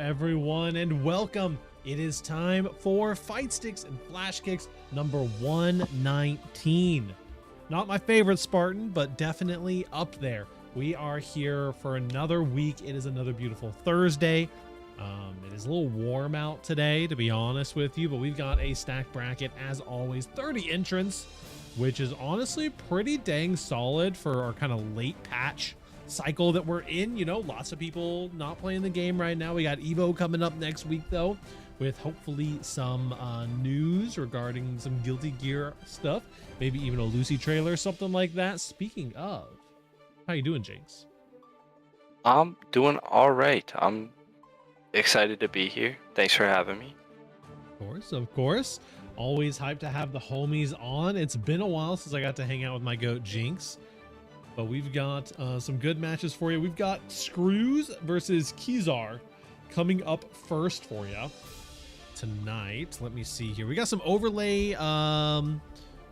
everyone, and welcome. It is time for Fightsticks and Flashkicks number 119. Not my favorite Spartan, but definitely up there. We are here for another week. It is another beautiful Thursday. It is a little warm out today, to be honest with you, but we've got a stacked bracket as always. 30 entrants, which is honestly pretty dang solid for our kind of late patch cycle that we're in. You know, lots of people not playing the game right now. We got Evo coming up next week though, with hopefully some news regarding some Guilty Gear stuff, maybe even a Lucy trailer, something like that. Speaking of, how you doing, Jinx? I'm doing all right. I'm excited to be here. Thanks for having me. Of course. Always hyped to have the homies on. It's been a while since I got to hang out with my goat Jinx, but we've got some good matches for you. We've got Screws versus Kizar coming up first for you tonight. Let me see here. We got some overlay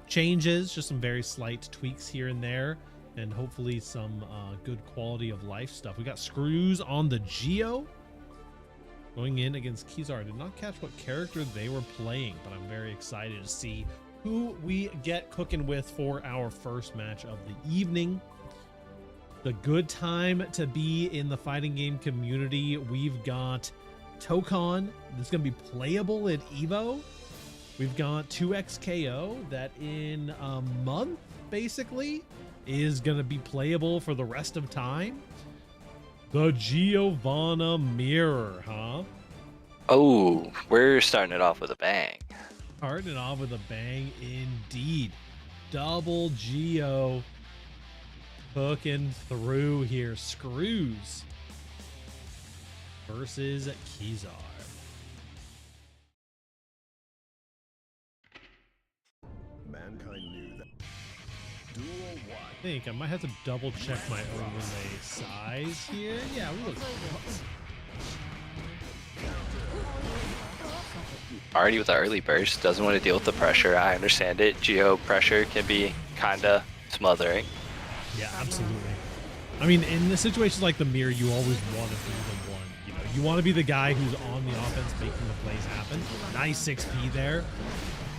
changes, just some very slight tweaks here and there, and hopefully some good quality of life stuff. We got Screws on the Geo going in against Kizar. I did not catch what character they were playing, but I'm very excited to see who we get cooking with for our first match of the evening. The good time to be in the fighting game community. We've got Tokon that's going to be playable at Evo. We've got 2XKO that in a month basically is going to be playable for the rest of time. The Giovanna Mirror, huh? Oh, we're starting it off with a bang. Starting it off with a bang indeed. Double Geo hooking through here. Screws versus Kizar. Mankind knew that. I think I might have to double check my overlay size here. Yeah, we look Already with the early burst, doesn't want to deal with the pressure. I understand it. Geo pressure can be kind of smothering. Yeah, absolutely. I mean, in the situations like the mirror, you always want to be the one. You know, you want to be the guy who's on the offense making the plays happen. Nice 6P there.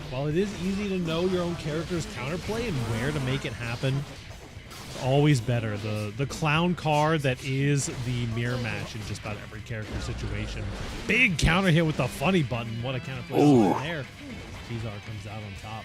While it is easy to know your own character's counterplay and where to make it happen, it's always better. The clown card that is the mirror match in just about every character situation. Big counter hit with the funny button. What a counterplay there. Kizar comes out on top.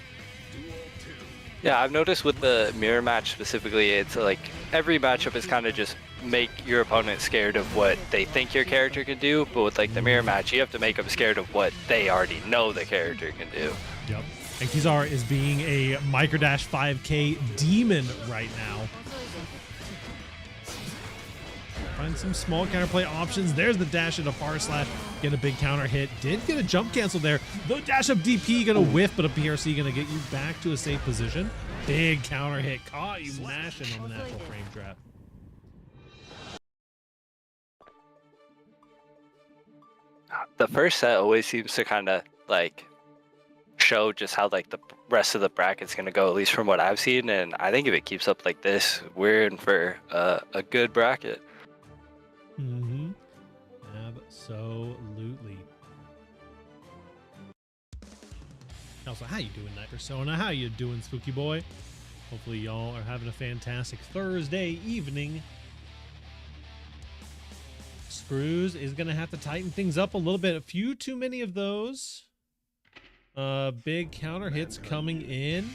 Yeah, I've noticed with the mirror match specifically, it's like every matchup is kind of just make your opponent scared of what they think your character can do, but with like the mirror match, you have to make them scared of what they already know the character can do. Yep. And Kizar is being a microdash 5K demon right now. Find some small counterplay options. There's the dash into far slash. Get a big counter hit. Did get a jump cancel there. The dash of DP gonna whiff, but a PRC gonna get you back to a safe position. Big counter hit. Caught you mashing on the natural frame trap. The first set always seems to kind of like show just how like the rest of the bracket's gonna go, at least from what I've seen, and I think if it keeps up like this, we're in for a good bracket. Mm-hmm. Absolutely. Also, how you doing, Night Persona? How you doing, Spooky Boy? Hopefully y'all are having a fantastic Thursday evening. Screws is gonna have to tighten things up a little bit. A few too many of those. Big counter hits coming in.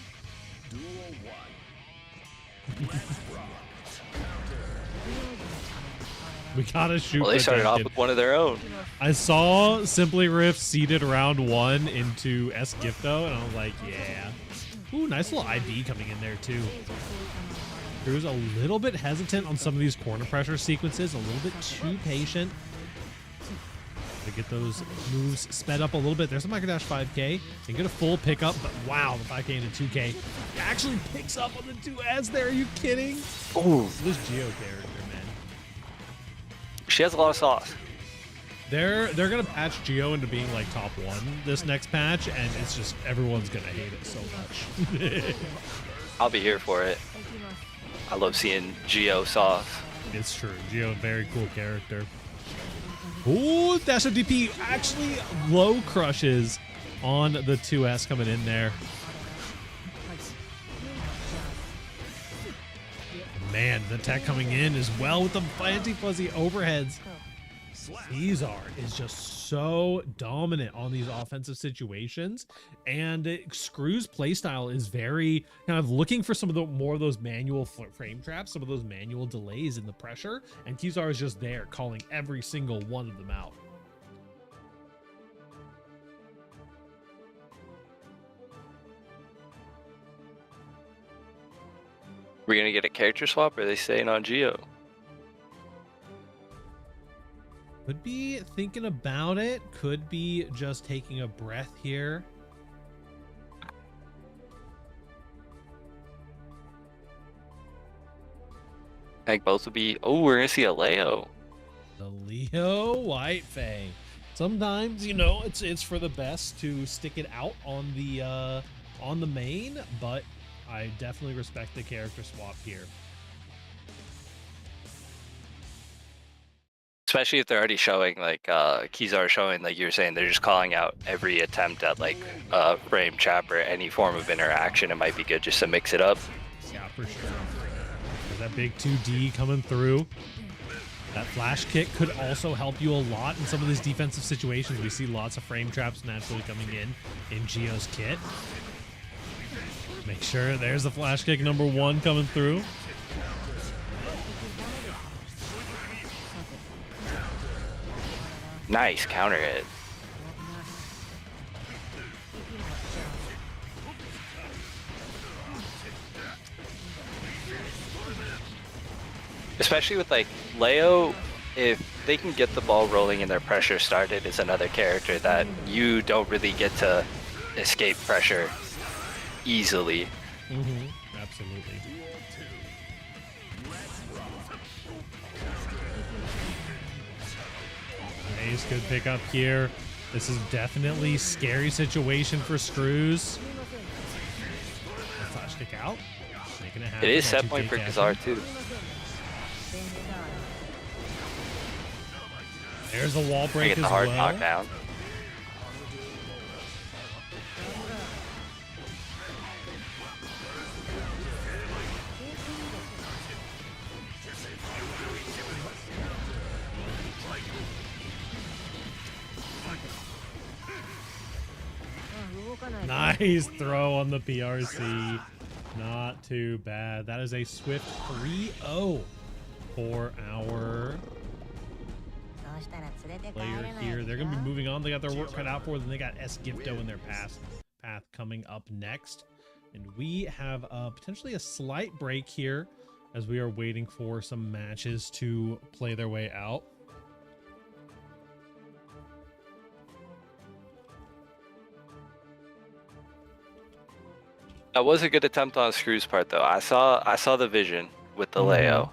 We gotta shoot. Well, they started off with one of their own. I saw Simply Riff seeded round 1 into Esgifto, and I was like, yeah. Ooh, nice little IB coming in there too. Drew's a little bit hesitant on some of these corner pressure sequences, a little bit too patient to get those moves sped up a little bit. There's a microdash 5K and get a full pickup, but wow, the 5K into 2K actually picks up on the 2S there. Are you kidding? Oh, This Geo character, man. she has a lot of sauce. They're gonna patch Geo into being like top 1 this next patch, and it's just everyone's gonna hate it so much. I'll be here for it. I love seeing Geo sauce. It's true. Geo, very cool character. Ooh, dash of DP actually low crushes on the 2S coming in there. Man, the tech coming in as well with the anti-fuzzy overheads. Caesar is just so dominant on these offensive situations, and Screw's playstyle is very kind of looking for some of the more of those manual frame traps, some of those manual delays in the pressure, and Caesar is just there calling every single one of them out. We're gonna get a character swap, or are they staying on Geo? Could be thinking about it. Could be just taking a breath here. I think both would be. Oh, we're gonna see a Leo. The Leo White Fang. Sometimes, you know, it's for the best to stick it out on the main, but I definitely respect the character swap here. Especially if they're already showing, like, Kizar showing, like you were saying, they're just calling out every attempt at, like, frame trap or any form of interaction. It might be good just to mix it up. Yeah, for sure. There's that big 2D coming through. That flash kick could also help you a lot in some of these defensive situations. We see lots of frame traps naturally coming in Geo's kit. Make sure there's the flash kick number 1 coming through. Nice counter hit. Especially with, like, Leo, if they can get the ball rolling and their pressure started, is another character that you don't really get to escape pressure easily. Absolutely. Nice, good pickup here. This is definitely scary situation for Screws. Flash kick out. Making it happen. It is set point for Kazar too. There's a wall break Get as the hard well. knockdown. Nice throw on the PRC. Not too bad. That is a swift 3-0 for our player here. They're going to be moving on. They got their work cut out for them. They got Esgifto in their path coming up next. And we have potentially a slight break here as we are waiting for some matches to play their way out. That was a good attempt on Screw's part, though. I saw the vision with the Leo.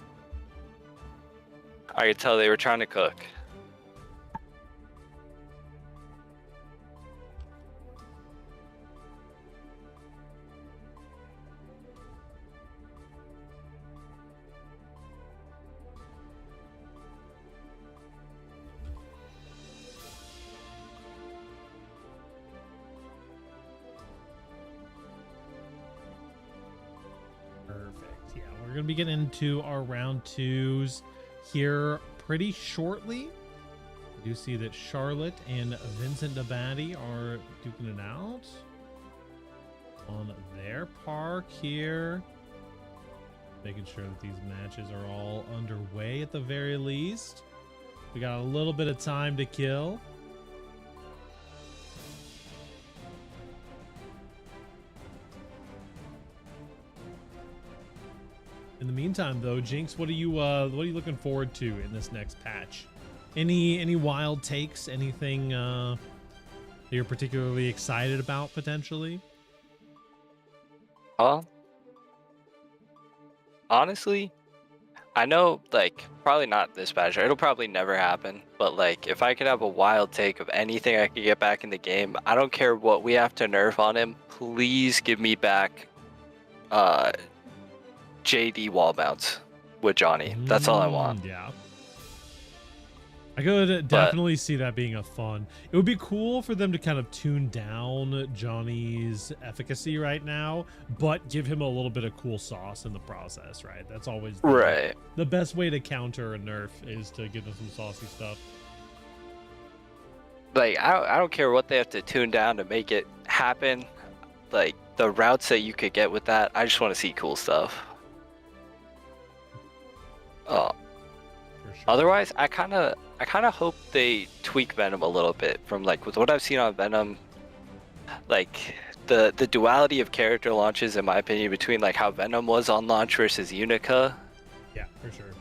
I could tell they were trying to cook. Perfect. Yeah, we're going to be getting into our round 2s here pretty shortly. I do see that Charlotte and Vincent Nabati are duking it out on their park here. Making sure that these matches are all underway at the very least. We got a little bit of time to kill. In the meantime, though, Jinx, what are you looking forward to in this next patch? Any wild takes? Anything that you're particularly excited about potentially? Honestly, I know, like, probably not this patch. It'll probably never happen. But, like, if I could have a wild take of anything I could get back in the game, I don't care what we have to nerf on him. Please give me back JD wall bounce with Johnny. That's all I want. Yeah. I could definitely see that being a fun. It would be cool for them to kind of tune down Johnny's efficacy right now, but give him a little bit of cool sauce in the process, right? That's always the best way to counter a nerf is to give them some saucy stuff. Like, I don't care what they have to tune down to make it happen. Like, the routes that you could get with that, I just want to see cool stuff. Oh. Sure. Otherwise, I kind of hope they tweak Venom a little bit from, like, with what I've seen on Venom. Like, the duality of character launches, in my opinion, between, like, how Venom was on launch versus Unica. Yeah, for sure.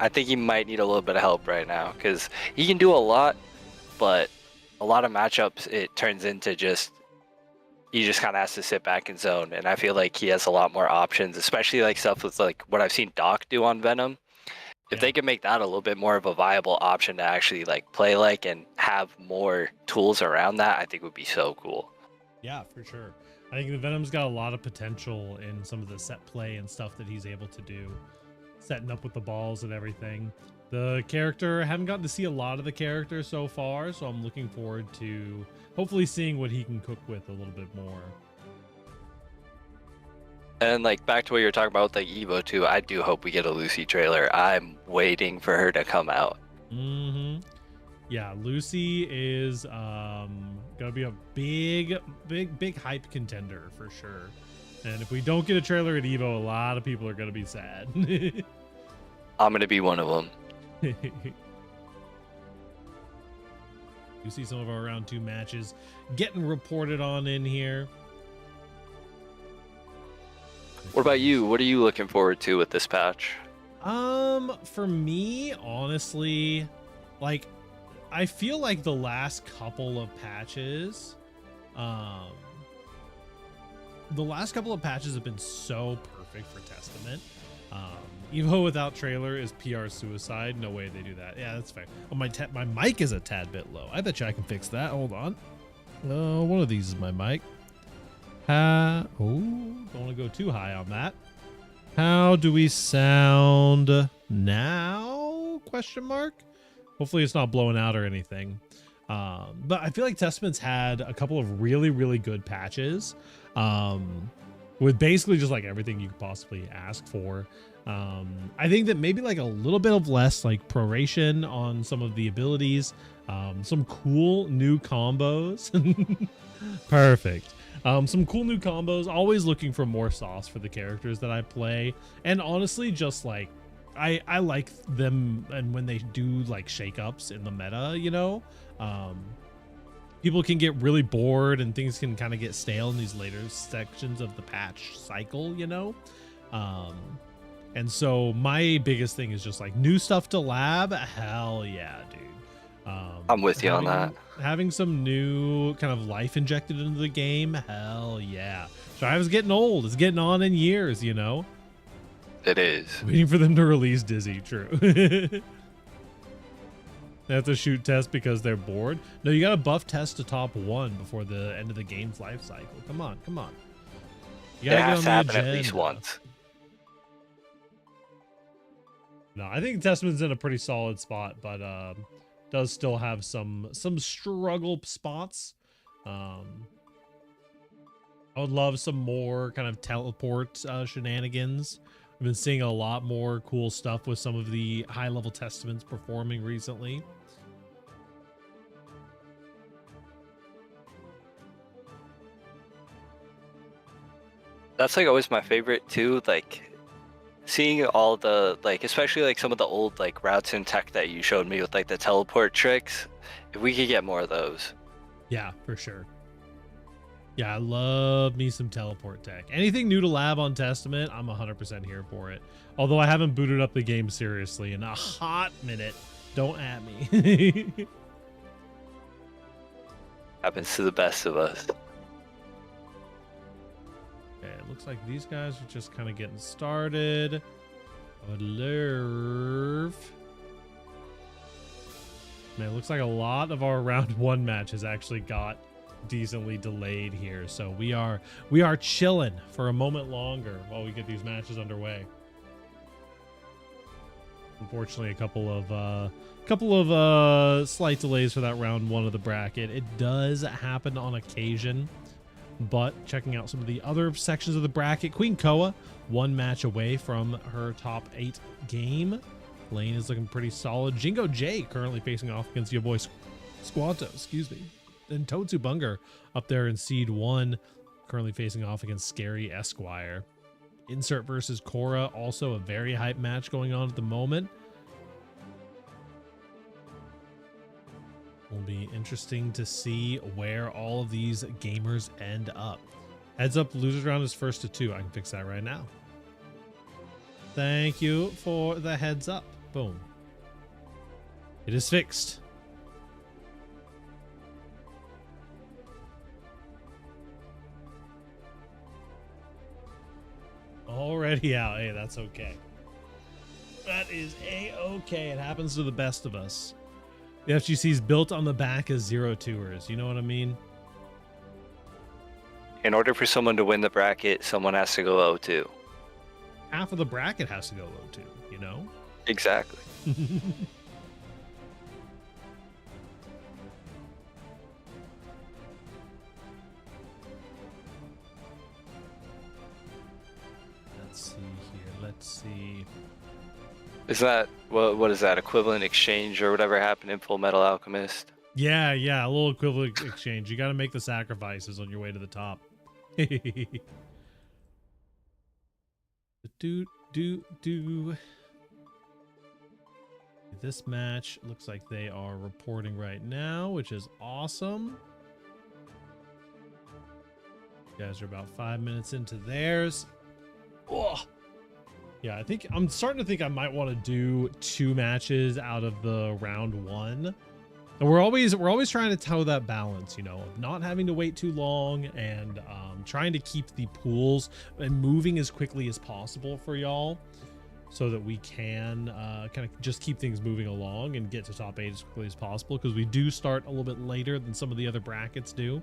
I think he might need a little bit of help right now, because he can do a lot, but a lot of matchups, it turns into just, he just kind of has to sit back and zone, and I feel like he has a lot more options, especially like stuff with like what I've seen Doc do on Venom. If they could make that a little bit more of a viable option to actually like play like and have more tools around that, I think would be so cool. Yeah, for sure. I think the Venom's got a lot of potential in some of the set play and stuff that he's able to do, setting up with the balls and everything. The character, I haven't gotten to see a lot of the character so far, so I'm looking forward to hopefully seeing what he can cook with a little bit more. And like back to what you were talking about with like Evo 2, I do hope we get a Lucy trailer. I'm waiting for her to come out. Yeah, Lucy is gonna be a big hype contender for sure. And if we don't get a trailer at Evo, a lot of people are gonna be sad. I'm gonna be one of them. You see some of our round 2 matches getting reported on in here. What about you? What are you looking forward to with this patch? For me, honestly, like, I feel like the last couple of patches, have been so perfect for Testament. Evo without trailer is PR suicide. No way they do that. Yeah, that's fair. Oh, my mic is a tad bit low. I bet you I can fix that. Hold on. One of these is my mic. Don't want to go too high on that. How do we sound now? Question mark. Hopefully it's not blowing out or anything. But I feel like Testament's had a couple of really, really good patches. With basically just like everything you could possibly ask for. I think that maybe like a little bit of less like proration on some of the abilities, some cool new combos. Perfect. Some cool new combos, always looking for more sauce for the characters that I play. And honestly, just like I like them, and when they do like shakeups in the meta, you know, people can get really bored and things can kind of get stale in these later sections of the patch cycle, you know. And so my biggest thing is just like new stuff to lab. Hell yeah, dude. I'm with you on that. Having some new kind of life injected into the game. Hell yeah. Strive's getting old. It's getting on in years, you know. It is. Waiting for them to release Dizzy. True. They have to shoot test because they're bored. No, you got to buff test to top 1 before the end of the game's life cycle. Come on, come on. You gotta get on the agenda at least once. No, I think Testament's in a pretty solid spot, but does still have some struggle spots. I would love some more kind of teleport shenanigans. I've been seeing a lot more cool stuff with some of the high-level Testaments performing recently. That's like always my favorite too, like seeing all the like, especially like some of the old like routes and tech that you showed me with like the teleport tricks. If we could get more of those. Yeah, for sure. Yeah, I love me some teleport tech. Anything new to lab on Testament, I'm 100% here for it. Although I haven't booted up the game seriously in a hot minute. Don't at me. Happens to the best of us. Okay, it looks like these guys are just kind of getting started. I would love... Man, it looks like a lot of our round 1 matches actually got decently delayed here, so we are chilling for a moment longer while we get these matches underway. Unfortunately, a couple of slight delays for that round 1 of the bracket. It does happen on occasion. But checking out some of the other sections of the bracket, Queen Koa 1 match away from her top 8 game. Lane is looking pretty solid. Jingo J currently facing off against your boy Squanto, excuse me. And Totsu Bunger up there in seed 1, currently facing off against Scary Esquire. Insert versus Cora, also a very hype match going on at the moment. Will be interesting to see where all of these gamers end up. Heads up, losers round is 1st to 2. I can fix that right now. Thank you for the heads up. Boom. It is fixed. Already out. Hey, that's okay. That is a-okay. It happens to the best of us. The FGC is built on the back of 0-2ers. You know what I mean? In order for someone to win the bracket, someone has to go 0-2. Half of the bracket has to go 0-2, you know? Exactly. Let's see here. Let's see. Is that what is that equivalent exchange or whatever happened in Full Metal Alchemist? Yeah, a little equivalent exchange. You got to make the sacrifices on your way to the top. do. This match looks like they are reporting right now, which is awesome. You guys are about 5 minutes into theirs. Oh. Yeah, I'm starting to think I might want to do 2 matches out of the round 1. And we're always trying to toe that balance, you know, of not having to wait too long and trying to keep the pools and moving as quickly as possible for y'all so that we can kind of just keep things moving along and get to top 8 as quickly as possible, because we do start a little bit later than some of the other brackets do.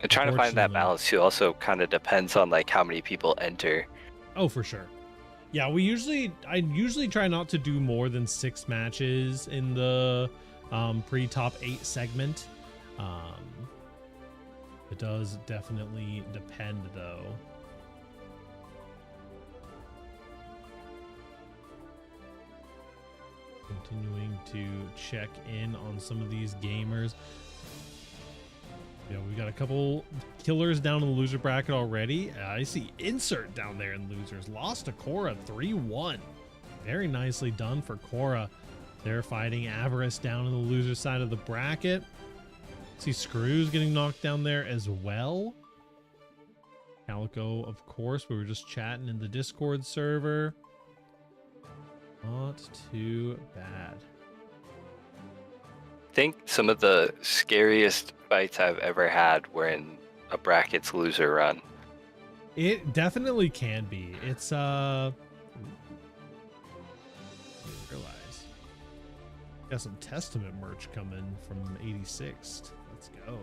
And trying to find that balance too also kind of depends on like how many people enter. Oh, for sure. Yeah, I usually try not to do more than 6 matches in the pre-top 8 segment. It does definitely depend though. Continuing to check in on some of these gamers. Yeah, we got a couple killers down in the loser bracket already. I see Insert down there in losers. Lost to Cora 3-1. Very nicely done for Cora. They're fighting Avarice down in the loser side of the bracket. See Screws getting knocked down there as well. Calico, of course. We were just chatting in the Discord server. Not too bad. I think some of the scariest fights I've ever had were in a brackets loser run. It definitely can be. It's realize got some Testament merch coming from 86th. Let's go.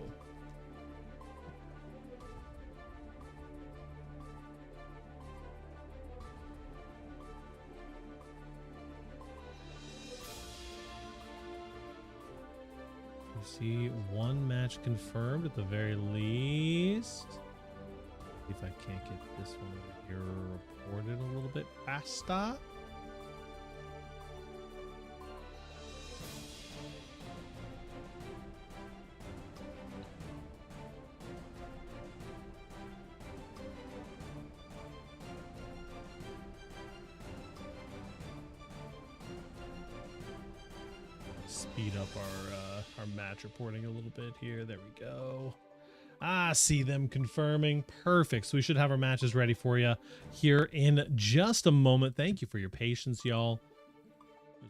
See 1 match confirmed at the very least. See if I can't get this one over here reported a little bit faster. Speed up our match reporting a little bit here. There we go. See them confirming. Perfect. So we should have our matches ready for you here in just a moment. Thank you for your patience, y'all.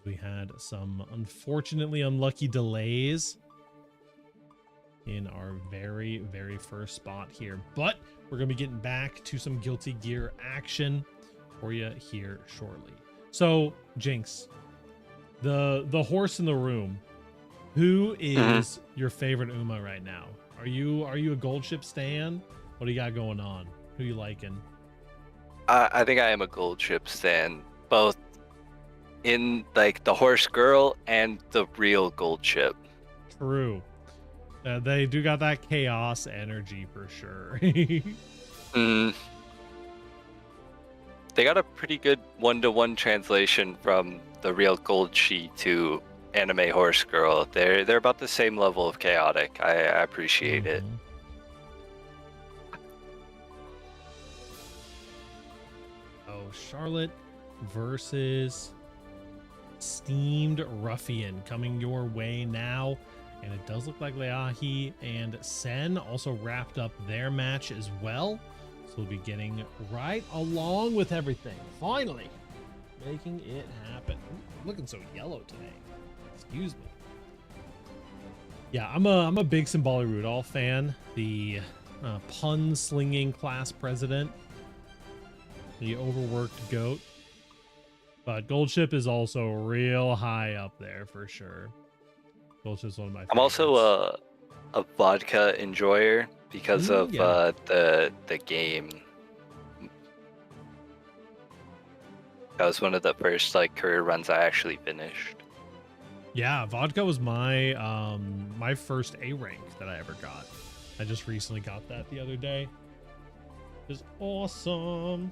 We had some unfortunately unlucky delays in our very, very first spot here, but we're going to be getting back to some Guilty Gear action for you here shortly. So, Jinx, the horse in the room, who is your favorite Uma right now? Are you a Gold Ship stan? What do you got going on? Who you liking? I think I am a gold ship stan, both in like the horse girl and the real gold ship. True. They do got that chaos energy for sure. Mm. They got a pretty good one-to-one translation from the real gold she to anime horse girl. They're about the same level of chaotic. I appreciate it. Oh, Charlotte versus Steamed Ruffian coming your way now. And it does look like Leahi and Sen also wrapped up their match as well. So we'll be getting right along with everything. Finally, making it happen. Ooh, I'm looking so yellow today. Excuse me. Yeah, I'm a big Symboli Rudolph fan. The pun-slinging class president. The overworked goat. But Gold Ship is also real high up there for sure. Gold Ship's one of my favorites. I'm also a vodka enjoyer because of the game. That was one of the first like career runs I actually finished. Yeah, vodka was my my first A rank that I ever got. I just recently got that the other day. It's awesome.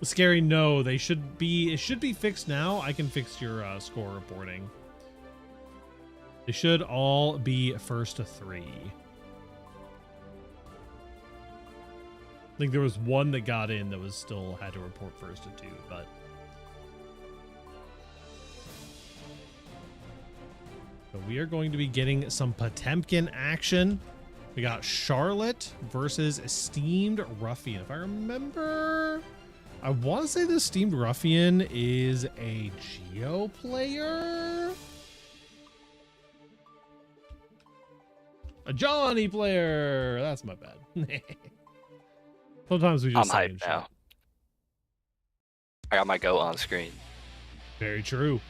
Scary, no, it should be fixed now. I can fix your score reporting. They should all be first to 3. I think there was one that got in that was still had to report first to 2, but so we are going to be getting some Potemkin action. We got Charlotte versus Esteemed Ruffian. If I remember, I want to say the Esteemed Ruffian is a Geo player. A Johnny player. That's my bad. Sometimes we just I'm hyped now. I got my goat on screen. Very true.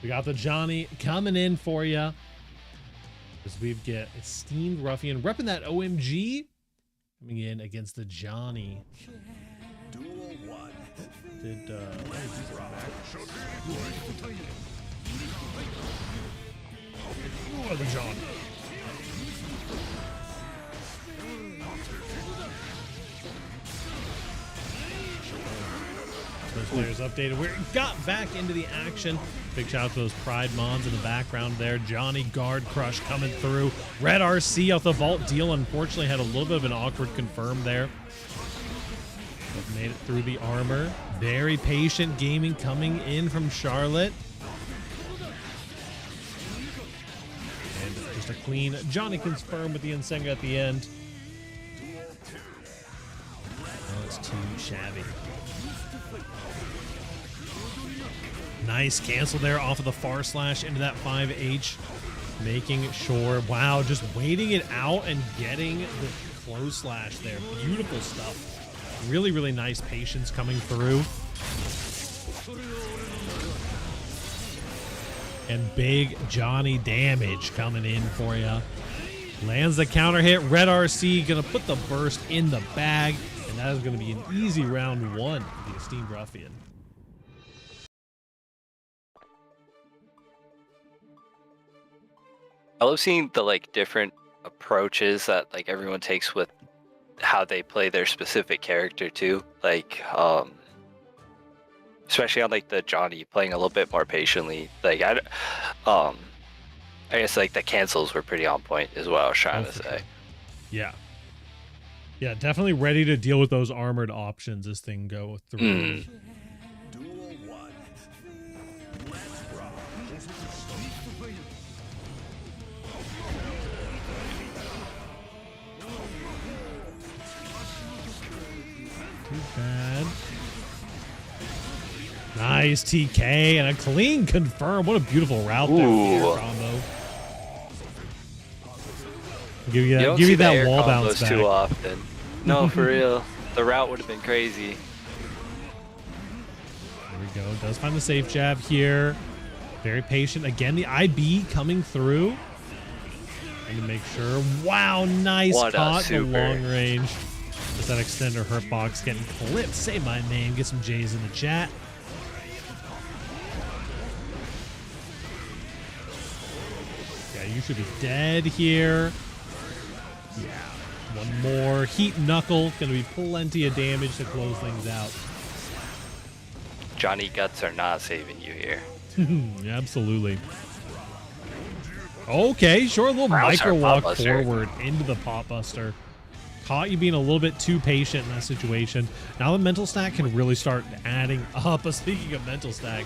We got the Johnny coming in for you. As we get Esteemed Ruffian repping that OMG. Coming in against the Johnny. Duel 1. Did the Johnny. Those players updated. We got back into the action. Big shout out to those Pride Mons in the background there. Johnny Guard Crush coming through. Red RC off the vault deal. Unfortunately, had a little bit of an awkward confirm there. But made it through the armor. Very patient gaming coming in from Charlotte. And just a clean Johnny confirm with the Insenga at the end. Oh, it's too shabby. Nice cancel there off of the far slash into that 5H. Making sure, wow, just waiting it out and getting the close slash there. Beautiful stuff. Really, really nice patience coming through. And big Johnny damage coming in for you. Lands the counter hit. Red RC gonna put the burst in the bag. And that is gonna be an easy round 1 for the Esteemed Ruffian. I love seeing the like different approaches that like everyone takes with how they play their specific character too. Like especially on like the Johnny playing a little bit more patiently. Like I guess like the cancels were pretty on point is what I was trying to say. Yeah. Yeah, definitely ready to deal with those armored options as things go through. Duel 1. Let's rock. Too bad. Nice TK and a clean confirm. What a beautiful route there. Combo. Give you that wall bounce back. Too often. No, for real. The route would have been crazy. There we go. Does find the safe jab here. Very patient. Again, the IB coming through. Trying to make sure. Wow, nice What a caught in the super. long range. Just that extender hurt box getting clipped. Say my name. Get some J's in the chat. Yeah, you should be dead here. Yeah. One more. Heat Knuckle. Gonna be plenty of damage to close things out. Johnny Guts are not saving you here. Yeah, absolutely. Okay, sure. A little Rouse micro our walk Pop Buster. forward into the Pop Buster. Caught you being a little bit too patient in that situation. Now the mental stack can really start adding up. Speaking of mental stack,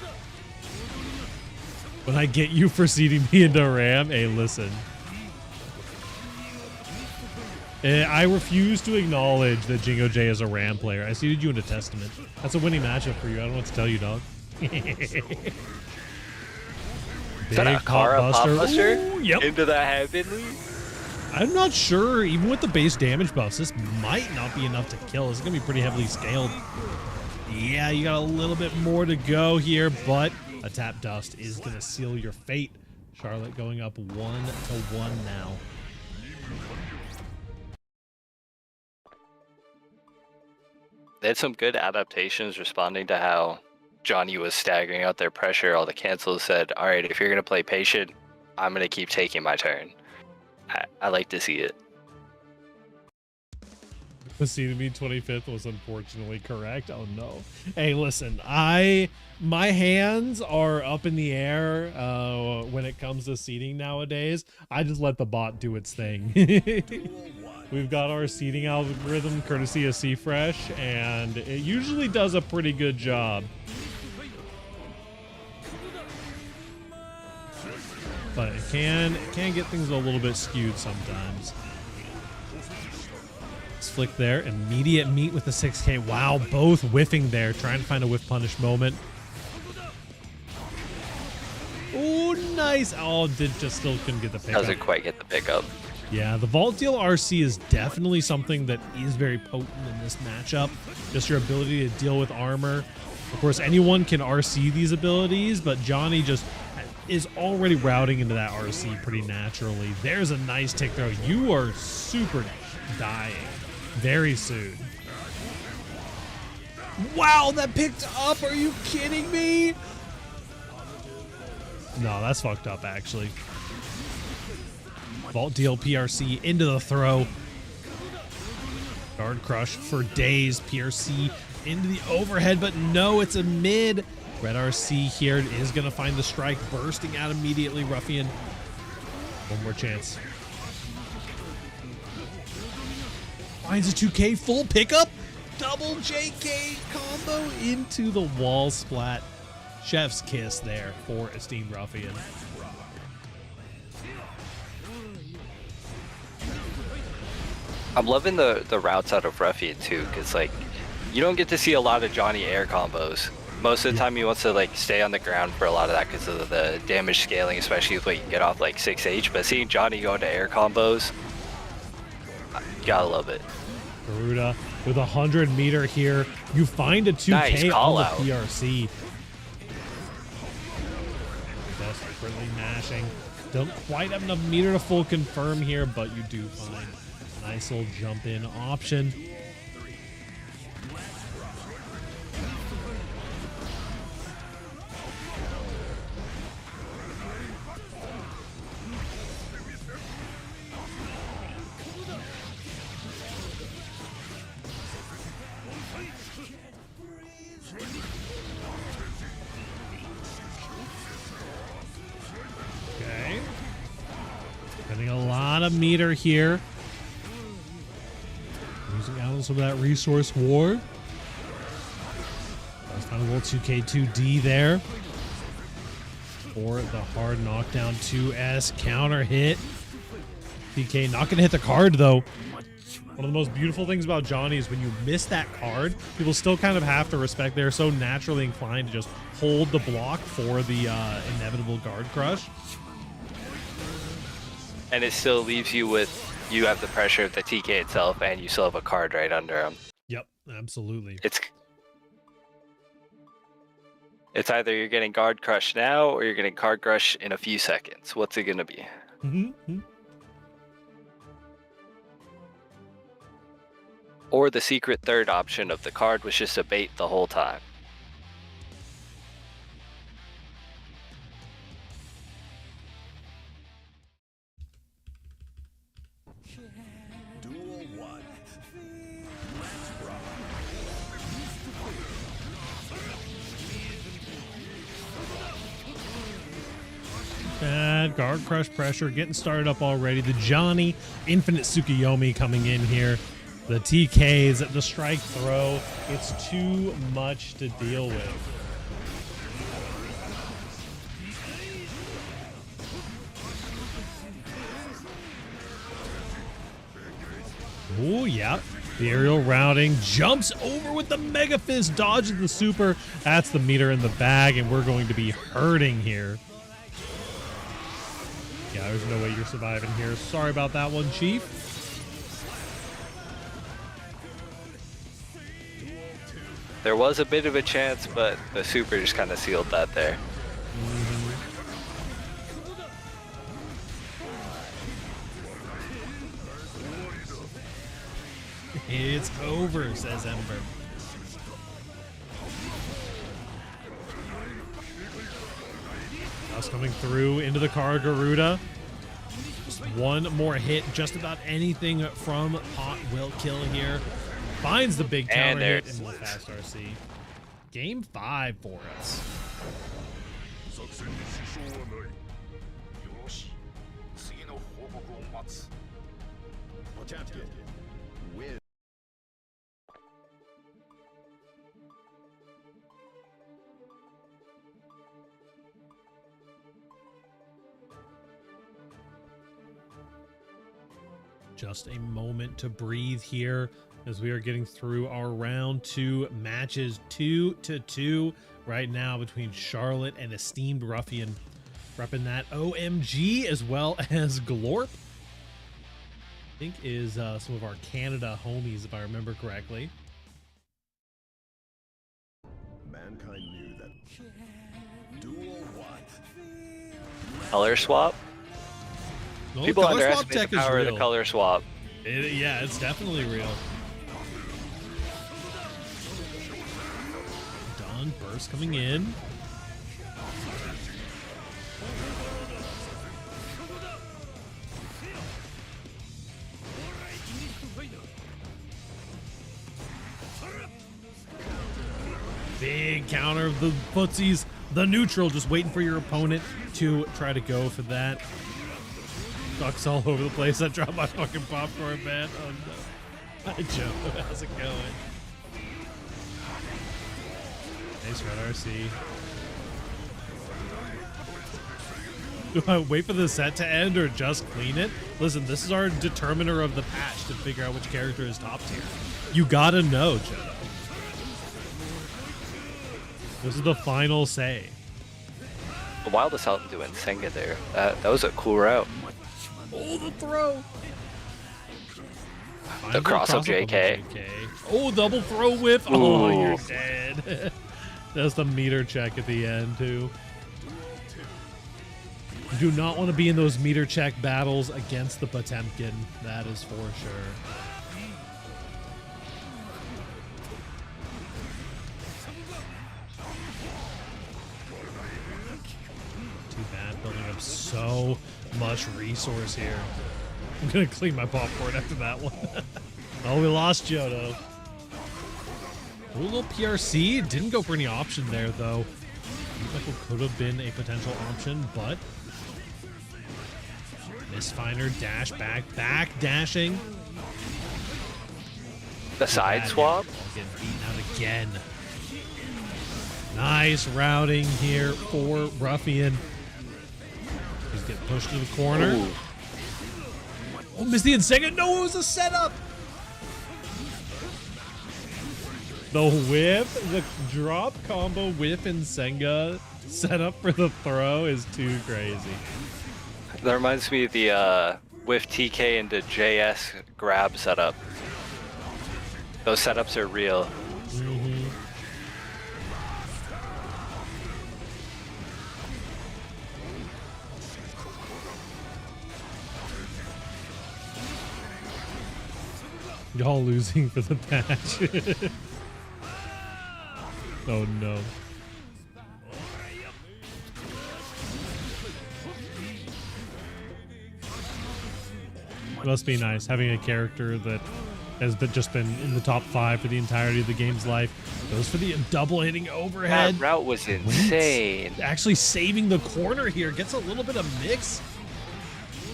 when I get you for seeding me into Ram, hey, listen. I refuse to acknowledge that Jingo J is a Ram player. I seeded you into Testament. That's a winning matchup for you. I don't know what to tell you, dog. Is that a Kara Pop Buster? Ooh, yep. Into that heavenly? I'm not sure. Even with the base damage buffs, this might not be enough to kill. This is going to be pretty heavily scaled. Yeah, you got a little bit more to go here, but a tap dust is going to seal your fate. Charlotte going up 1-1 now. They had some good adaptations responding to how Johnny was staggering out their pressure. All the cancels said, all right, if you're going to play patient, I'm going to keep taking my turn. I like to see it. The CDB 25th was unfortunately correct. Oh no. Hey, listen, my hands are up in the air when it comes to seeding nowadays. I just let the bot do its thing. We've got our seeding algorithm courtesy of C-Fresh, and it usually does a pretty good job. But it can get things a little bit skewed sometimes. Let's flick there. Immediate meet with the 6K. Wow, both whiffing there. Trying to find a whiff punish moment. Oh, nice. Oh, still couldn't get the pickup. Doesn't quite get the pickup. Yeah, the Vault Deal RC is definitely something that is very potent in this matchup. Just your ability to deal with armor. Of course, anyone can RC these abilities, but Johnny just is already routing into that RC pretty naturally. There's a nice tick throw. You are super dying very soon. Wow, that picked up. Are you kidding me? No, that's fucked up, actually. Vault Deal PRC into the throw. Guard Crush for days. PRC into the overhead, but no, it's a mid. Red RC here is going to find the strike, bursting out immediately. Ruffian. One more chance. Finds a 2K full pickup. Double JK combo into the wall splat. Chef's kiss there for Esteemed Ruffian. I'm loving the routes out of Ruffian too, because like you don't get to see a lot of Johnny air combos. Most of the time he wants to like stay on the ground for a lot of that because of the damage scaling, especially with what you can get off like 6H. But seeing Johnny go into air combos, you gotta love it. Garuda with 100 meter here. You find a 2K Nice on call the out. PRC. Desperately mashing. Don't quite have enough meter to full confirm here, but you do find a nice little jump in option. Okay. Getting a lot of meter here. Losing out on some of that resource war. Let's find a little 2K2D there. For the hard knockdown 2S counter hit. PK not going to hit the card though. One of the most beautiful things about Johnny is when you miss that card, people still kind of have to respect. They're so naturally inclined to just hold the block for the inevitable guard crush. And it still leaves you with, you have the pressure of the TK itself and you still have a card right under him. Yep, absolutely. It's either you're getting guard crush now or you're getting card crush in a few seconds. What's it gonna be? Mm-hmm. or the secret third option of the card was just a bait the whole time. Duel 1. Let's rock. Bad guard crush pressure getting started up already. The Johnny Infinite Tsukuyomi coming in here. The TKs, the strike throw. It's too much to deal with. Oh, yeah. The aerial routing jumps over with the Mega Fist, dodges the super. That's the meter in the bag, and we're going to be hurting here. Yeah, there's no way you're surviving here. Sorry about that one, Chief. There was a bit of a chance, but the super just kind of sealed that there. It's over, says Ember. That's coming through into the car, Garuda. Just one more hit. Just about anything from Pot will kill here. Finds the big counter hit and the fast RC. Game 5 for us. Champion. Win. Just a moment to breathe here as we are getting through our round 2 matches. 2-2 right now between Charlotte and Esteemed Ruffian, repping that OMG as well as Glorp. I think is some of our Canada homies, if I remember correctly. Mankind knew that. Duel 1. Color swap? No, People color swap underestimate tech the is power of real. the color swap. Yeah, it's definitely real. Done. Burst coming in. Big counter of the footsies. The neutral, just waiting for your opponent to try to go for that. Ducks all over the place. I dropped my fucking popcorn, man. Oh no. Hi, Joe. How's it going? Nice red RC. Do I wait for the set to end or just clean it? Listen, this is our determiner of the patch to figure out which character is top tier. You gotta know, Joe. This is the final say. The wildest out doing Senga there. That was a cool route. Oh, the throw! The cross-up JK. Oh, double throw whip. Oh, you're dead. That's the meter check at the end, too. You do not want to be in those meter check battles against the Potemkin. That is for sure. Too bad, building up so much resource here. I'm gonna clean my popcorn after that one. Oh, we lost Jodo. A little PRC. Didn't go for any option there, though. Could have been a potential option, but Misfinder dash back dashing. The side swap. Getting beaten out again. Nice routing here for Ruffian. He's getting pushed to the corner. Ooh. Oh, missed the Senga. No, it was a setup. The whip, the drop combo whip and Senga setup for the throw is too crazy. That reminds me of the with TK into JS grab setup. Those setups are real. Mm-hmm. Y'all losing for the patch. Oh no. It must be nice having a character that has just been in the top 5 for the entirety of the game's life. Goes for the double hitting overhead. That route was insane. Actually saving the corner here. Gets a little bit of mix.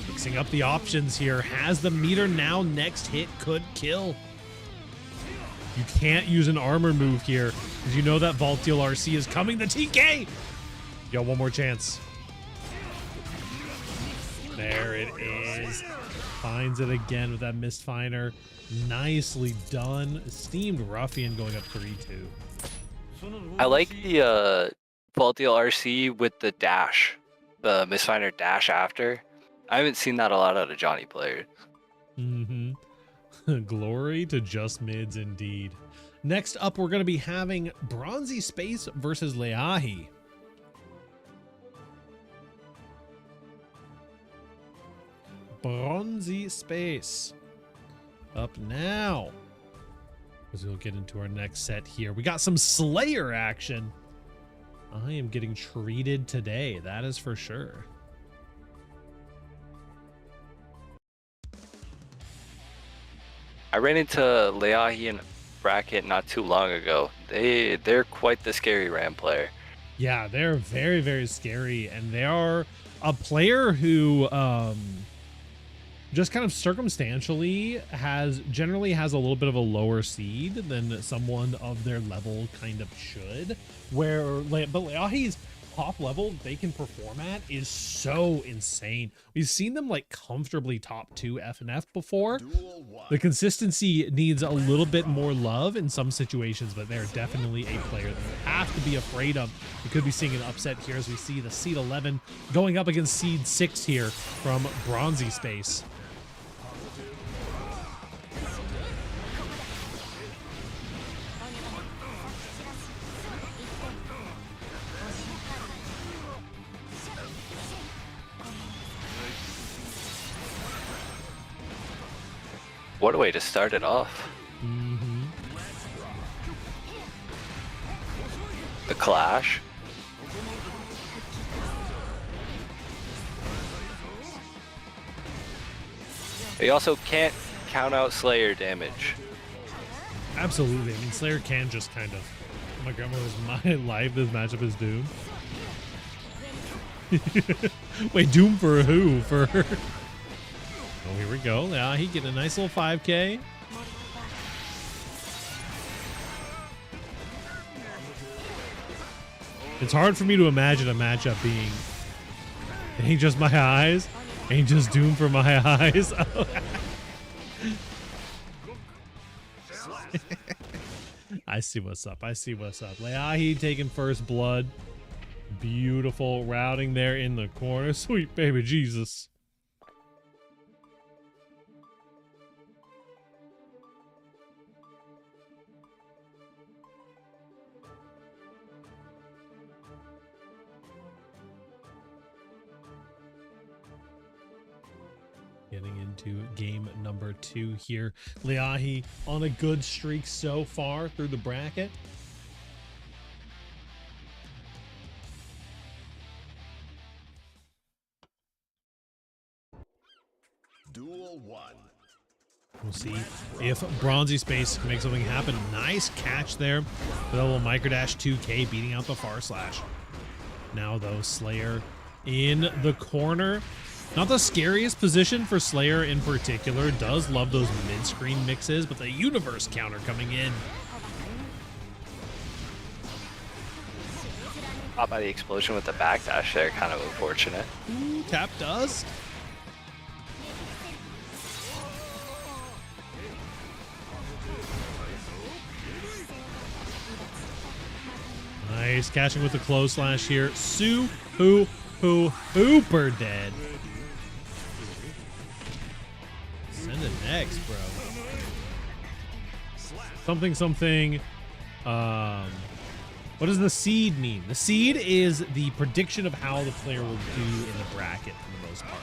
Mixing up the options here. Has the meter now. Next hit could kill. You can't use an armor move here because you know that Voltiel RC is coming. The TK! Yo, one more chance. There it is. Finds it again with that Mistfinder. Nicely done. Esteemed Ruffian going up 3-2. I like the Voltiel RC with the dash. The Mistfinder dash after. I haven't seen that a lot out of Johnny players. Glory to just mids indeed. Next up, we're going to be having Bronzy Space versus Leahi. Bronzy Space up now, as we'll get into our next set here. We got some Slayer action. I am getting treated today, that is for sure. I ran into Leahi in bracket not too long ago. They're quite the scary Ram player. Yeah, they're very, very scary, and they are a player who just kind of circumstantially generally has a little bit of a lower seed than someone of their level kind of should. But Leahi's top level they can perform at is so insane. We've seen them like comfortably top 2 FNF before. The consistency needs a little bit more love in some situations, but they're definitely a player that you have to be afraid of. We could be seeing an upset here as we see the seed 11 going up against seed 6 here from Bronzy Space. What a way to start it off. The clash. They also can't count out Slayer damage. Absolutely. I mean, Slayer can just kind of... Oh my grandma was my life. This matchup is doomed. Wait, doomed for who? For... Oh, here we go. Yeah, he get a nice little 5K. It's hard for me to imagine a matchup being... It ain't just my eyes. Ain't just doomed for my eyes. I see what's up. I see what's up. Leahi taking first blood. Beautiful routing there in the corner. Sweet baby Jesus. Getting into game number 2 here. Leahi on a good streak so far through the bracket. Duel 1. We'll see if Bronzy Space can make something happen. Nice catch there with a little microdash 2K beating out the far slash. Now though, Slayer in the corner. Not the scariest position for Slayer in particular. Does love those mid-screen mixes, but the universe counter coming in. Caught by the explosion with the backdash there, kind of unfortunate. Ooh, tap dust. Nice catching with the close slash here. Hooper dead. Send it next, bro. What does the seed mean? The seed is the prediction of how the player will do in the bracket for the most part.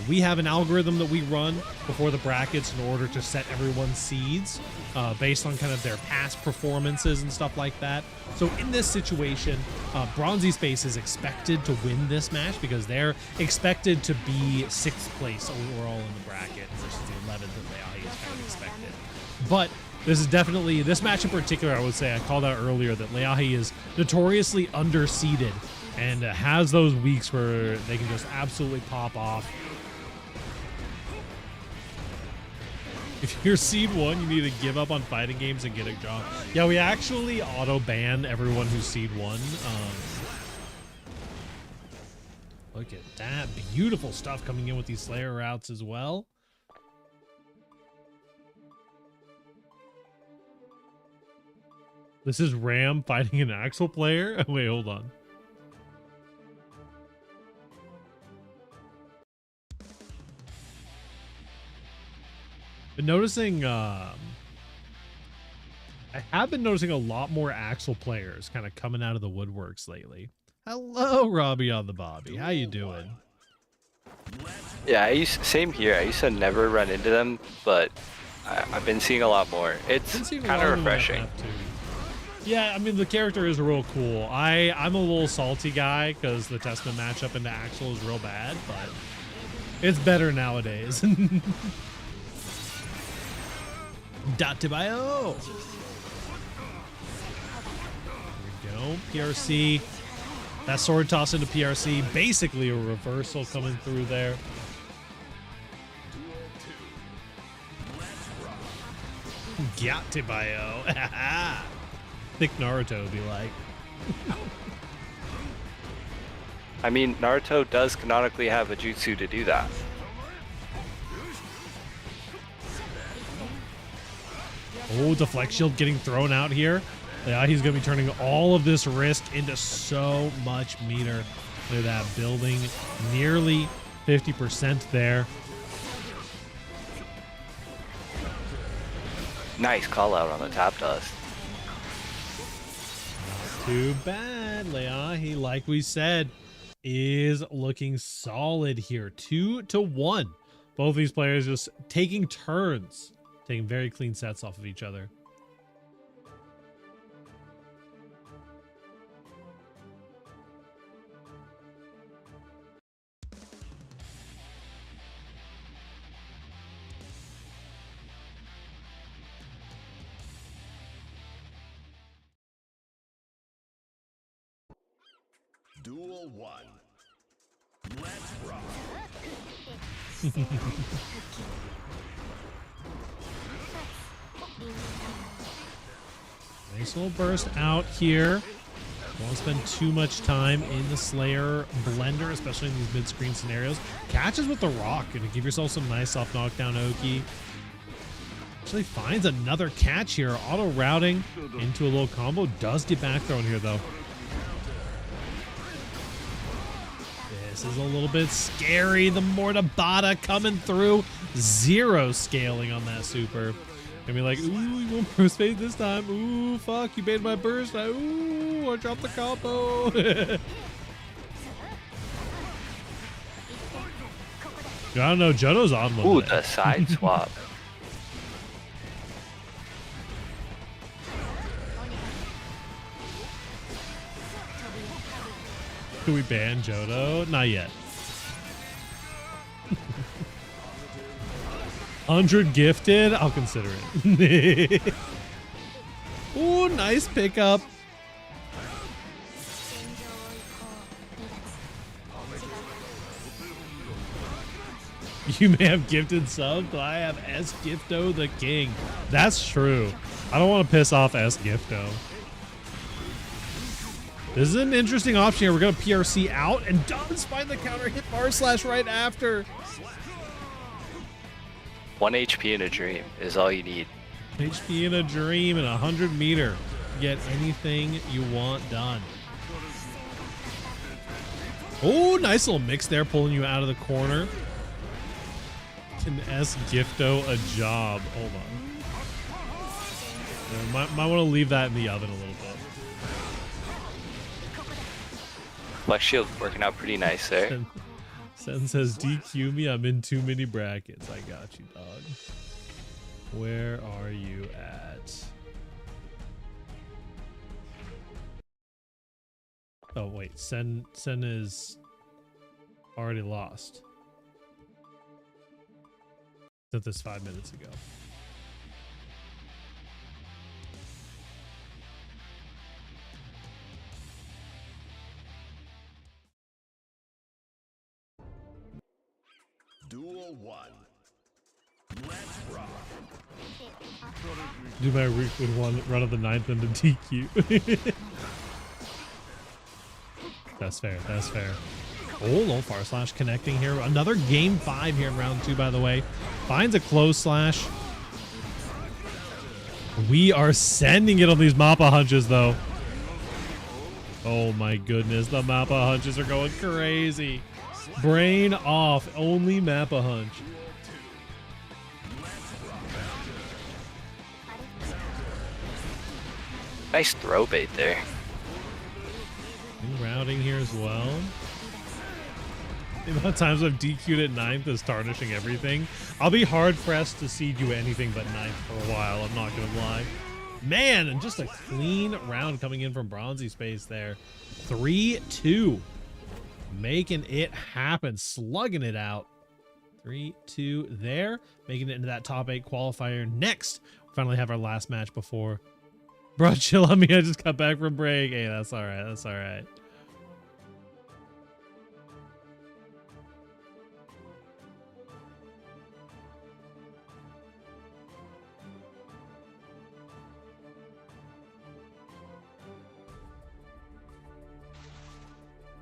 We have an algorithm that we run before the brackets in order to set everyone's seeds based on kind of their past performances and stuff like that. So in this situation, Bronzy Space is expected to win this match because they're expected to be 6th place overall in the bracket versus the 11th that Leahi is kind of expected. But this match in particular, I would say, I called out earlier that Leahi is notoriously underseeded and has those weeks where they can just absolutely pop off. If you're seed 1, you need to give up on fighting games and get a job. Yeah, we actually auto-ban everyone who's seed 1. Look at that. Beautiful stuff coming in with these Slayer routes as well. This is Ram fighting an Axel player? Wait, hold on. Been noticing, I have been noticing a lot more Axel players kind of coming out of the woodworks lately. Hello, Robbie on the Bobby. How you doing? Yeah, same here. I used to never run into them, but I've been seeing a lot more. It's kind of refreshing. Yeah, I mean, the character is real cool. I'm a little salty guy because the Testament matchup into Axel is real bad, but it's better nowadays. .bio. There we go. PRC. That sword toss into PRC. Basically a reversal coming through there. .bio. Thick Naruto would be like. I mean, Naruto does canonically have a jutsu to do that. Oh, deflect shield getting thrown out here. Yeah, he's going to be turning all of this risk into so much meter. Look at that, building nearly 50% there. Nice call out on the top dust. Too bad. Leahi, like we said, is looking solid here. 2-1. Both these players just taking turns, taking very clean sets off of each other. Duel 1. Let's rock. Nice little burst out here. Won't spend too much time in the Slayer blender, especially in these mid-screen scenarios. Catches with the rock and to give yourself some nice soft knockdown Oki. Actually finds another catch here. Auto routing into a little combo. Does get back thrown here though. This is a little bit scary. The Mortabata coming through. 0 scaling on that super. Gonna be like, ooh, you won't burst phase this time. Ooh, fuck, you baited my burst. Ooh, I dropped the combo. I don't know, Jodo's on one. Ooh, the side swap. Can we ban Jodo? Not yet. 100 gifted? I'll consider it. Ooh, nice pickup. You may have gifted subs, but I have S Gifto the king. That's true. I don't want to piss off S Gifto. This is an interesting option here. We're going to PRC out and does find the counter hit bar slash right after. 1 HP in a dream is all you need. HP in a dream and 100 meter. Get anything you want done. Oh, nice little mix there, pulling you out of the corner. Can S Gifto a job? Hold on. Might want to leave that in the oven a little bit. Flex shield working out pretty nice there. Sen says, DQ me, I'm in too many brackets. I got you, dog. Where are you at? Oh, wait. Sen is already lost. Did this 5 minutes ago. Duel 1. Let's rock. Do my week with one run of the 9th into DQ. That's fair. That's fair. Oh, low far slash connecting here. Another game 5 here in round 2, by the way. Finds a close slash. We are sending it on these Mappa hunches, though. Oh my goodness, the Mappa hunches are going crazy. Brain off, only Mappa hunch. Nice throw bait there. New routing here as well. The amount of times I've DQ'd at 9th is tarnishing everything. I'll be hard pressed to seed you anything but 9th for a while, I'm not gonna lie. Man, and just a clean round coming in from Bronzy Space there. 3-2. Making it happen, slugging it out. 3-2 there, making it into that top 8 qualifier. Next, we finally have our last match before. Bro, chill on me, I just got back from break. Hey, that's all right, that's all right.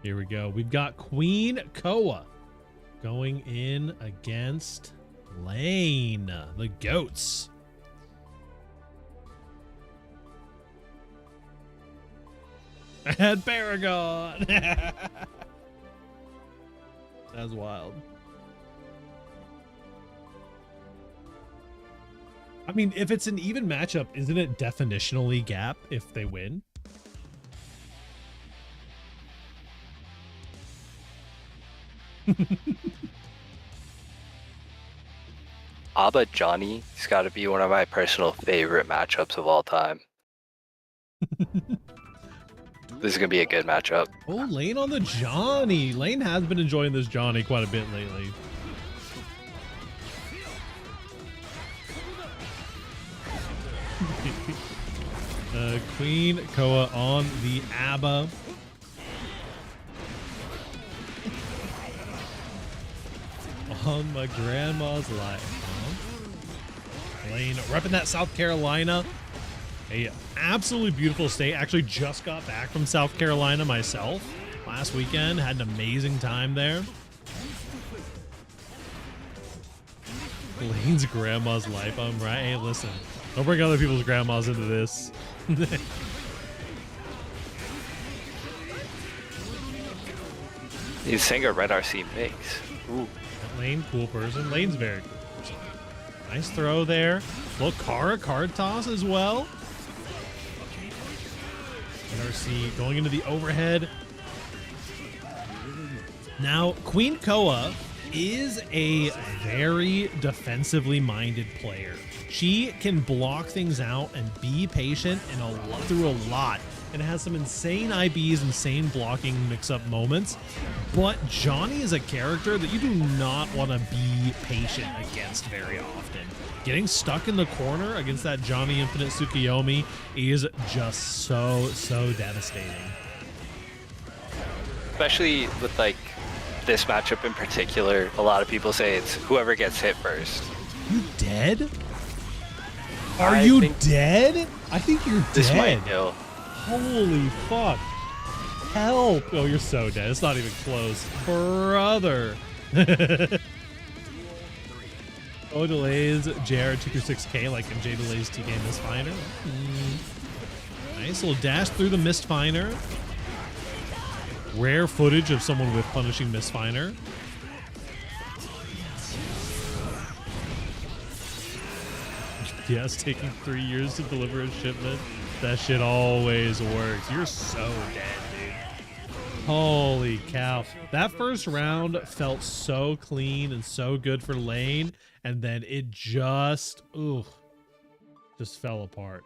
Here we go. We've got Queen Koa going in against Lane, the goats. I had Paragon. That was wild. I mean, if it's an even matchup, isn't it definitionally gap if they win? Abba Johnny has got to be one of my personal favorite matchups of all time. This is going to be a good matchup. Oh, Lane on the Johnny. Lane has been enjoying this Johnny quite a bit lately. Queen Koa on the ABBA. On my grandma's life. Huh? Lane repping that South Carolina. A absolutely beautiful state. Actually just got back from South Carolina myself last weekend. Had an amazing time there. Lane's grandma's life. I'm right. Hey, listen. Don't bring other people's grandmas into this. He's saying a red RC mix. Ooh. Lane, cool person. Lane's very cool person. Nice throw there. Little Kara card toss as well. NRC going into the overhead. Now, Queen Koa is a very defensively minded player. She can block things out and be patient through a lot, and has some insane IBs, insane blocking mix-up moments. But Johnny is a character that you do not want to be patient against very often. Getting stuck in the corner against that Johnny Infinite Tsukiyomi is just so devastating. Especially with like this matchup in particular, a lot of people say it's whoever gets hit first. You dead? Are you dead? I think you're dead. This might kill. Holy fuck. Help. Oh, you're so dead. It's not even close. Brother. Oh, delays JR226K like MJ delays TK Mistfinder. Nice little dash through the Mistfinder. Rare footage of someone with punishing Mistfinder. Yes, taking 3 years to deliver a shipment. That shit always works. You're so dead, dude. Holy cow. That first round felt so clean and so good for lane, and then it just fell apart.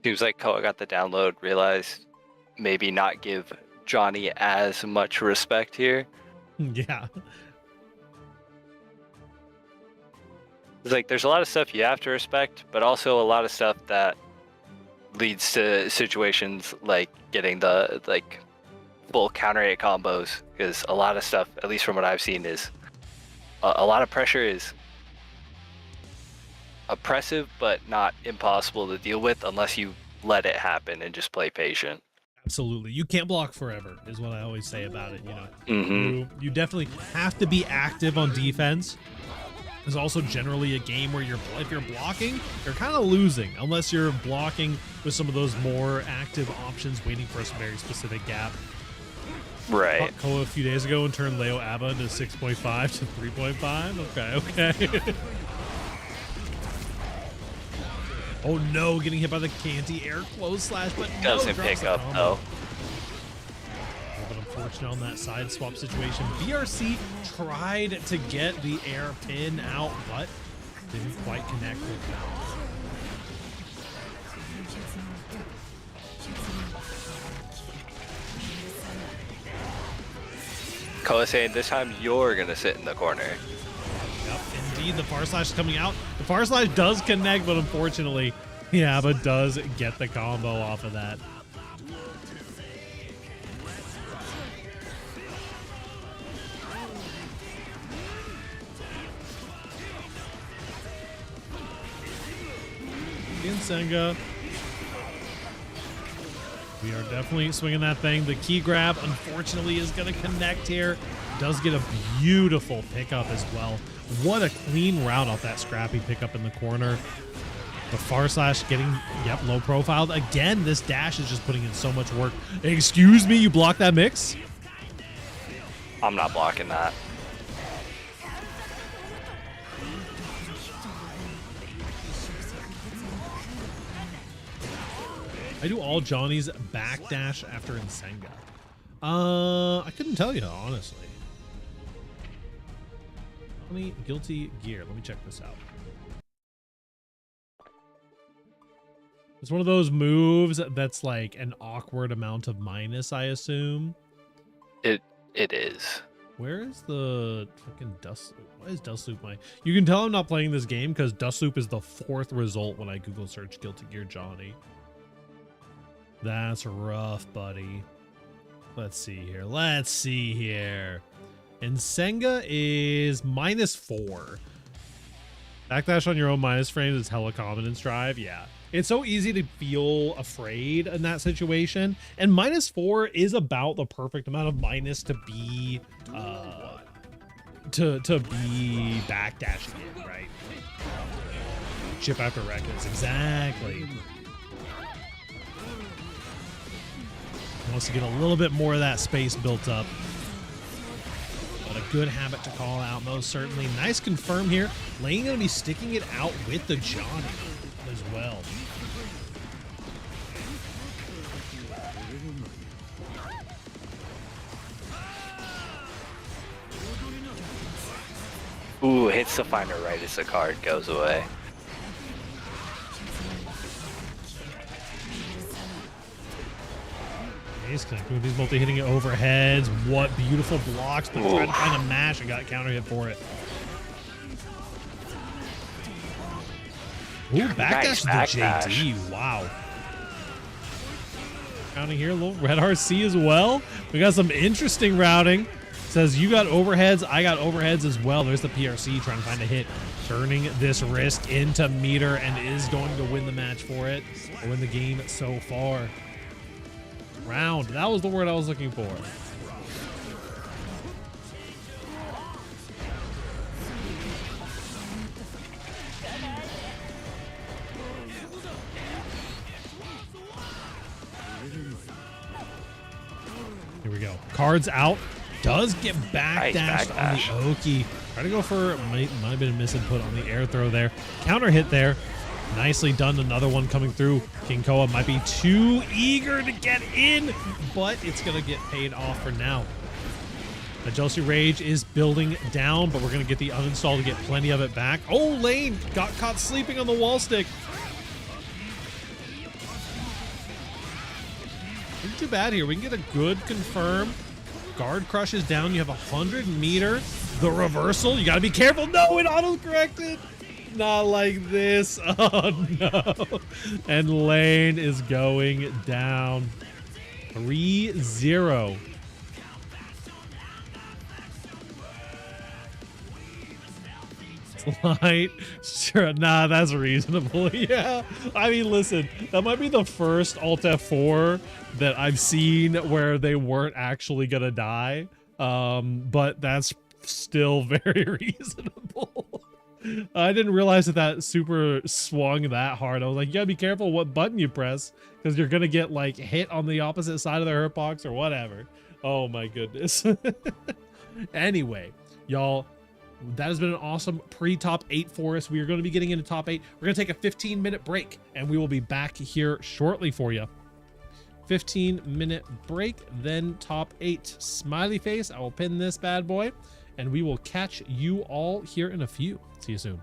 Seems like Koa got the download, realized maybe not give Johnny as much respect here. Yeah. It's like there's a lot of stuff you have to respect, but also a lot of stuff that leads to situations like getting the full counter hit combos, because a lot of stuff, at least from what I've seen, is a lot of pressure is oppressive but not impossible to deal with unless you let it happen and just play patient. Absolutely. You can't block forever is what I always say about it, you know. Mm-hmm. You definitely have to be active on defense. There's also generally a game where if you're blocking, you're kind of losing unless you're blocking with some of those more active options waiting for a very specific gap. Right. Fought Koa a few days ago and turned Leo Abba into 6.5 to 3.5. Okay. Oh no, getting hit by the Canty air close slash, but no, doesn't pick up though. But unfortunate on that side swap situation. BRC tried to get the air pin out, but didn't quite connect with that. Koa saying this time you're gonna sit in the corner. Yep, indeed, the far slash is coming out. The far slash does connect, but unfortunately, yeah, but does get the combo off of that. Senga. We are definitely swinging that thing. The key grab, unfortunately, is going to connect here. Does get a beautiful pickup as well. What a clean route off that scrappy pickup in the corner. The far slash getting, low profiled. Again, this dash is just putting in so much work. Excuse me, you blocked that mix? I'm not blocking that. I do all Johnny's backdash after Nsenga. I couldn't tell you, honestly. Johnny Guilty Gear. Let me check this out. It's one of those moves that's like an awkward amount of minus, I assume. It is. Where is the fucking Dust Loop? Why is Dust Loop my... You can tell I'm not playing this game because Dust Loop is the 4th result when I Google search Guilty Gear Johnny. That's rough, buddy. Let's see here. Nsenga is -4. Backdash on your own minus frames is hella common in Strive. Yeah. It's so easy to feel afraid in that situation. And -4 is about the perfect amount of minus to be to be backdashing it, right? Chip after records. Exactly. Wants to get a little bit more of that space built up. But a good habit to call out, most certainly. Nice confirm here. Lane going to be sticking it out with the Johnny as well. Ooh, hits the finder right as the card goes away. He's connecting with these multi-hitting overheads. What beautiful blocks, but trying to find a mash and got counter hit for it. Ooh, backdash Nice to backdash. JD. Wow. Counting here, a little red RC as well. We got some interesting routing. Says you got overheads, I got overheads as well. There's the PRC trying to find a hit. Turning this risk into meter and is going to win the match for it. Or win the game so far. Round. That was the word I was looking for. Here we go. Cards out. Does get backdashed on the Oki. Try to go for, might have been a misinput on the air throw there. Counter hit there. Nicely done. Another one coming through. King Koa might be too eager to get in, but it's going to get paid off for now. The Jealousy Rage is building down, but we're going to get the uninstall to get plenty of it back. Oh, Lane got caught sleeping on the wall stick. Not too bad here. We can get a good confirm. Guard Crush is down. You have 100 meter. The reversal. You got to be careful. No, it auto-corrected. Not like this. Oh, no. And Lane is going down. 3-0. Light. Sure. Nah, that's reasonable. Yeah. I mean, listen, that might be the first Alt F4 that I've seen where they weren't actually going to die. But that's still very reasonable. I didn't realize that super swung that hard. I was like, you gotta be careful what button you press because you're gonna get like hit on the opposite side of the hurt box or whatever. Oh my goodness. Anyway, y'all, that has been an awesome pre-top 8 for us. We are going to be getting into top 8. We're going to take a 15-minute break and we will be back here shortly for you. 15-minute break, then top 8. Smiley face. I will pin this bad boy and we will catch you all here in a few. See you soon.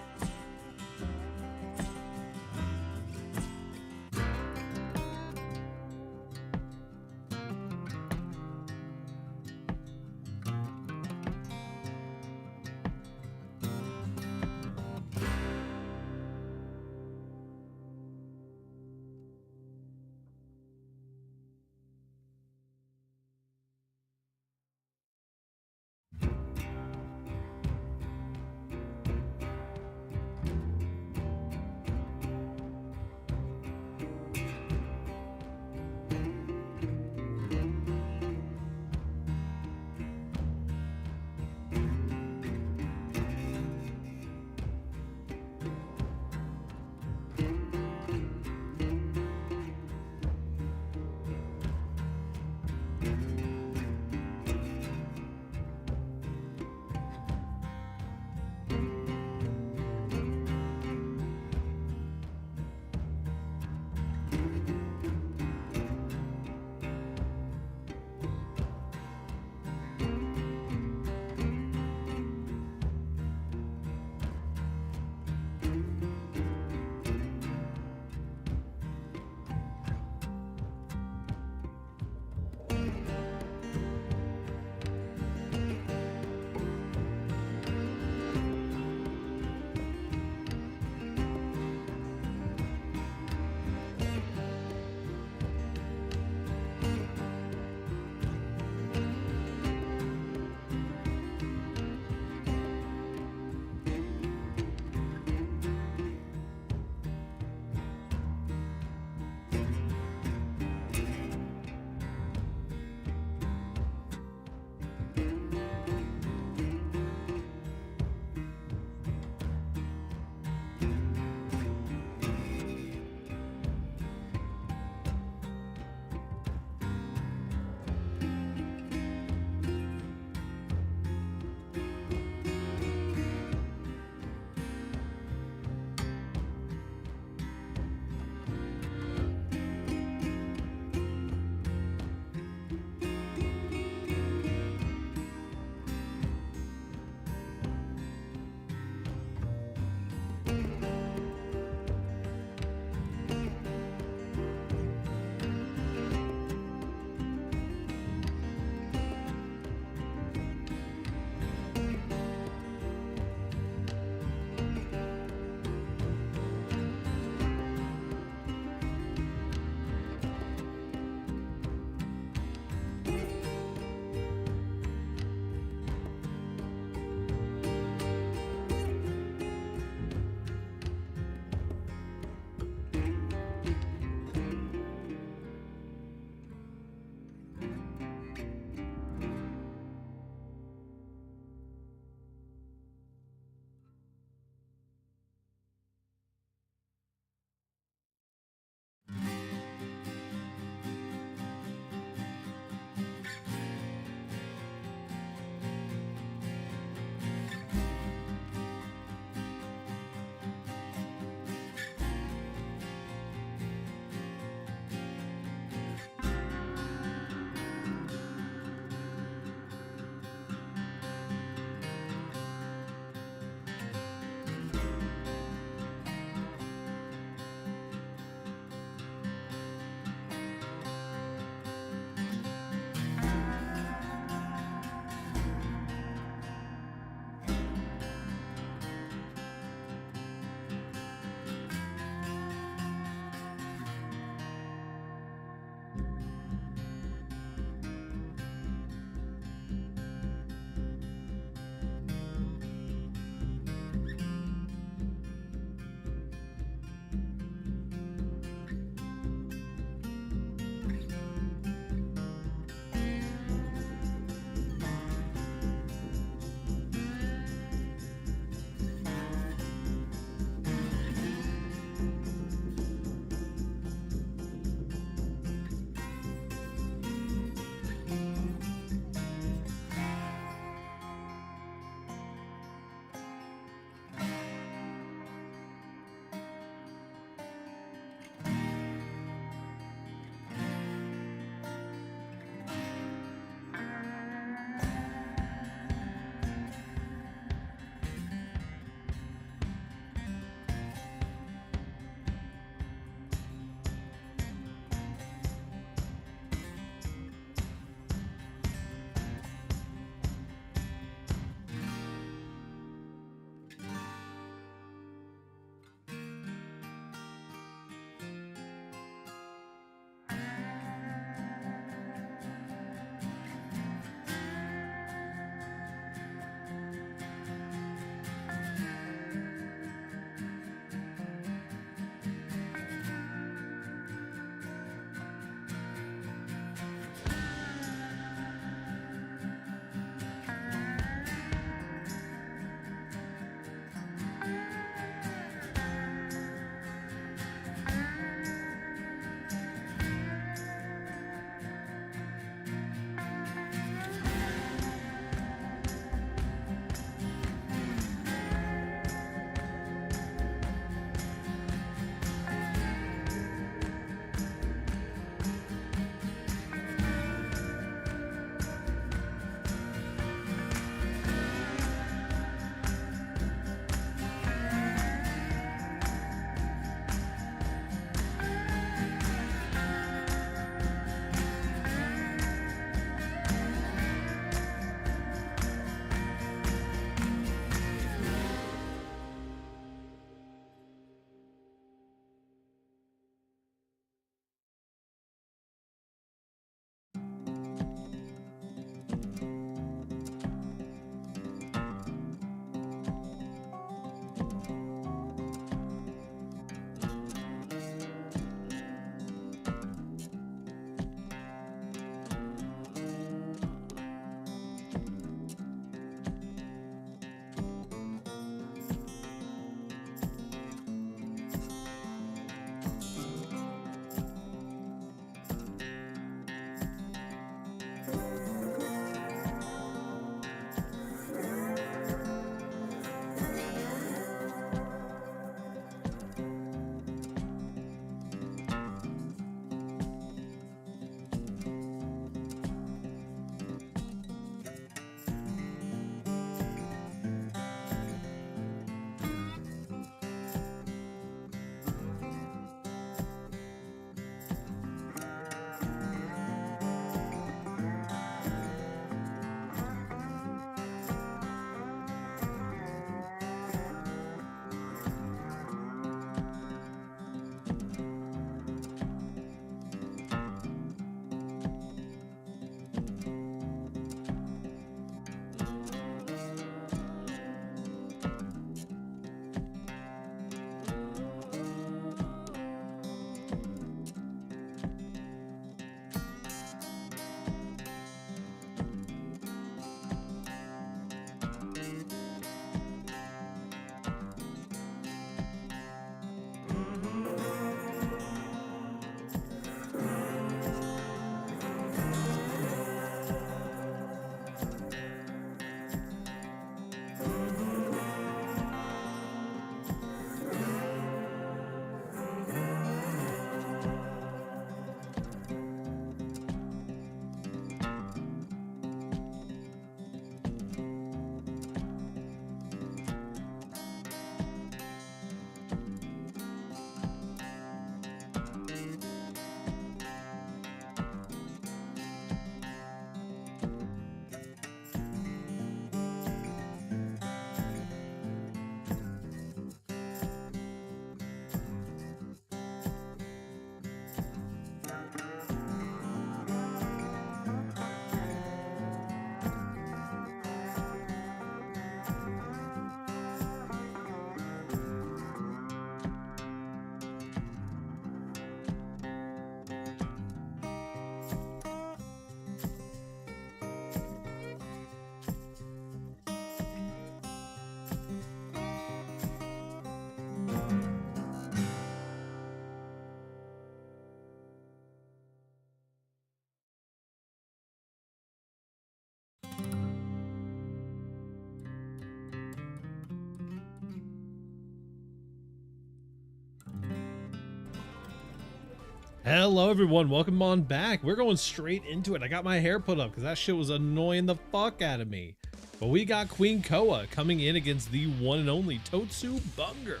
Hello everyone, welcome on back. We're going straight into it. I got my hair put up because that shit was annoying the fuck out of me. But we got Queen Koa coming in against the one and only Totsu Bunger.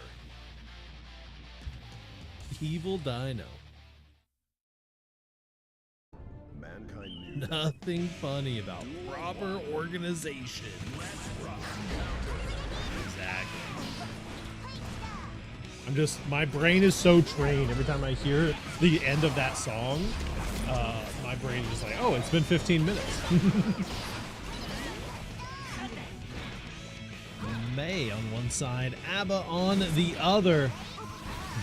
Evil Dino. Mankind Nothing funny about proper organization. Exactly. My brain is so trained. Every time I hear the end of that song, my brain is just like, oh, it's been 15 minutes. May on one side, ABBA on the other.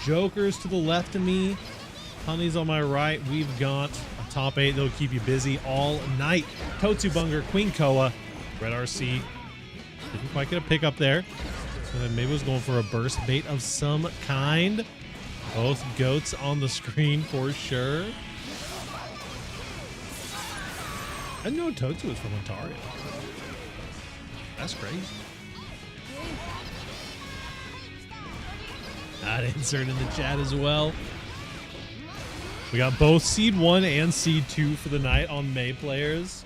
Jokers to the left of me, Honey's on my right. We've got a top 8 that'll keep you busy all night. Totsu Bunger, Queen Koa, Red RC. Didn't quite get a pick up there. Maybe was going for a burst bait of some kind. Both goats on the screen for sure. I didn't know Totsu was from Ontario. That's crazy. That insert in the chat as well. We got both Seed 1 and Seed 2 for the night on May players.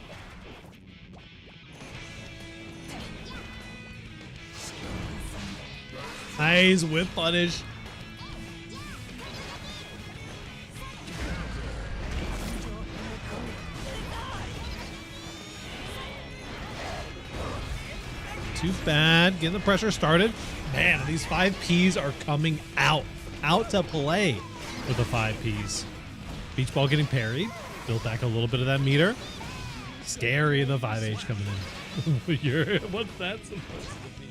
Nice whip punish. Too bad. Getting the pressure started. Man, these 5Ps are coming out to play with the 5Ps. Beach ball getting parried. Built back a little bit of that meter. Scary, the 5H coming in. What's that supposed to be?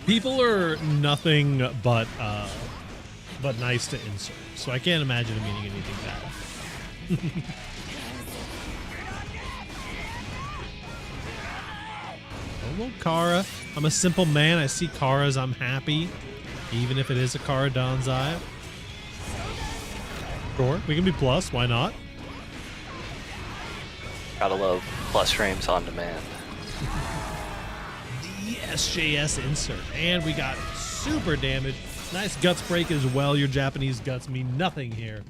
People are nothing but nice to insert, so I can't imagine it meaning anything bad. Hello, Kara. I'm a simple man. I see Kara's, I'm happy, even if it is a Kara Danzai. Sure, we can be plus. Why not? Gotta love plus frames on demand. SJS insert, and we got super damage. Nice guts break as well. Your Japanese guts mean nothing here.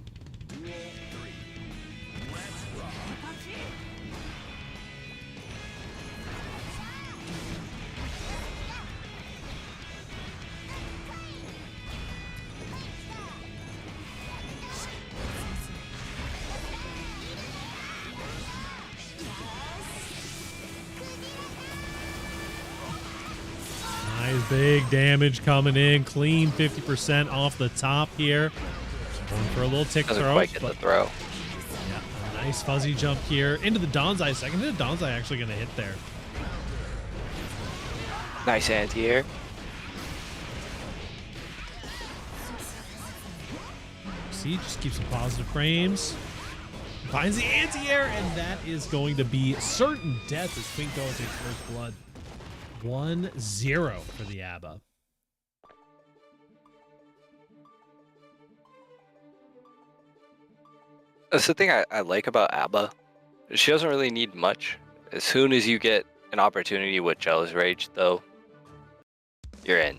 Big damage coming in. Clean 50% off the top here. Going for a little tick Doesn't throw. quite get the throw. Yeah, a nice fuzzy jump here into the Danzai. Second hit Danzai actually going to hit there. Nice anti-air. See, just keeps some positive frames. Finds the anti-air, and that is going to be certain death as Queen Koa takes first blood. 1-0 for the ABBA. That's the thing I like about ABBA. She doesn't really need much. As soon as you get an opportunity with Jealous Rage, though, you're in.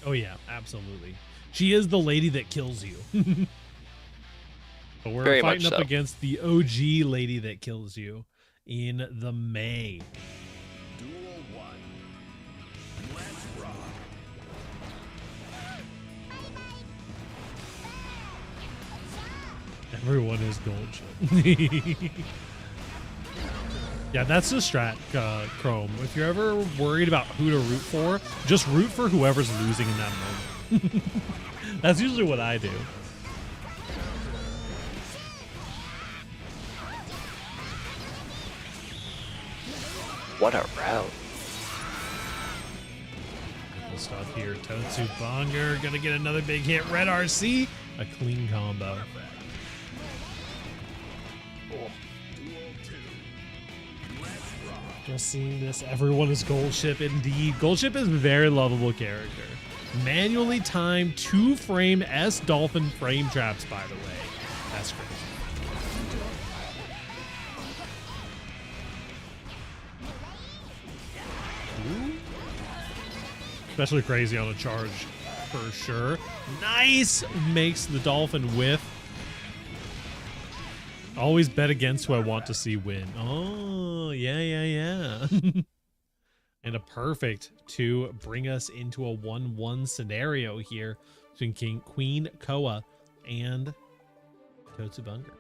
Oh yeah, absolutely. She is the lady that kills you. But we're Very fighting much up so. against the OG lady that kills you in the May. Everyone is gold. Yeah, that's the strat, Chrome. If you're ever worried about who to root for, just root for whoever's losing in that moment. That's usually what I do. What a route. We'll stop here. Totsu Bunger gonna get another big hit. Red RC, a clean combo. Just seeing this, everyone is Goldship indeed. Goldship is a very lovable character. Manually timed 2-frame S Dolphin frame traps, by the way. That's crazy. Ooh. Especially crazy on a charge. for sure. Nice! Makes the Dolphin whiff. Always bet against who I want to see win. Oh, yeah. And a perfect to bring us into a 1-1 scenario here between Queen Koa and Totsubunger.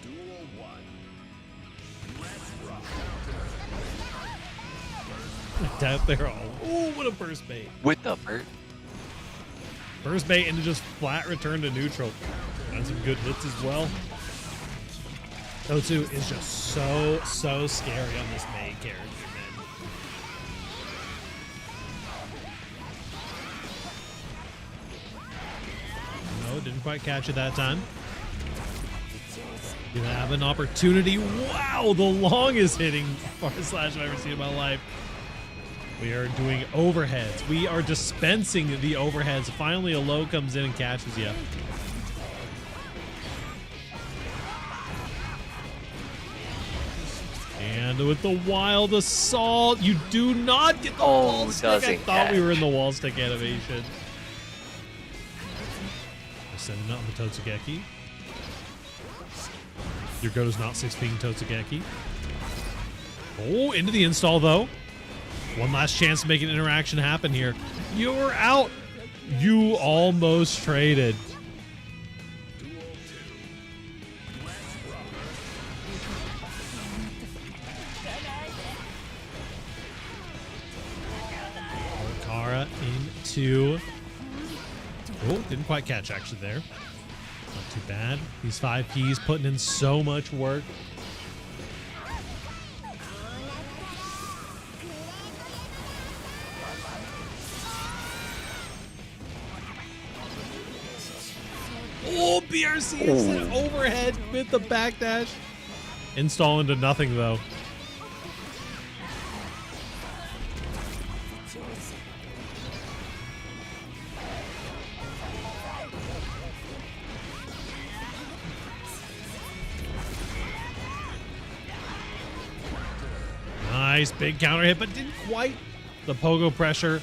Duel 1. Down there all. Oh, what a burst bait. With the bird. Burst bait and just flat return to neutral. And some good hits as well. Totsu is just so scary on this Mei character, man. No, didn't quite catch it that time. Gonna have an opportunity. Wow, the longest hitting far slash I've ever seen in my life. We are doing overheads. We are dispensing the overheads. Finally, a low comes in and catches you. And with the wild assault, you do not get the wall stick. I thought we were in the wall stick animation. Sending it on the Totsugeki. Your go does not 6-ping Totsugeki. Oh, into the install though. One last chance to make an interaction happen here. You're out. You almost traded. Kara into. Oh, didn't quite catch actually there. Not too bad. These 5Ps putting in so much work. Oh, BRC is an overhead with the backdash. Install into nothing though. Nice big counter hit, but didn't quite. The pogo pressure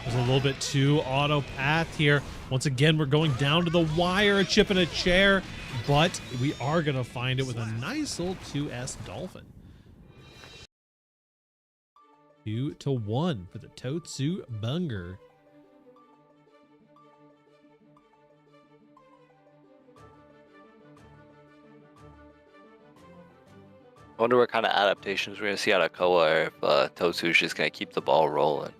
was a little bit too auto path here. Once again, we're going down to the wire, a chip and a chair, but we are going to find it with a nice little 2S Dolphin. 2-1 for the Totsubunger. I wonder what kind of adaptations we're going to see out of Koa, or if Totsu's just going to keep the ball rolling.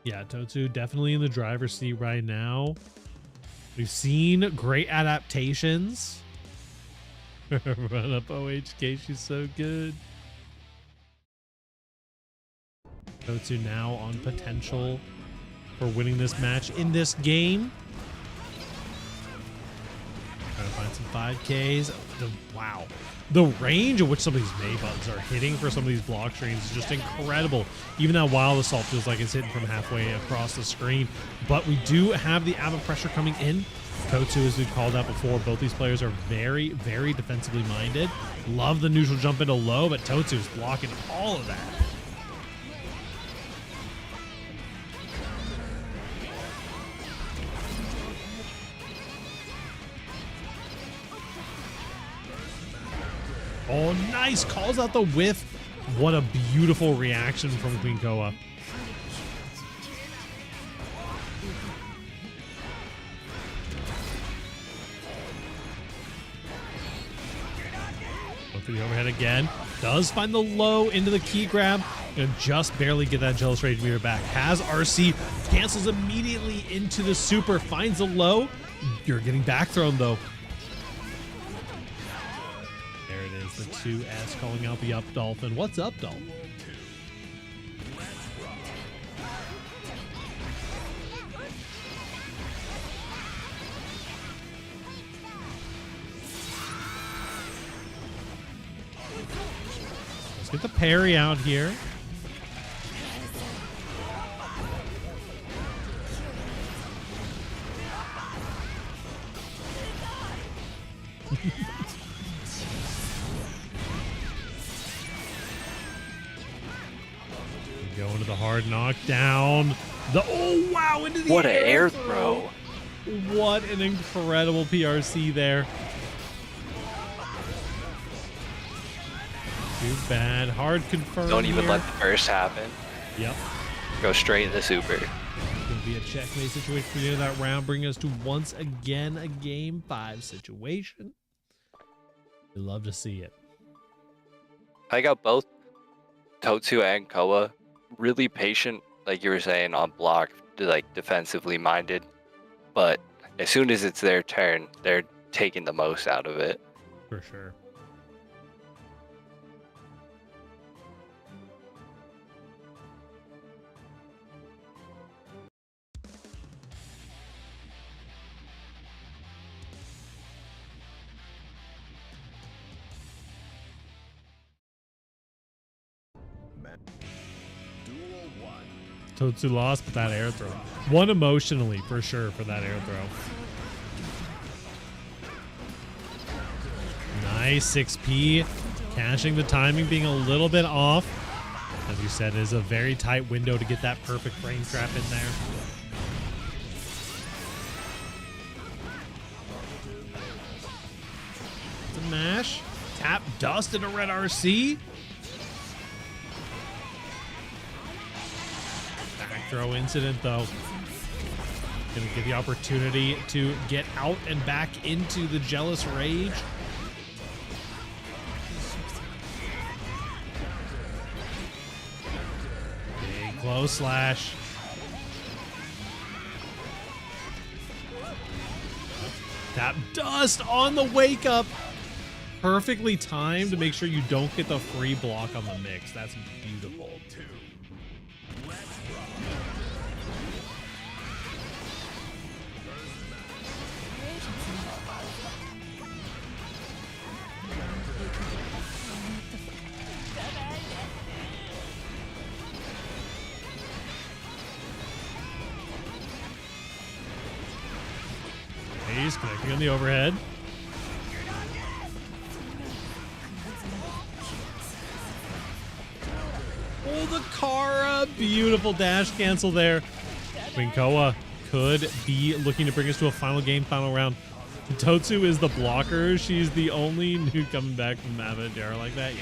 Yeah, Totsu definitely in the driver's seat right now. We've seen great adaptations. Run up OHK, she's so good. Totsu now on potential for winning this match in this game. Trying to find some 5Ks. Wow. The range at which some of these Mei buttons are hitting for some of these block streams is just incredible. Even that wild assault feels like it's hitting from halfway across the screen. But we do have the ABBA pressure coming in. Totsu, as we've called out before, both these players are very, very defensively minded. Love the neutral jump into low, but Totsu is blocking all of that. Oh, nice. Calls out the whiff. What a beautiful reaction from Queen Koa. Look for the overhead again. Does find the low into the key grab. Gonna just barely get that Jealous Rage meter back. Has RC. Cancels immediately into the super. Finds the low. You're getting back thrown though. The 2S calling out the up Dolphin. What's up, Dolphin? Let's get the parry out here. Going to the hard knockdown. Oh wow, into the What an air throw. What an incredible PRC there. Too bad. Hard confirm. Don't even here. let the first happen. Yep. Go straight into super. Gonna be a checkmate situation for the end of that round, bringing us to once again a game 5 situation. We love to see it. I got both Totsu and Koa really patient, like you were saying, on block, like defensively minded. But as soon as it's their turn, they're taking the most out of it. For sure. Duel 1. Totsu lost, but that air throw. Won emotionally, for sure, for that air throw. Nice 6P. Caching the timing, being a little bit off. As you said, it is a very tight window to get that perfect frame trap in there. It's a mash. Tap dust into red RC. Back throw incident, though. Gonna get the opportunity to get out and back into the Jealous Rage. Big close slash. Tap dust on the wake up. Perfectly timed to make sure you don't get the free block on the mix. That's beautiful. He's connecting on the overhead. Oh, the Kara. Beautiful dash cancel there. Winkoa could be looking to bring us to a final game, final round. Totsu is the blocker. She's the only new coming back from Avadar like that. Yeah.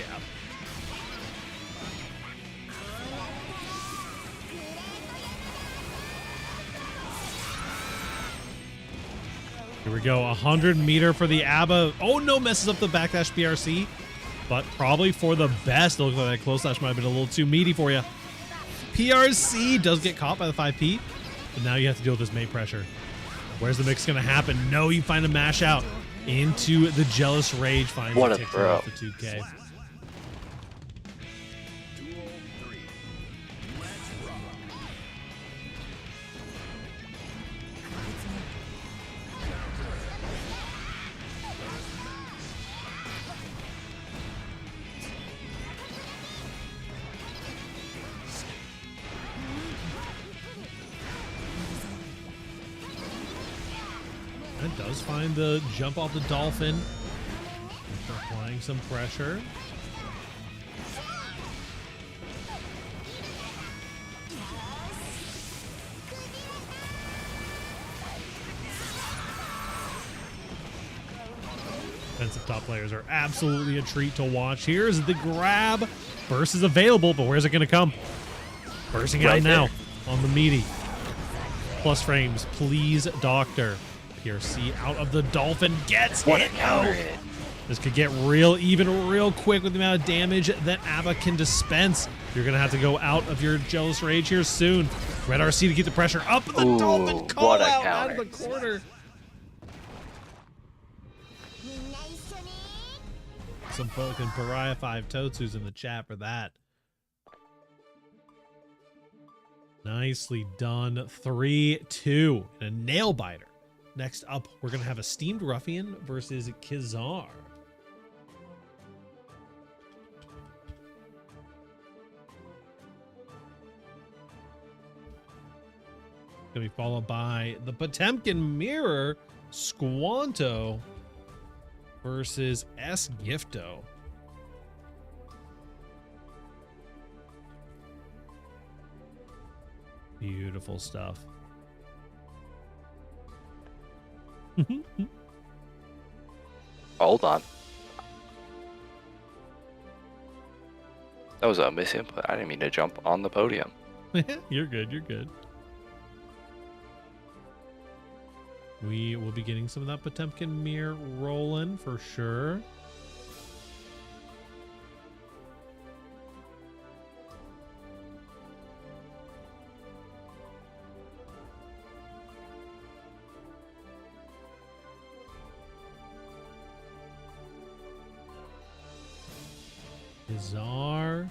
Here we go, 100 meter for the ABBA. Oh no, messes up the backdash PRC, but probably for the best. It looks like that close slash might have been a little too meaty for you. PRC does get caught by the 5P, but now you have to deal with this mate pressure. Where's the mix gonna happen? No, you find a mash out into the Jealous Rage. Finds What a takes throw. off the 2K. Duel 3. Let's rock. That does find the jump off the Dolphin. Applying some pressure. Defensive top players are absolutely a treat to watch. Here's the grab. Burst is available, but where's it going to come? Bursting out Right now there. on the meaty. Plus frames, please, Doctor. PRC out of the Dolphin gets What a it. counter Oh. hit. This could get real quick with the amount of damage that ABBA can dispense. You're going to have to go out of your Jealous Rage here soon. Red RC to keep the pressure up. The Ooh, Dolphin call what a out of counter. the corner. Some fucking Pariah 5 Totsus in the chat for that. Nicely done. 3-2. And a nail biter. Next up, we're going to have a Steamed Ruffian versus Kizar. Going to be followed by the Potemkin Mirror, Squanto versus S Gifto. Beautiful stuff. Hold on. That was a misinput. I didn't mean to jump on the podium. You're good. You're good. We will be getting some of that Potemkin mirror rolling for sure. Bizarre.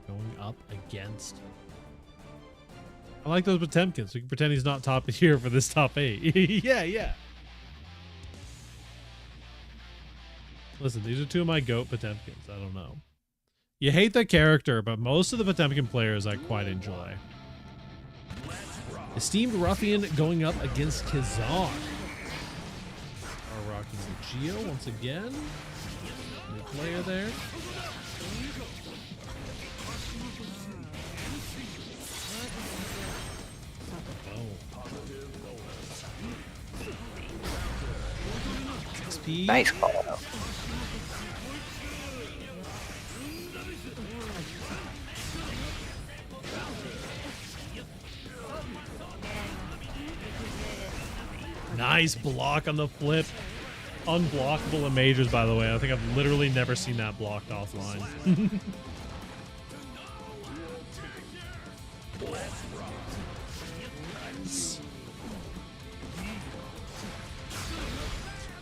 Going up against. I like those Potemkins. We can pretend he's not top here for this top 8. Yeah, yeah. Listen, these are two of my GOAT Potemkins. I don't know. You hate the character, but most of the Potemkin players I quite enjoy. Esteemed Ruffian going up against Kazar. Are rocking the Geo once again. New player there. XP. Nice call out. Nice block on the flip. Unblockable in majors, by the way. I think I've literally never seen that blocked offline.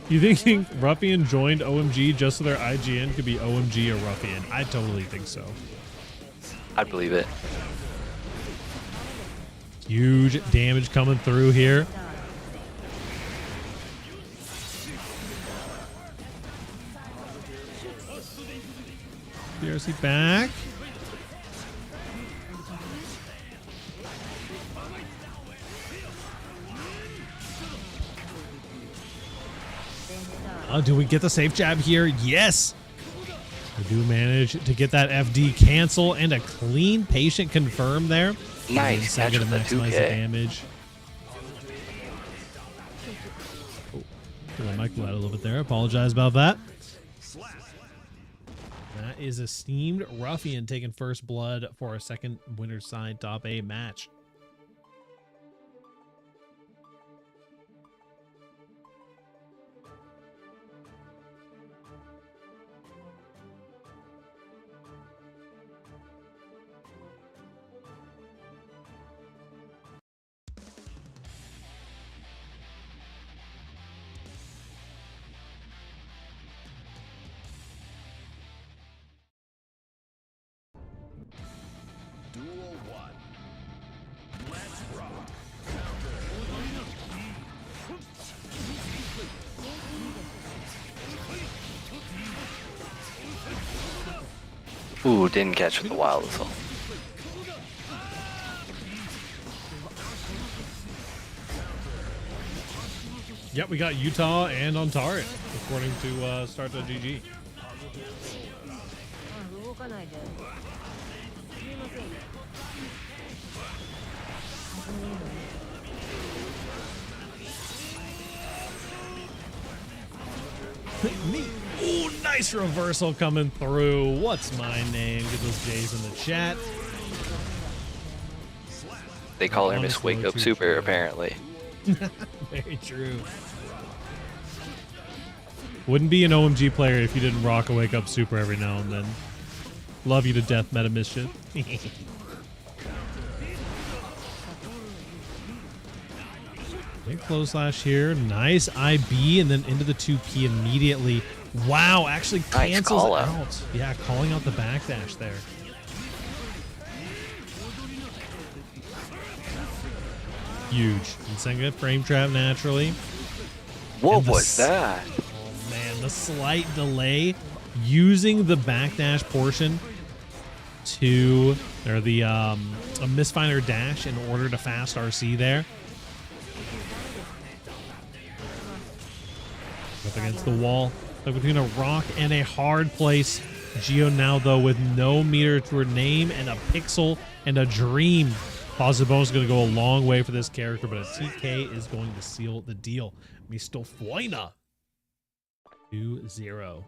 You think Ruffian joined OMG just so their IGN could be OMG or Ruffian? I totally think so. I believe it. Huge damage coming through here. BRC back. Do we get the safe jab here? Yes. We do manage to get that FD cancel and a clean patient confirm there. Nice catch to with the maximize 2K. the damage. Oh, I might go out a little bit there. Apologize about that. That is Esteemed Ruffian taking first blood for a second winner's side top 8 match. Duel 1. Let's rock. Ooh, didn't catch with the wild whistle. Yep, we got Utah and Ontario, according to Start.gg. Neat. Ooh, nice reversal coming through. What's my name? Get those J's in the chat. They call her Miss Honestly, Wake Up too Super, true. apparently. Very true. Wouldn't be an OMG player if you didn't rock a Wake Up Super every now and then. Love you to death, Meta Mischief. Big close slash here. Nice IB and then into the 2P immediately. Wow, actually Nice cancels call out. out. Yeah, calling out the backdash there. Huge. And Senga frame trap naturally. What And the was that? Oh man, the slight delay using the backdash portion to, or the a misfire dash in order to fast RC there. Up against the wall, like between a rock and a hard place. Geo now, though, with no meter to her name and a pixel and a dream. Positive bonus is going to go a long way for this character, but a TK is going to seal the deal. Misto Fuena. 2-0.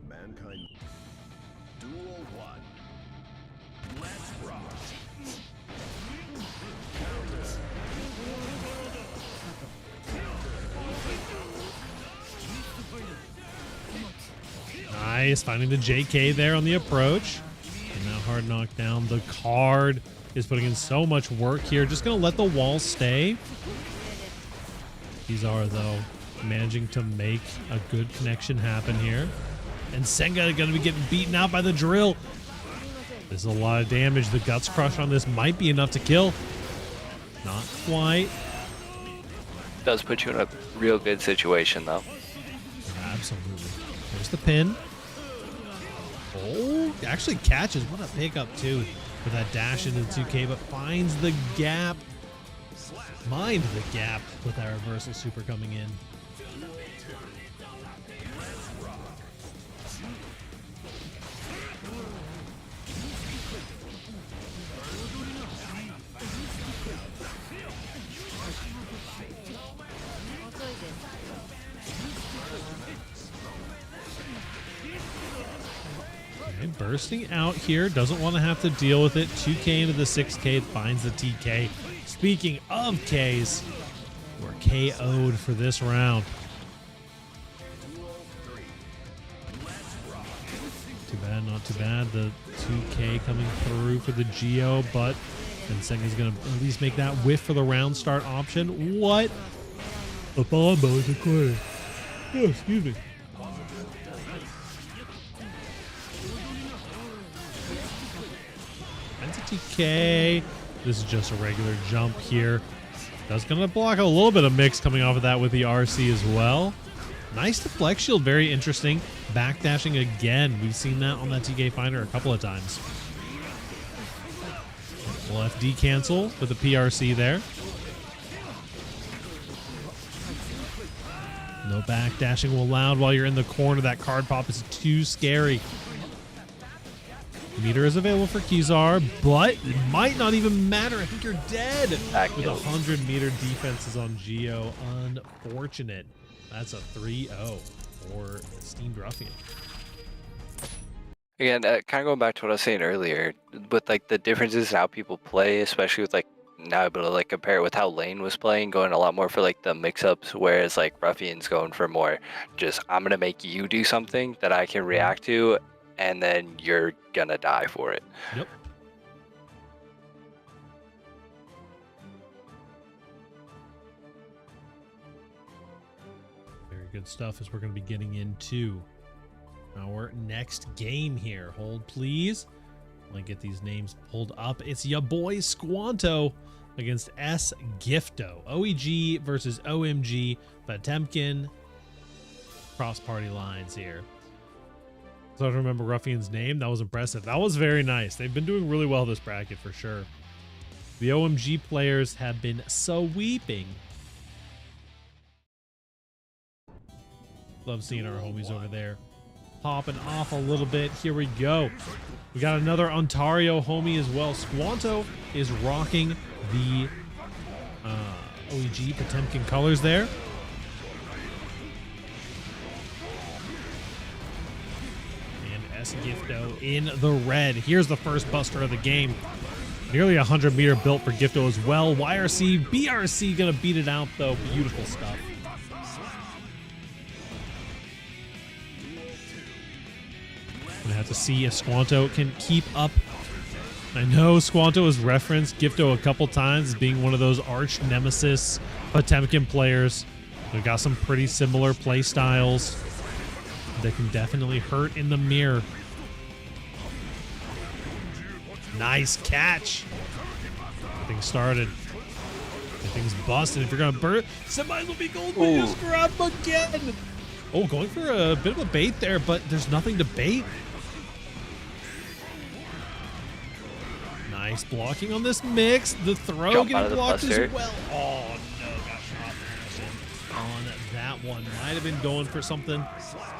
Mankind. Duel 1. Let's rock. Nice, finding the JK there on the approach. And that hard knockdown. The card is putting in so much work here. Just going to let the wall stay. These are, though, managing to make a good connection happen here. And Senga going to be getting beaten out by the drill. There's a lot of damage. The Guts Crush on this might be enough to kill. Not quite. Does put you in a real good situation, though. Absolutely. There's the pin. Oh, actually catches. What a pickup, too, for that dash into 2K, but finds the gap. Mind the gap with that reversal super coming in. Okay, bursting out here, doesn't want to have to deal with it. 2K into the 6K, finds the TK. Speaking of Ks, we're KO'd for this round. Too bad, not too bad. The 2K coming through for the Geo, but Senga's going to at least make that whiff for the round start option. What? A bombo is a corner. Oh, excuse me. That's a TK. This is just a regular jump here. That's going to block a little bit of mix coming off of that with the RC as well. Nice deflect shield, very interesting. Backdashing again. We've seen that on that TK Finder a couple of times. We'll FD cancel with the PRC there. No backdashing allowed while you're in the corner. That card pop is too scary. Meter is available for Kizar, but it might not even matter. I think you're dead. With 100 meter defenses on Geo. Unfortunate. That's a 3-0 for Steamed Ruffian. Again, kind of going back to what I was saying earlier, with like the differences in how people play, especially with like now able to like compare it with how Lane was playing, going a lot more for like the mix-ups, whereas like Ruffian's going for more just I'm gonna make you do something that I can react to, and then you're gonna die for it. Yep. Very good stuff as we're going to be getting into our next game here. Hold, please. Let me get these names pulled up. It's ya boy Squanto against S Gifto. OEG versus OMG. Potemkin. Cross party lines here. So I don't remember Ruffian's name. That was impressive. That was very nice. They've been doing really well this bracket for sure. The OMG players have been sweeping. Love seeing our homies over there popping off a little bit. Here we go. We got another Ontario homie as well. Squanto is rocking the OEG Potemkin colors there. Gifto in the red. Here's the first buster of the game. Nearly 100 meter built for Gifto as well. YRC, BRC gonna beat it out though. Beautiful stuff. Gonna have to see if Squanto can keep up. I know Squanto has referenced Gifto a couple times as being one of those arch nemesis Potemkin players. They've got some pretty similar play styles that can definitely hurt in the mirror. Nice catch. Things started. Things busted. If you're gonna burn, somebody will be gold. Just grab him again. Oh, going for a bit of a bait there, but there's nothing to bait. Nice blocking on this mix. The throw getting blocked as well. Oh no, got shot on that one. Might have been going for something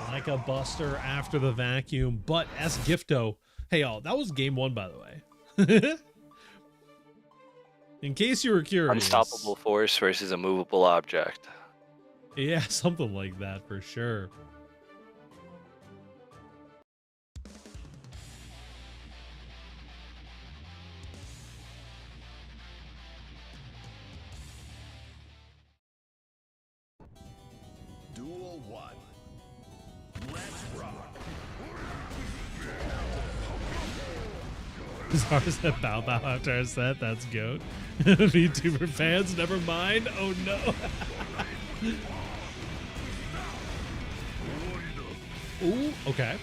like a buster after the vacuum, but Gifto. Hey y'all, that was game 1, by the way. In case you were curious. Unstoppable force versus a movable object. Yeah, something like that for sure. Duel 1. Let's rock. Zara said bow bow after our set. That's goat. VTuber fans, never mind. Oh no. Ooh, okay.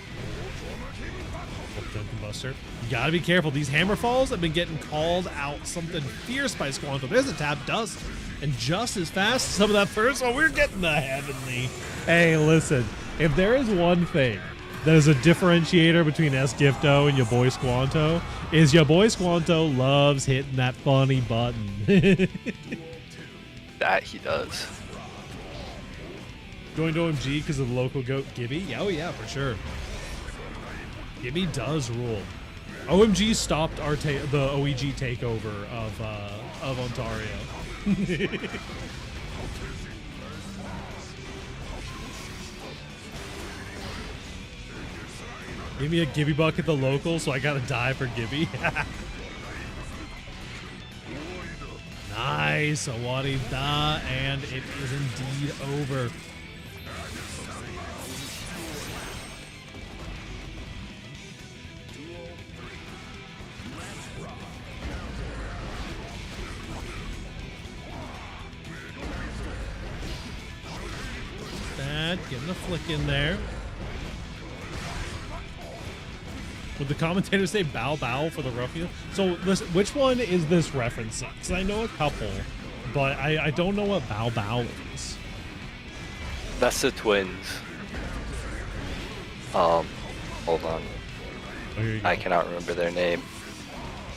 Combustor. You gotta be careful. These hammer falls have been getting called out something fierce by Squanto. There's a tap dust. And just as fast as some of that first one, we're getting the heavenly. Hey, listen, if there is one thing that is a differentiator between Gifto and your boy Squanto, is your boy Squanto loves hitting that funny button. That he does. Going to OMG because of the local goat Gibby? Yeah, oh yeah, for sure. Gibby does rule. OMG stopped our the OEG takeover of Ontario. Give me a Gibby buck at the local, so I gotta die for Gibby. Nice, Awadida, and it is indeed over. That, getting a flick in there. Would the commentators say bow bow for the ruffian? So listen, which one is this referencing? Because I know a couple, but I don't know what bow bow is. That's the twins. Hold on. Oh, I cannot remember their name.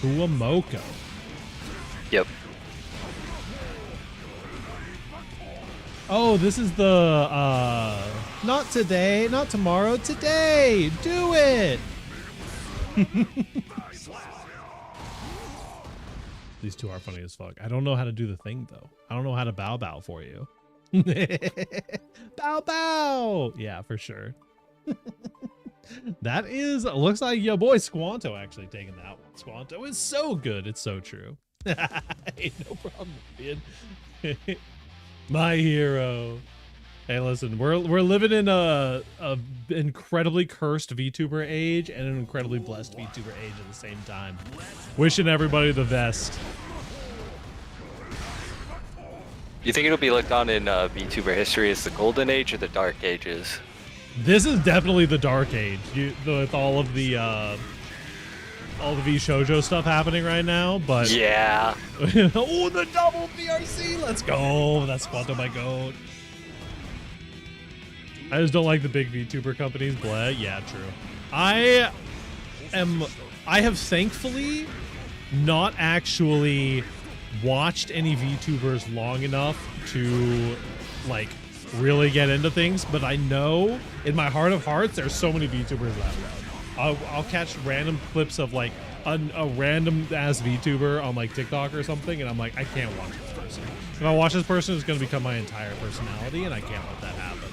Kuamoko. Yep. Oh, this is the not today, not tomorrow, today. Do it. These two are funny as fuck. I don't know how to do the thing though. I don't know how to bow bow for you. Bow bow. Yeah, for sure. That is, looks like your boy Squanto actually taking that one. Squanto is so good. It's so true. Hey, no problem, man. My hero. Hey, listen, we're living in a incredibly cursed VTuber age and an incredibly blessed VTuber age at the same time. Wishing everybody the best. You think it'll be looked on in VTuber history as the golden age or the dark ages? This is definitely the dark age. With all of the V-Shoujo stuff happening right now, but yeah. Oh, the double BRC! Let's go! That's Squanto my goat. I just don't like the big VTuber companies. Blah. Yeah, true. I have thankfully not actually watched any VTubers long enough to like really get into things, but I know in my heart of hearts there's so many VTubers that I'll catch random clips of like a random ass VTuber on like TikTok or something, and I'm like, I can't watch this person. If I watch this person, it's going to become my entire personality, and I can't let that happen.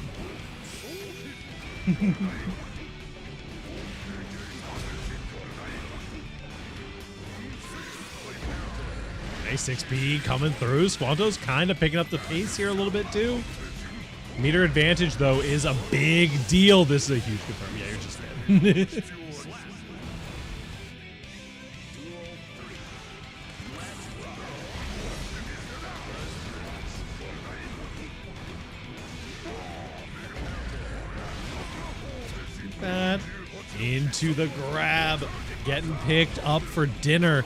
A6B coming through. Squanto's kind of picking up the pace here a little bit too. Meter advantage though is a big deal. This is a huge confirm. Yeah, you're just dead. Into the grab. Getting picked up for dinner.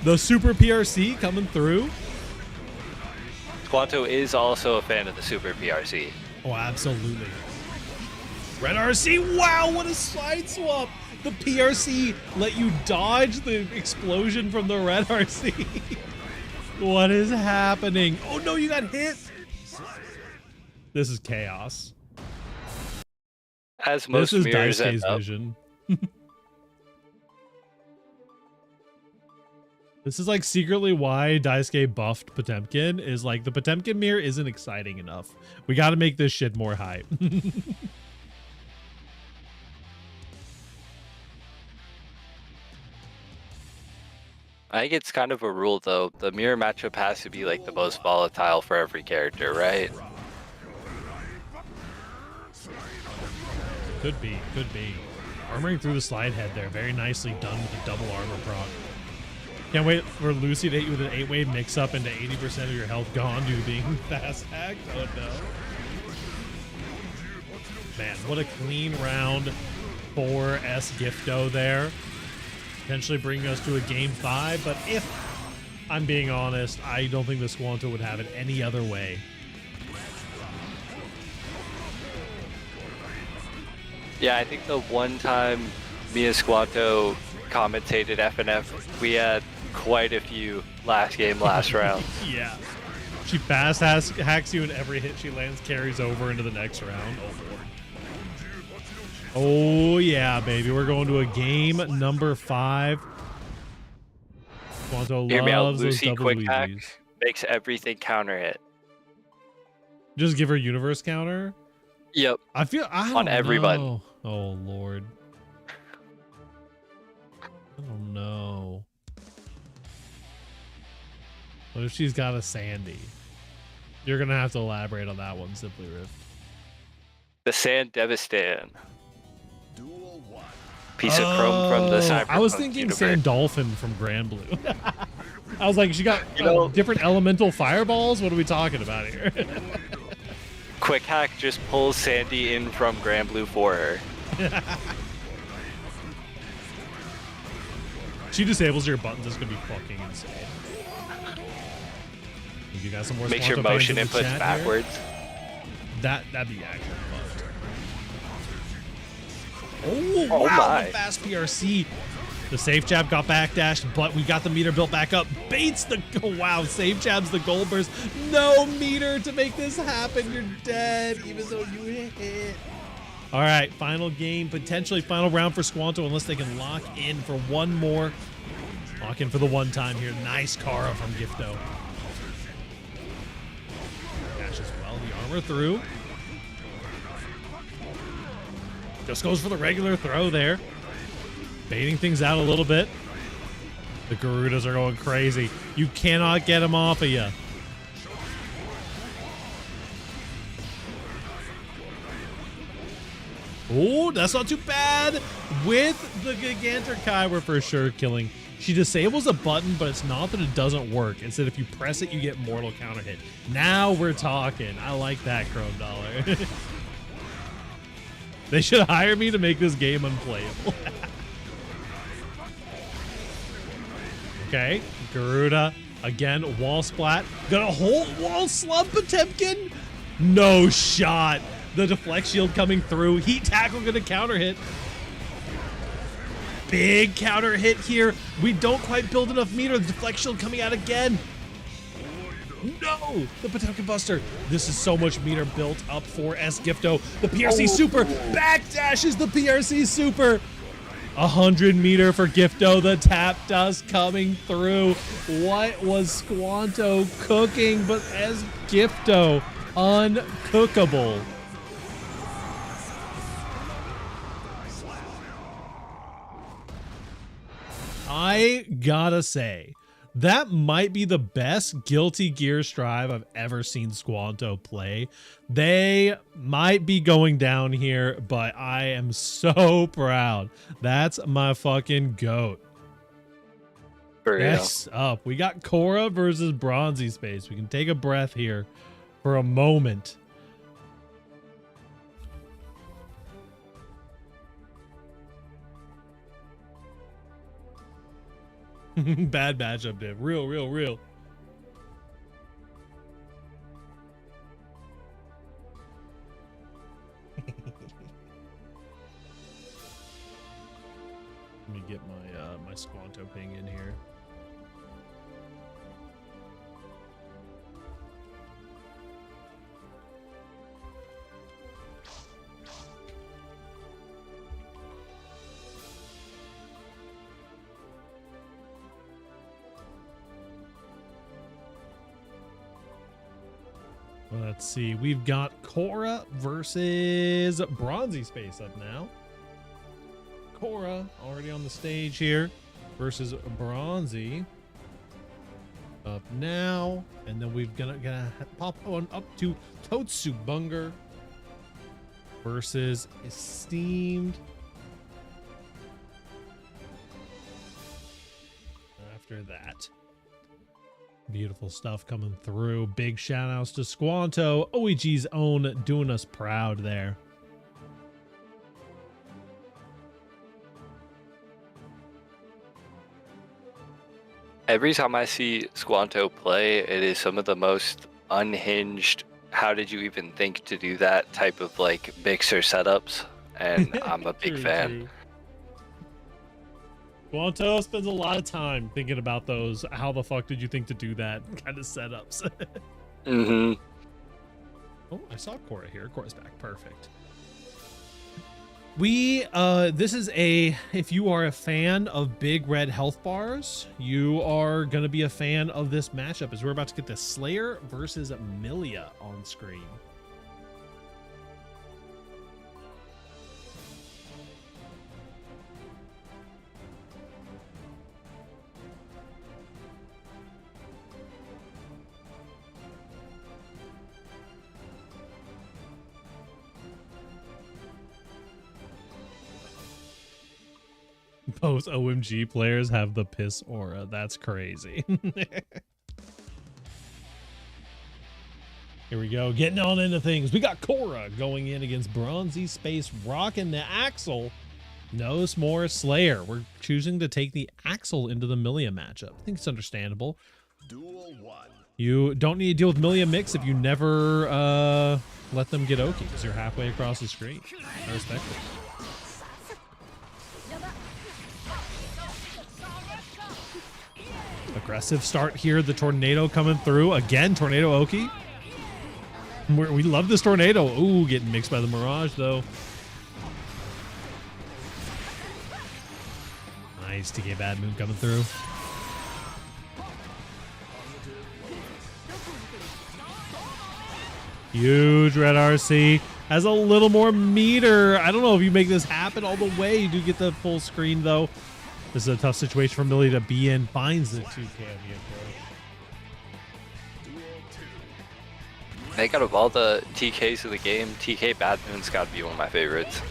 The Super PRC coming through. Squanto is also a fan of the Super PRC. Oh, absolutely. Red RC. Wow, what a side swap. The PRC let you dodge the explosion from the red RC. What is happening? Oh, no, you got hit. This is chaos. As most this is mirrors end Daisuke's up. vision. This is like secretly why Daisuke buffed Potemkin, is like the Potemkin mirror isn't exciting enough. We got to make this shit more hype. I think it's kind of a rule though. The mirror matchup has to be like the most volatile for every character, right? Could be, could be. Armoring through the slide head there. Very nicely done with the double armor proc. Can't wait for Lucy to hit you with an 8-way mix-up into 80% of your health gone due to being fast hacked. Oh no. Man, what a clean round for Gifto there. Potentially bringing us to a game 5, but if I'm being honest, I don't think the Squanto would have it any other way. Yeah, I think the one time me and Squanto commentated FNF, we had quite a few last game, last round. Yeah. She fast hacks you, and every hit she lands carries over into the next round. Oh, boy. Oh, yeah, baby. We're going to a game number 5. Squanto Hear me out, loves those Lucy double quick hack Luigi's. makes everything counter hit. Just give her universe counter? Yep. I don't On every know. button. Oh, Lord. I don't know. What if she's got a Sandy? You're going to have to elaborate on that one, Simply Rift. The Sand Devistan. Piece of chrome from the Cyberpunk I was thinking universe. Sandolphin from Grand Blue. I was like, she got You know- different elemental fireballs? What are we talking about here? Quick hack just pulls Sandy in from Grand Blue for her. She disables your buttons. It's going to be fucking insane. You got some more Makes your Squanto fans motion in the inputs chat here? backwards. That'd be actually fucked. Oh, Oh wow, my. the fast PRC. The safe jab got backdashed, but we got the meter built back up. Baits the, oh, wow, safe jabs the gold burst. No meter to make this happen. You're dead, even though you hit. All right, final game, potentially final round for Squanto, unless they can lock in for one more. Lock in for the one time here. Nice Kara from Gifto. Dash as well, the armor through. Just goes for the regular throw there. Baiting things out a little bit. The Garudas are going crazy. You cannot get them off of you. Oh, that's not too bad. With the Gigantor we're for sure killing. She disables a button, but it's not that it doesn't work. It's that if you press it, you get mortal counter hit. Now we're talking. I like that, Chrome Dollar. They should hire me to make this game unplayable. Okay, Garuda. Again, wall splat. Got a whole wall slump Potemkin. No shot. The deflect shield coming through. Heat tackle gonna counter hit. Big counter hit here. We don't quite build enough meter. The deflect shield coming out again. No, the Potemkin Buster. This is so much meter built up for Gifto. The PRC Super backdashes the PRC Super. 100 meter for Gifto. The tap dust coming through. What was Squanto cooking? But Gifto, uncookable. I gotta say, that might be the best Guilty Gear Strive I've ever seen Squanto play. They might be going down here, but I am so proud. That's my fucking GOAT. For real. Next up, we got Korra versus Bronzy Space. We can take a breath here for a moment. Bad matchup, Div. Real. Let me get my Squanto ping in here. Let's see. We've got Cora versus Bronzy Space up now. Cora already on the stage here versus Bronzy up now. And then we've gonna pop on up to Totsubunger versus Esteemed. After that. Beautiful stuff coming through. Big shout outs to Squanto, OEG's own, doing us proud there. Every time I see Squanto play, it is some of the most unhinged, how did you even think to do that type of like mixer setups, and I'm a big fan. True. Squanto spends a lot of time thinking about those. How the fuck did you think to do that kind of setups? Mm-hmm. Oh, I saw Cora here. Cora's back. Perfect. This is if you are a fan of big red health bars, you are going to be a fan of this matchup, as we're about to get the Slayer versus Milia on screen. Both OMG players have the piss aura. That's crazy. Here we go. Getting on into things. We got Cora going in against Bronzy Space, rocking the Axel. No more Slayer. We're choosing to take the Axel into the Milia matchup. I think it's understandable. Duel 1. You don't need to deal with Milia mix if you never let them get Oki, because you're halfway across the screen. I respect it. Aggressive start here. The tornado coming through. Again, tornado Oki. We love this tornado. Ooh, getting mixed by the Mirage, though. Nice TK Bad Moon coming through. Huge red RC. Has a little more meter. I don't know if you make this happen all the way. You do get the full screen, though. This is a tough situation for Millie to be in. Finds the 2K on the I think out of all the TKs of the game, TK Bad Moon's got to be one of my favorites.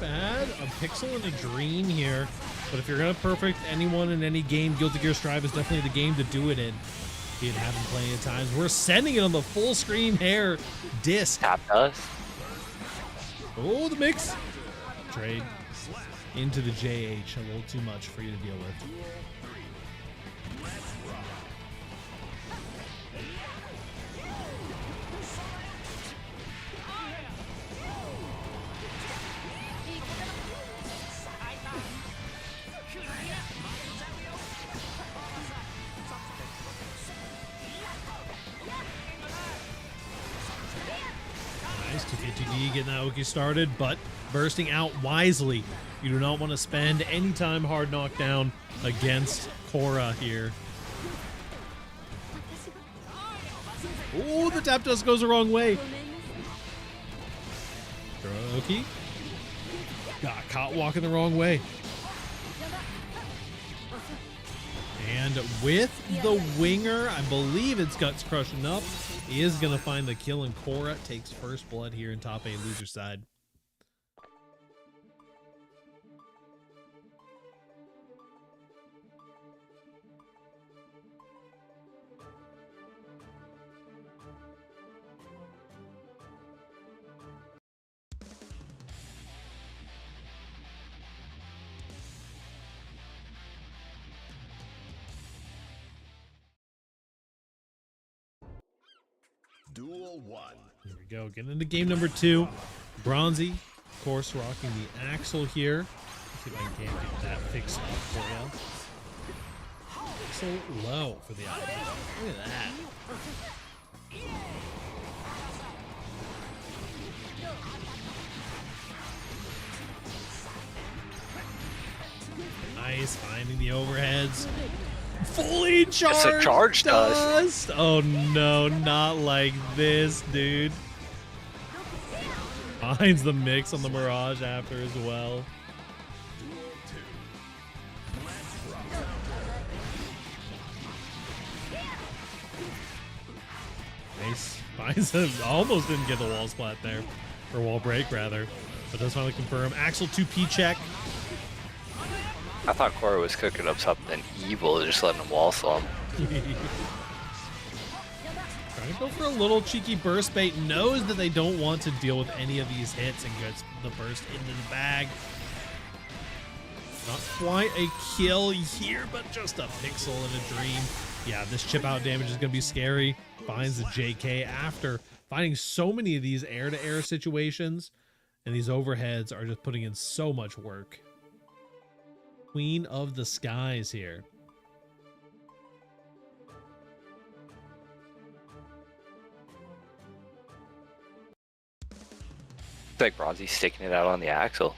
Bad. A pixel and a dream here. But if you're going to perfect anyone in any game, Guilty Gear Strive is definitely the game to do it in. It happened plenty of times. We're sending it on the full screen hair disc. Tap us. Oh, the mix. Trade into the JH. A little too much for you to deal with. Nice, 2K2D getting that Oki started, but bursting out wisely. You do not want to spend any time hard knockdown against Cora here. Oh, the tap dust goes the wrong way. Oki got caught walking the wrong way. And with the winger, I believe it's Guts crushing up. He is going to find the kill, and Cora takes first blood here in top A loser side. Duel 1. Here we go. Getting into game number 2. Bronzy, of course, rocking the Axel here. Let's see if I can get that fixed up for you. So low for the eye. Look at that. Nice, finding the overheads. Fully charged. It's a charge dust. Oh no, not like this, dude. Finds the mix on the Mirage after as well. Nice. Finds him. Almost didn't get the wall splat there. Or wall break, rather. But does finally confirm. Axel 2P check. I thought Cora was cooking up something evil, just letting him wall slump. Trying to go for a little cheeky burst bait. Knows that they don't want to deal with any of these hits and gets the burst into the bag. Not quite a kill here, but just a pixel in a dream. Yeah, this chip out damage is going to be scary. Finds the JK after finding so many of these air-to-air situations. And these overheads are just putting in so much work. Queen of the Skies here. It's like Bronzy's sticking it out on the Axel.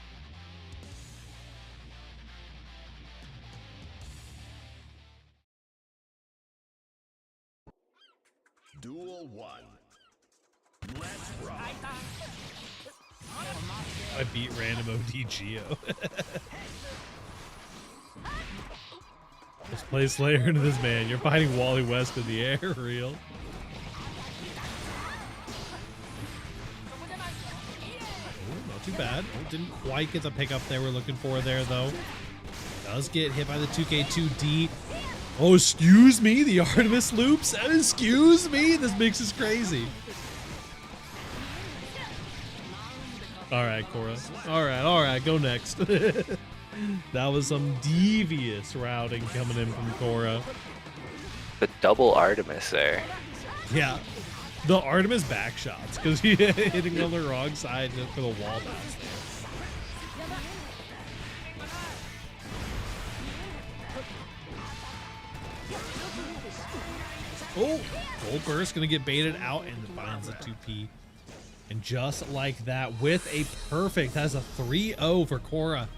Duel 1. Let's rock. I beat random ODGO. Let's play Slayer into this man. You're fighting Wally West in the air, real. Ooh, not too bad. Oh, didn't quite get the pickup they were looking for there, though. Does get hit by the 2K2D. Oh, excuse me, the Artemis loops. Excuse me, this mix is crazy. All right, Cora. All right, go next. That was some devious routing coming in from Cora. The double Artemis there. Yeah, the Artemis back shots because he hitting on the wrong side just for the wall bounce there. Oh, Gold Burst gonna get baited out and finds a 2P. And just like that, with a perfect, has a 3-0 for Cora.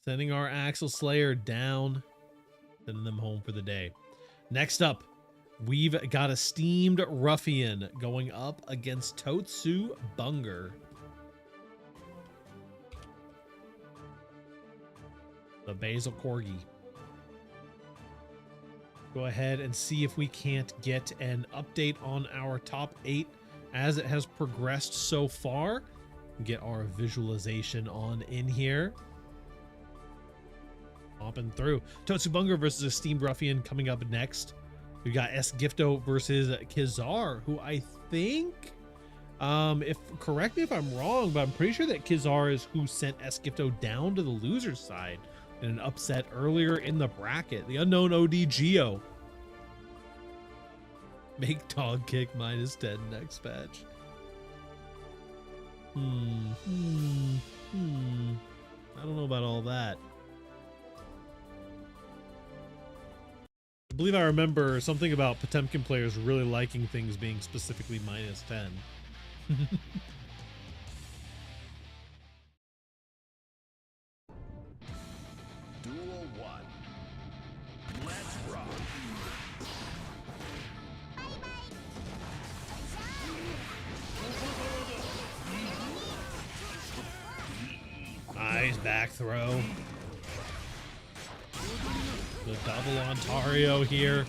Sending our Axel Slayer down, sending them home for the day. Next up, we've got a Steamed Ruffian going up against Totsu Bunger. The Basil Corgi. Go ahead and see if we can't get an update on our top 8 as it has progressed so far. Get our visualization on in here. Hopping through. Totsubunger versus a Steamed Ruffian coming up next. We got S-Gifto versus Kizar, who I think, correct me if I'm wrong, but I'm pretty sure that Kizar is who sent S-Gifto down to the loser's side in an upset earlier in the bracket. The unknown ODGO. Make dog kick -10 next patch. I don't know about all that. I believe I remember something about Potemkin players really liking things being specifically -10. Duel 1. Let's rock. Nice back throw. The double Ontario here.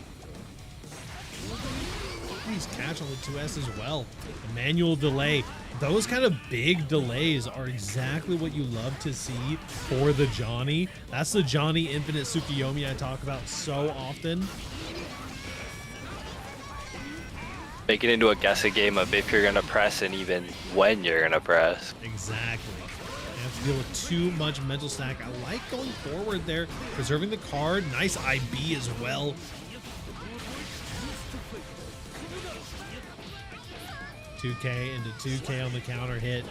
Nice catch on the 2S as well. A manual delay. Those kind of big delays are exactly what you love to see for the Johnny. That's the Johnny Infinite Tsukiyomi I talk about so often. Make it into a guessing game of if you're going to press and even when you're going to press. Exactly. You have to deal with too much mental stack. I like going forward there, preserving the card. Nice IB as well. 2K into 2K on the counter hit.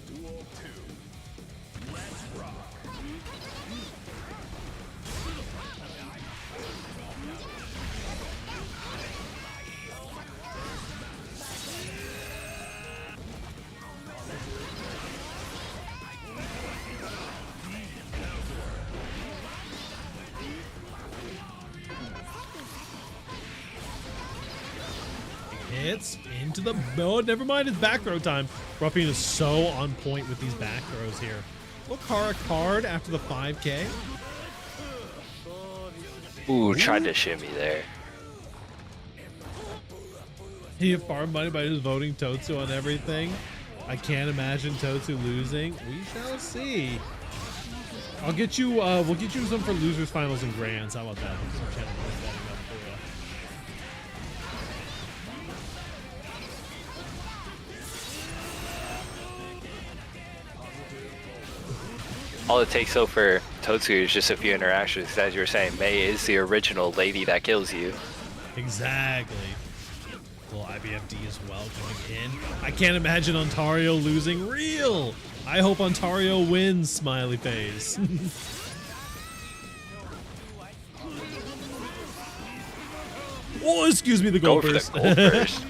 Duel 2. Let's rock. Hits into the... Oh, never mind. It's back throw time. Ruffian is so on point with these back throws here. Lokara card after the 5K. Ooh, tried to shimmy there. He farmed money by just voting Totsu on everything. I can't imagine Totsu losing. We shall see. I'll get you, we'll get you some for losers, finals, and grands. How about that? Some channel betting up for you. All it takes though for Totsu is just a few interactions. As you were saying, Mei is the original lady that kills you. Exactly. Well, IBFD as well going in. I can't imagine Ontario losing. Real. I hope Ontario wins, smiley face. Oh, excuse me, the gold burst. For the gold burst.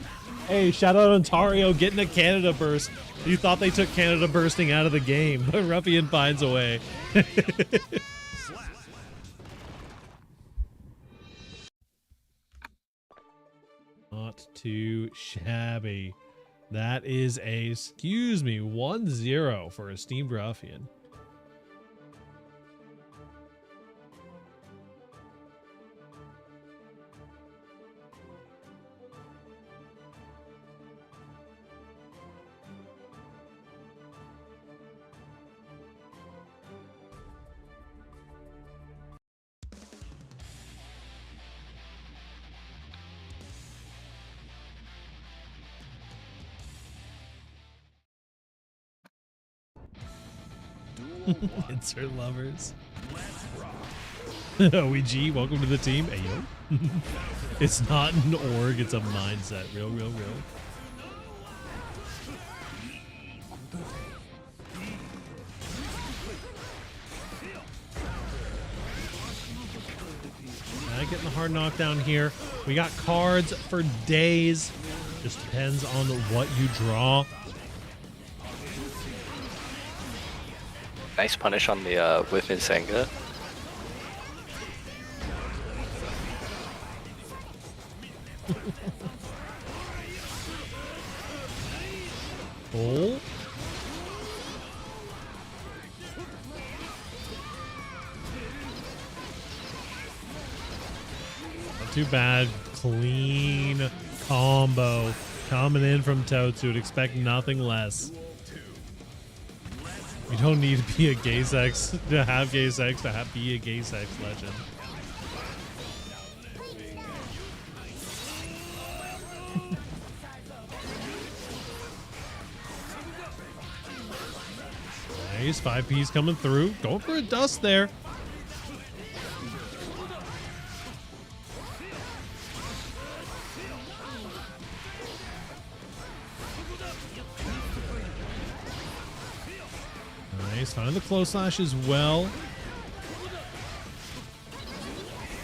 Hey, shout out Ontario getting a Canada burst. You thought they took Canada bursting out of the game, but Ruffian finds a way. Not too shabby. That is a, excuse me, 1-0 for Esteemed Ruffian. Duel 1. Insert lovers. Let's rock. OEG, welcome to the team. Hey, yo. It's not an org, it's a mindset. Real, real, real. Getting the hard knockdown here. We got cards for days. Just depends on what you draw. Nice punish on the with Senga. Oh. Not too bad. Clean combo coming in from Totsu. Would expect nothing less. You don't need to be a gay sex to have gay sex to be a gay sex legend. Nice, 5Ps coming through. Going for a dust there. Nice, finding the close slash as well.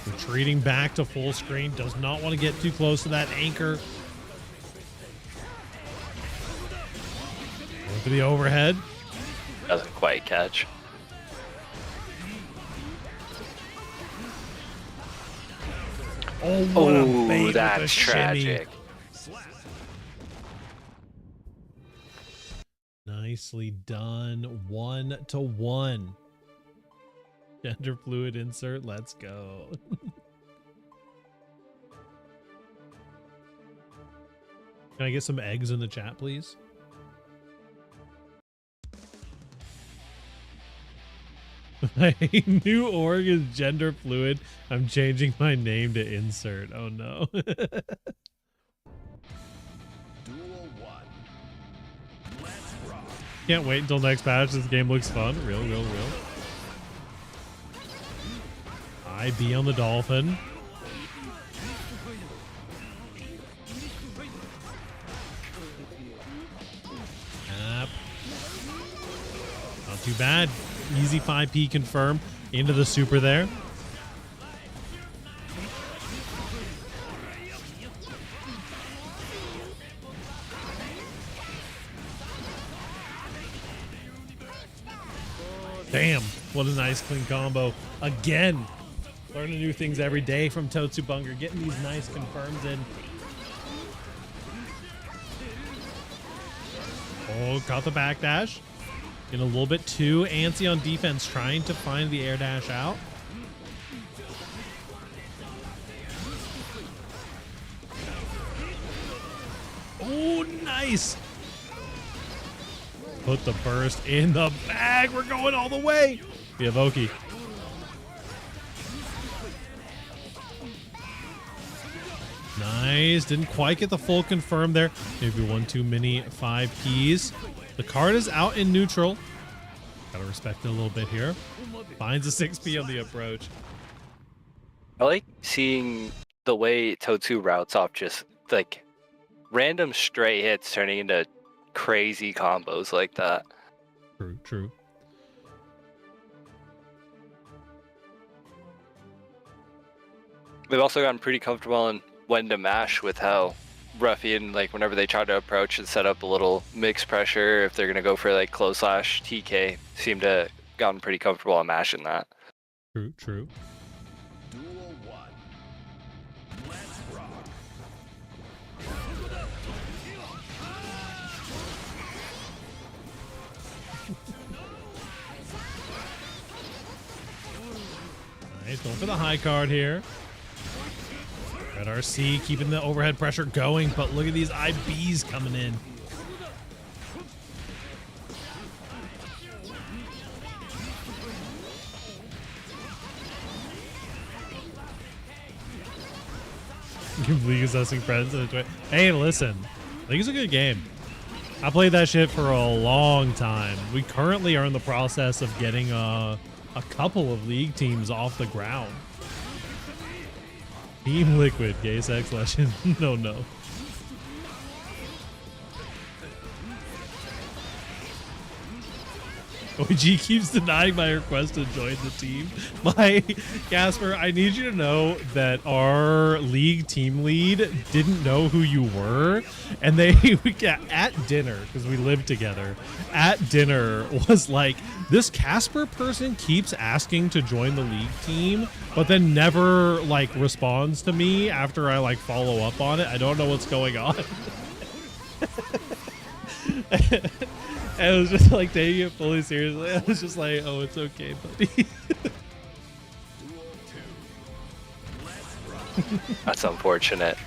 Retreating back to full screen. Does not want to get too close to that anchor. Going for the overhead. Doesn't quite catch. Oh, what a bait Oh, with the that's shimmy. tragic. Nicely done. 1-1. Gender fluid insert. Let's go. Can I get some eggs in the chat, please? My new org is gender fluid. I'm changing my name to insert. Oh no. Duel 1. Let's rock. Can't wait until next patch. This game looks fun. Real, real, real. IB on the Dolphin. Not too bad. Easy 5P confirm into the super there. Damn, what a nice clean combo. Again, learning new things every day from Totsubunger, getting these nice confirms in. Oh, caught the backdash. Getting a little bit too antsy on defense, trying to find the air dash out. Oh, nice. Put the burst in the bag. We're going all the way. We have Oki. Nice. Didn't quite get the full confirm there. Maybe one too many 5Ps. The card is out in neutral. Gotta respect it a little bit here. Finds a 6P on the approach. I like seeing the way Totsu routes off just like random stray hits turning into crazy combos like that. True, true. They've also gotten pretty comfortable on when to mash with how Ruffian, like whenever they try to approach and set up a little mix pressure, if they're going to go for like close slash TK, seem to have gotten pretty comfortable on mashing that. True, true. Duel 1. Let's rock. Nice, going for the high card here. Red RC keeping the overhead pressure going, but look at these IBs coming in. League assessing friends. Hey, listen, League is a good game. I played that shit for a long time. We currently are in the process of getting a couple of League teams off the ground. Team Liquid, gay sex legend. No. OEG keeps denying my request to join the team. Casper, I need you to know that our league team lead didn't know who you were, and at dinner, because we lived together, at dinner was like, this Casper person keeps asking to join the league team, but then never like responds to me after I like follow up on it. I don't know what's going on. And it was just like taking it fully seriously. I was just like, oh, it's okay, buddy. Duel 2. Let's rock. That's unfortunate.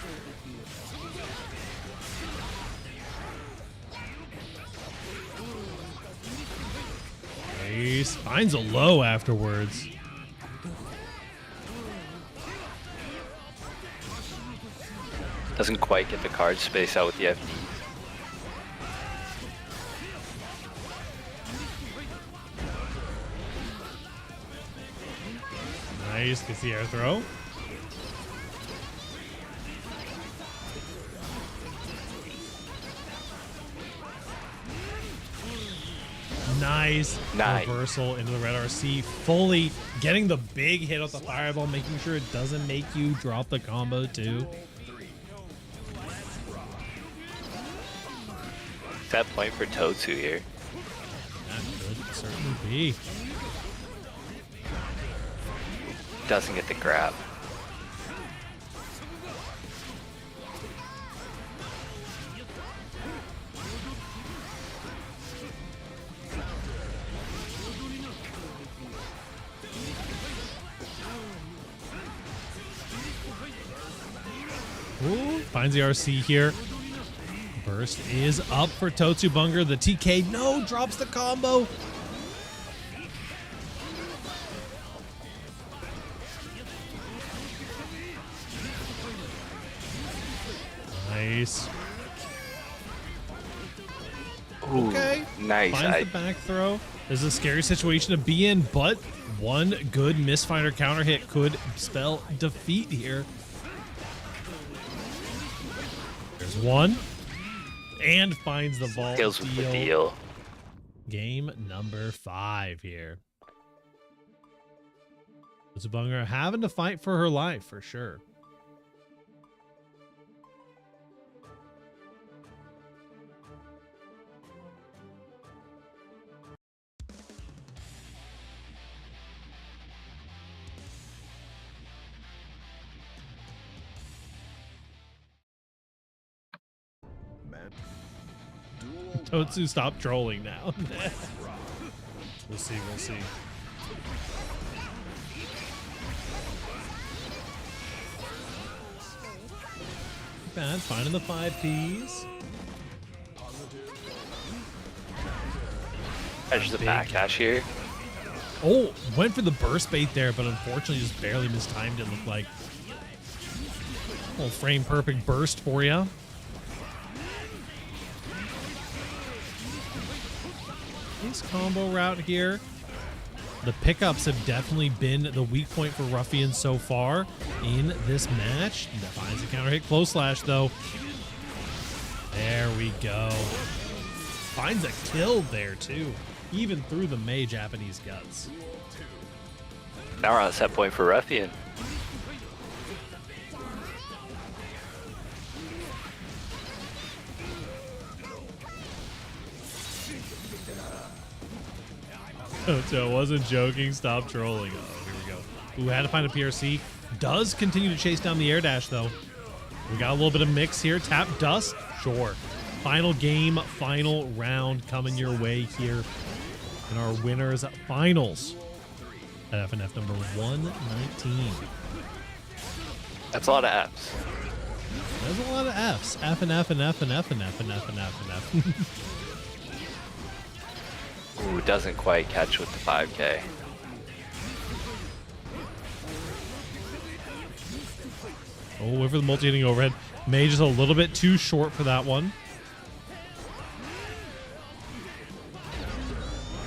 Nice. Finds a low afterwards. Doesn't quite get the card space out with the FD. Nice. Gets the air throw. Nice reversal into the red RC, fully getting the big hit off the fireball, making sure it doesn't make you drop the combo too. Set point for Totsu here. That could certainly be. Doesn't get the grab. Ooh, finds the RC here. Burst is up for Totsubunger. The TK, no, drops the combo. Nice. Ooh, okay. Nice. Finds the back throw. This is a scary situation to be in, but one good misfire counter hit could spell defeat here. There's one. And finds the vault Kills with the deal. Game number 5 here. Zubunger having to fight for her life for sure. Totsu, stop trolling now. We'll see, we'll see. Bad, finding the 5Ps. Edge the backdash here. Oh, went for the burst bait there, but unfortunately just barely mistimed it, looked like. Little frame perfect burst for you. Nice combo route here. The pickups have definitely been the weak point for Ruffian so far in this match. Finds a counter hit, close slash though. There we go. Finds a kill there too, even through the Mei Japanese guts. Now we're on a set point for Ruffian. So I wasn't joking. Stop trolling. Oh, here we go. Ooh, had to find a PRC. Does continue to chase down the air dash, though. We got a little bit of mix here. Tap dust. Sure. Final game, final round coming your way here in our winners finals at FNF number 119. That's a lot of Fs. There's a lot of Fs. F and F and F and F and F and F and F and F. Ooh, doesn't quite catch with the 5K. Oh, went for the multi-hitting overhead. Mei just a little bit too short for that one.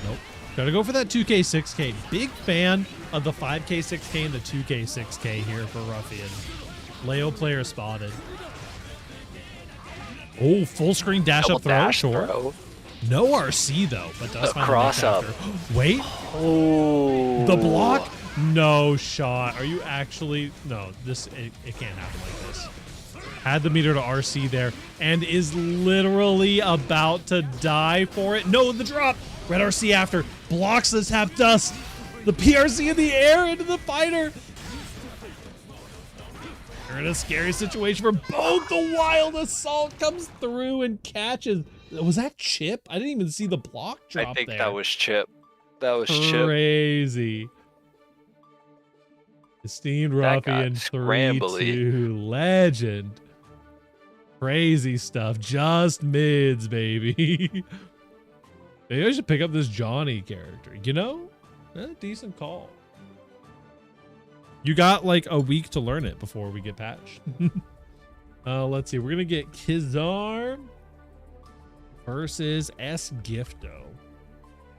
Nope. Gotta go for that 2K, 6K. Big fan of the 5K, 6K, and the 2K, 6K here for Ruffian. Leo player spotted. Oh, full screen dash Double up throw. dash Sure. throw. No RC though, but does find cross the up. Wait, Oh. the block? No shot. Are you actually? No, it can't happen like this. Had the meter to RC there and is literally about to die for it. No, the drop. Red RC after. Blocks this half dust. The PRC in the air into the fighter. You're in a scary situation for both. The wild assault comes through and catches. Was that Chip? I didn't even see the block drop there. I think that was Chip. That was Chip. Crazy. Esteemed Ruffian 3-2 legend. Crazy stuff. Just mids, baby. Maybe I should pick up this Johnny character. You know? Decent call. You got like a week to learn it before we get patched. Let's see. We're going to get Kizar versus S Gifto.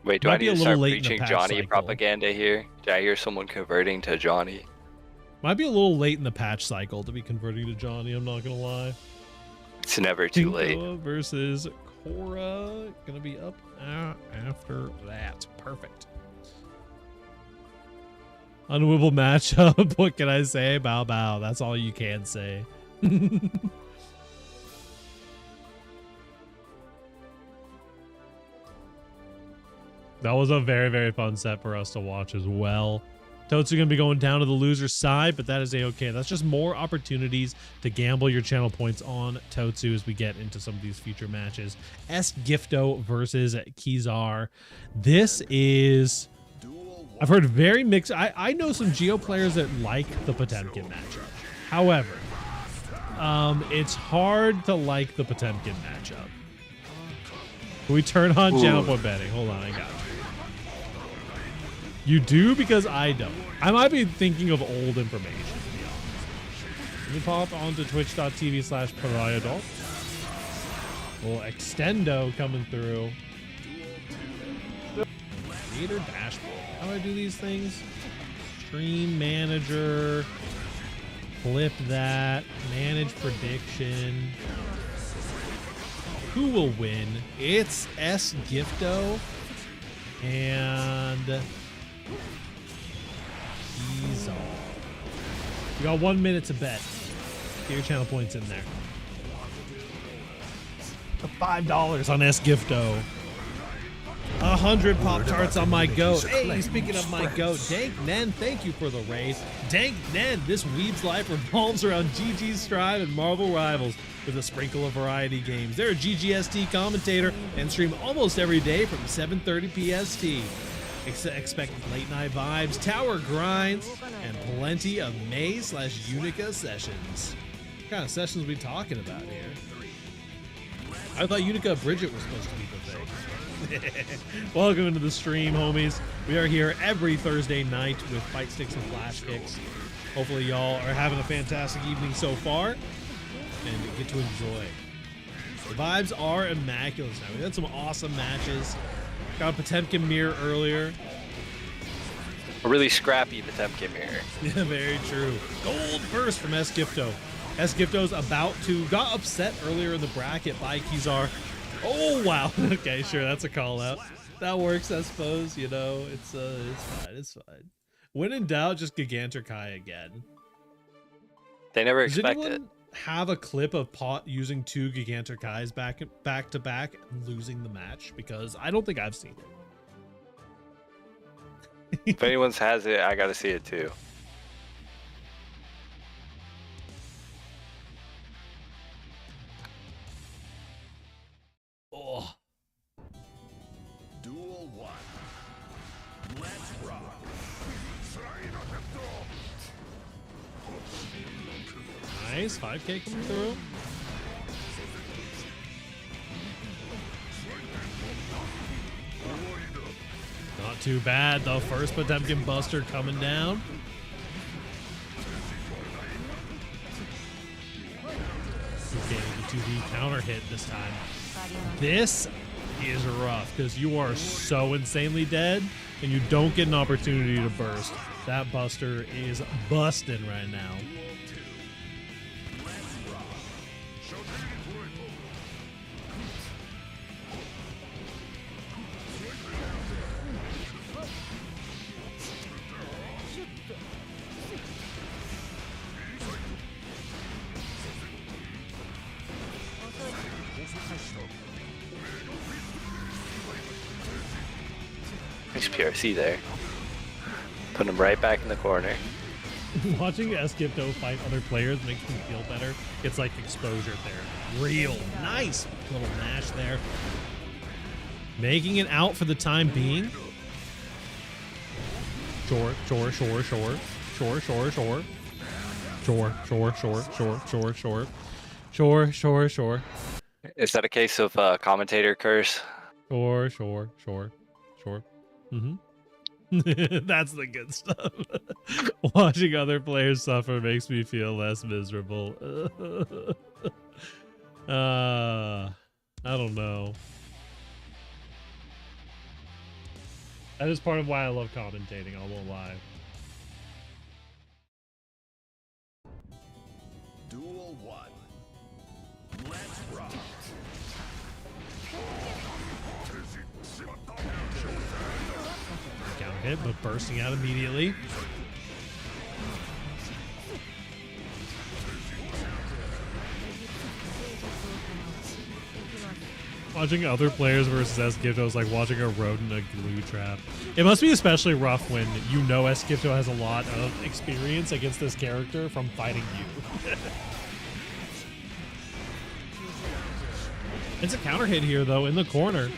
Wait, do I need to start preaching Johnny propaganda here? Did I hear someone converting to Johnny? Might be a little late in the patch cycle to be converting to Johnny, I'm not gonna lie. It's never too late. Versus Cora, gonna be up after that. Perfect. Unwinnable matchup. What can I say? Bow bow. That's all you can say. That was a very, very fun set for us to watch as well. Totsu going to be going down to the loser's side, but that is a-okay. That's just more opportunities to gamble your channel points on Totsu as we get into some of these future matches. S Gifto versus Kizar. This is... I've heard very mixed... I know some Geo players that like the Potemkin matchup. However, it's hard to like the Potemkin matchup. Can we turn on channel point betting? Hold on, I got you. You do? Because I don't. I might be thinking of old information, to be honest. Let me pop onto twitch.tv/pariadol. Little extendo coming through. Meter dashboard. How do I do these things? Stream manager. Flip that. Manage prediction. Who will win? It's S Gifto And he's off. You got 1 minute to bet. Get your channel points in there. $5 on S-Gifto. 100 Pop-Tarts on my goat. Hey, speaking of my goat, Dank Nen, thank you for the raise. Dank Nen, this weeb's life revolves around GG Strive and Marvel Rivals with a sprinkle of variety games. They're a GGST commentator and stream almost every day from 7:30 PST. Expect late night vibes, tower grinds, and plenty of May/Unica sessions. What kind of sessions are we talking about here? I thought Unica Bridget was supposed to be the thing. Welcome into the stream, homies. We are here every Thursday night with Fightsticks and Flashkicks. Hopefully y'all are having a fantastic evening so far and get to enjoy. The vibes are immaculate now. We had some awesome matches. Got a Potemkin mirror earlier. A really scrappy Potemkin mirror. Yeah, very true. Gold first from S-Gifto. S-Gifto's got upset earlier in the bracket by Kizar. Oh, wow. Okay, sure, that's a call out. That works, I suppose, you know. It's fine. When in doubt, just Gigantor-Kai again. They never Does expect anyone it. have a clip of Pot using 2 Gigantor-Kais back to back and losing the match? Because I don't think I've seen it. If anyone's has it, I gotta see it too. Oh. Duel 1. Let's rock. Nice, 5K coming through. Not too bad though. First Potemkin Buster coming down. Getting the 2D counter hit this time. This is rough because you are so insanely dead and you don't get an opportunity to burst. That Buster is busting right now. Nice PRC there. Put him right back in the corner. Watching S-Gifto fight other players makes me feel better. It's like exposure there. Real nice little mash there. Making it out for the time being. Sure. Is that a case of commentator curse? Sure. Mm-hmm. That's the good stuff. Watching other players suffer makes me feel less miserable. I don't know. That is part of why I love commentating, I won't lie. Duel 1. Let's rock. Counter hit, but bursting out immediately. Watching other players versus S-Gifto is like watching a rodent in a glue trap. It must be especially rough when you know S-Gifto has a lot of experience against this character from fighting you. It's a counter hit here, though, in the corner.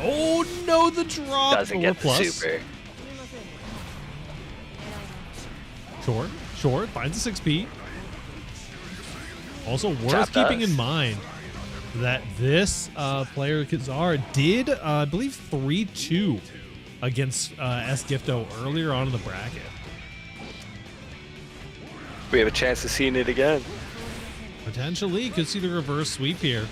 Oh, no, the drop. Doesn't get the super. Short. Finds a 6P. Also, worth keeping in mind that this player, Kazar, did, I believe, 3-2 against S-Gifto earlier on in the bracket. We have a chance of seeing it again. Potentially, could see the reverse sweep here.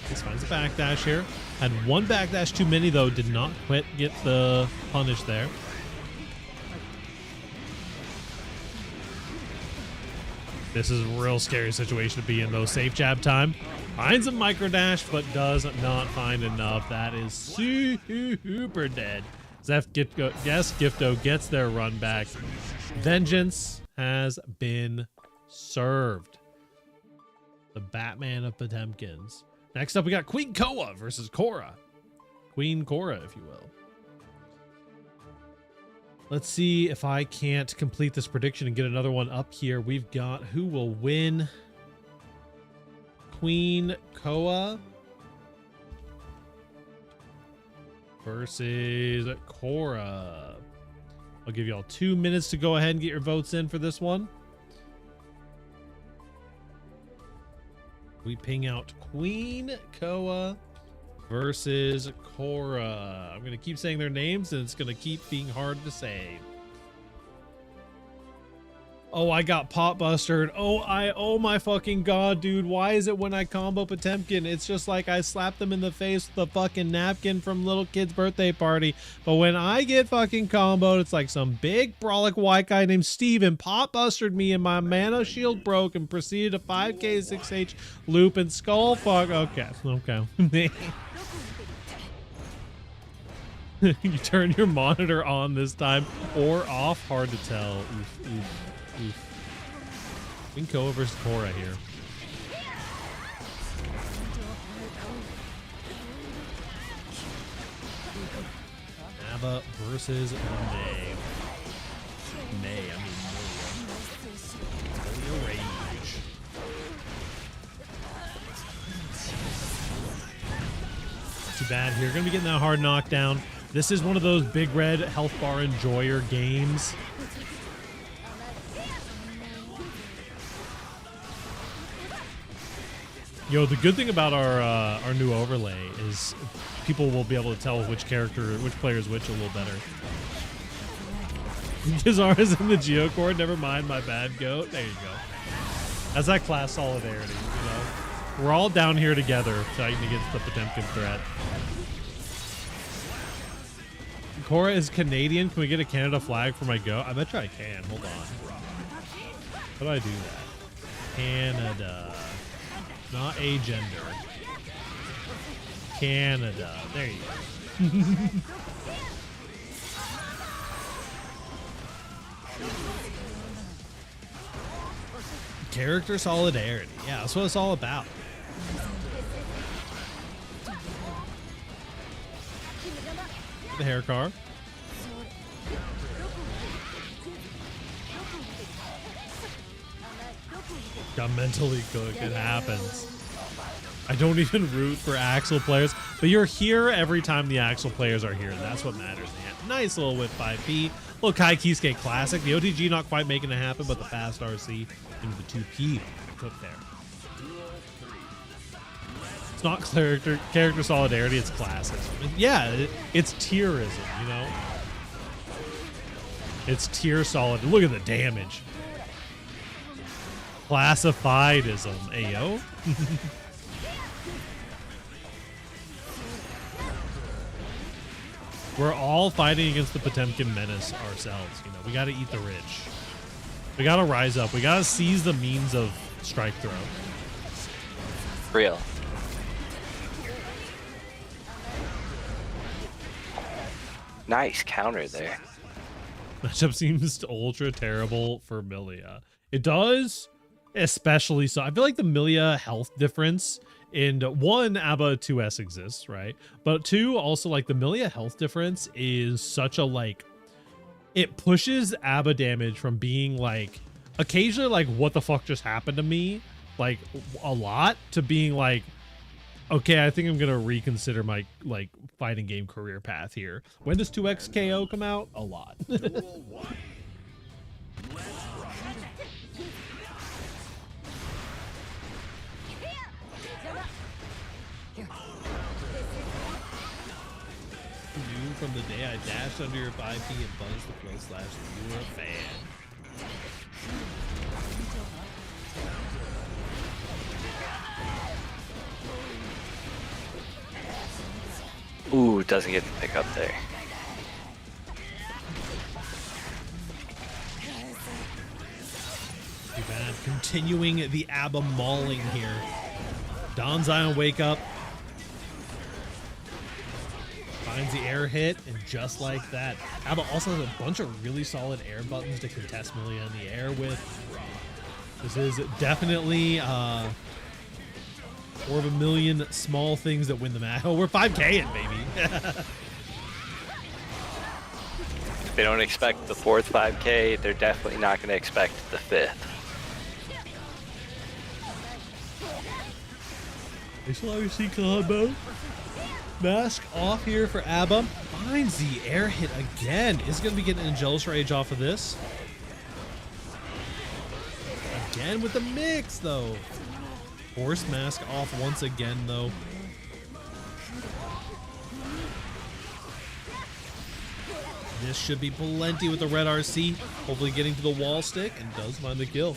This finds a backdash here. Had one backdash too many, though. Did not quite get the punish there. This is a real scary situation to be in, though. Safe jab time. Finds a micro dash, but does not find enough. That is super dead. Gifto gets their run back. Vengeance has been served. The Batman of Potemkins. Next up, we got Queen Koa versus Korra. Queen Korra, if you will. Let's see if I can't complete this prediction and get another one up here. We've got who will win. Queen Koa versus Korra. I'll give y'all 2 minutes to go ahead and get your votes in for this one. We ping out Queen Koa versus Korra. I'm going to keep saying their names, and it's going to keep being hard to say. Oh, I got pot bustered. Oh my fucking god, dude. Why is it when I combo Potemkin, it's just like I slap them in the face with the fucking napkin from little kid's birthday party. But when I get fucking comboed, it's like some big brolic white guy named Steven pot bustered me and my mana shield broke and proceeded to 5k 6h loop and skull fuck. Okay. You turn your monitor on this time or off, hard to tell. Oof. Queen Koa versus Korra here. Abba versus May. Milia Rage. Too bad here. Gonna be getting that hard knockdown. This is one of those big red health bar enjoyer games. Yo, the good thing about our new overlay is people will be able to tell which player is which a little better. Kizara's in the Geocord, never mind, my bad, goat. There you go. That's that class solidarity, you know? We're all down here together fighting against the Potemkin threat. Korra is Canadian. Can we get a Canada flag for my goat? I bet you I can. Hold on. How do I do that? Canada. Not a gender. Canada. There you go. Character solidarity. Yeah, that's what it's all about. The hair car. Got mentally cooked. It happens. I don't even root for Axel players, but you're here every time the Axel players are here, and that's what matters. Man. Nice little whip 5P. Little Kai Kisuke classic. The OTG not quite making it happen, but the fast RC into the 2P took there. It's not character solidarity, it's classism. Yeah, it's tierism, you know? It's tier solid. Look at the damage. Classifiedism. Ayo. We're all fighting against the Potemkin menace ourselves. You know, we got to eat the rich. We got to rise up. We got to seize the means of strike throw. Real. Nice counter there. Matchup seems ultra terrible for Milia. It does, especially so. I feel like the Milia health difference in one, ABBA 2S exists, right? But two, also like the Milia health difference is such a like, it pushes ABBA damage from being like occasionally like what the fuck just happened to me, like a lot, to being like, okay, I think I'm gonna reconsider my like fighting game career path here. When does 2X KO come out? A lot. From the day I dashed under your 5P and buzzed the pro slash, you were a fan. Ooh, doesn't get the pick up there. too bad. Continuing the ABBA mauling here. Don Zion wake up. Finds the air hit, and just like that, ABBA also has a bunch of really solid air buttons to contest Millia in the air with. This is definitely more of a million small things that win the match. Oh, we're 5K-ing, baby. If they don't expect the 4th 5K, they're definitely not going to expect the 5th. HLRC combo. Mask off here for ABBA. Finds the air hit again. Is going to be getting Angelus Rage off of this. Again with the mix, though. Force mask off once again, though. This should be plenty with the red RC. Hopefully getting to the wall stick, and does find the kill.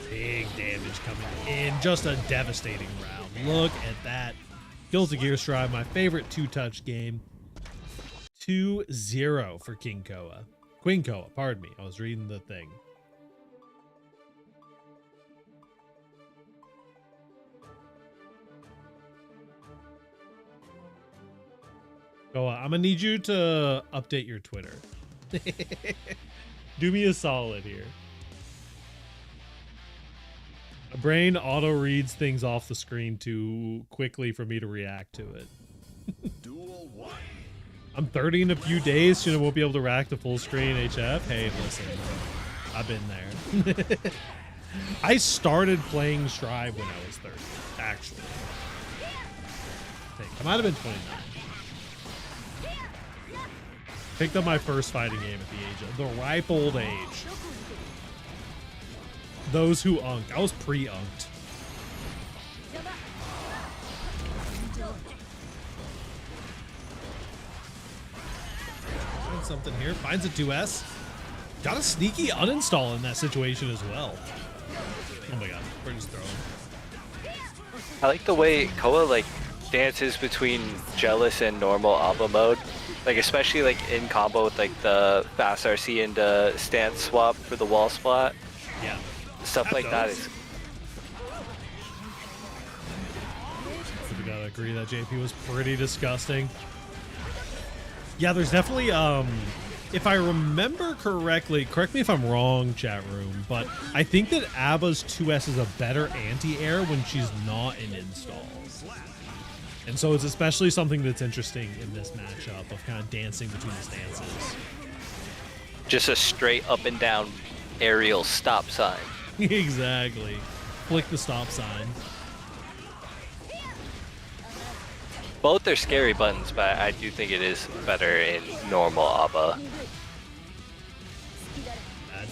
Big damage coming in. Just a devastating round. Look at that. Kills the Gear Stride, my favorite two-touch game. 2-0 for King Koa. Queen Koa, pardon me. I was reading the thing. Koa, I'm gonna need you to update your Twitter. Do me a solid here. My brain auto reads things off the screen too quickly for me to react to it. Duel 1. I'm 30 in a few days, so I won't be able to rack the full screen HF. Hey, listen, I've been there. I started playing Strive when I was 30, actually. I might have been 29. Picked up my first fighting game at the age of the ripe old age. Those who unked. I was pre-unked. Finds something here. Finds a 2S. Got a sneaky uninstall in that situation as well. Oh my god. We're just throwing. I like the way Koa like dances between jealous and normal ABBA mode. Like especially like in combo with like the fast RC and stance swap for the wall splat. Yeah. Stuff like that is. We gotta agree that JP was pretty disgusting. Yeah, there's definitely if I remember correctly, correct me if I'm wrong, chat room, but I think that ABBA's 2S is a better anti-air when she's not in installs. And so it's especially something that's interesting in this matchup of kind of dancing between the stances. Just a straight up and down aerial stop sign. Exactly. Flick the stop sign. Both are scary buttons, but I do think it is better in normal ABBA.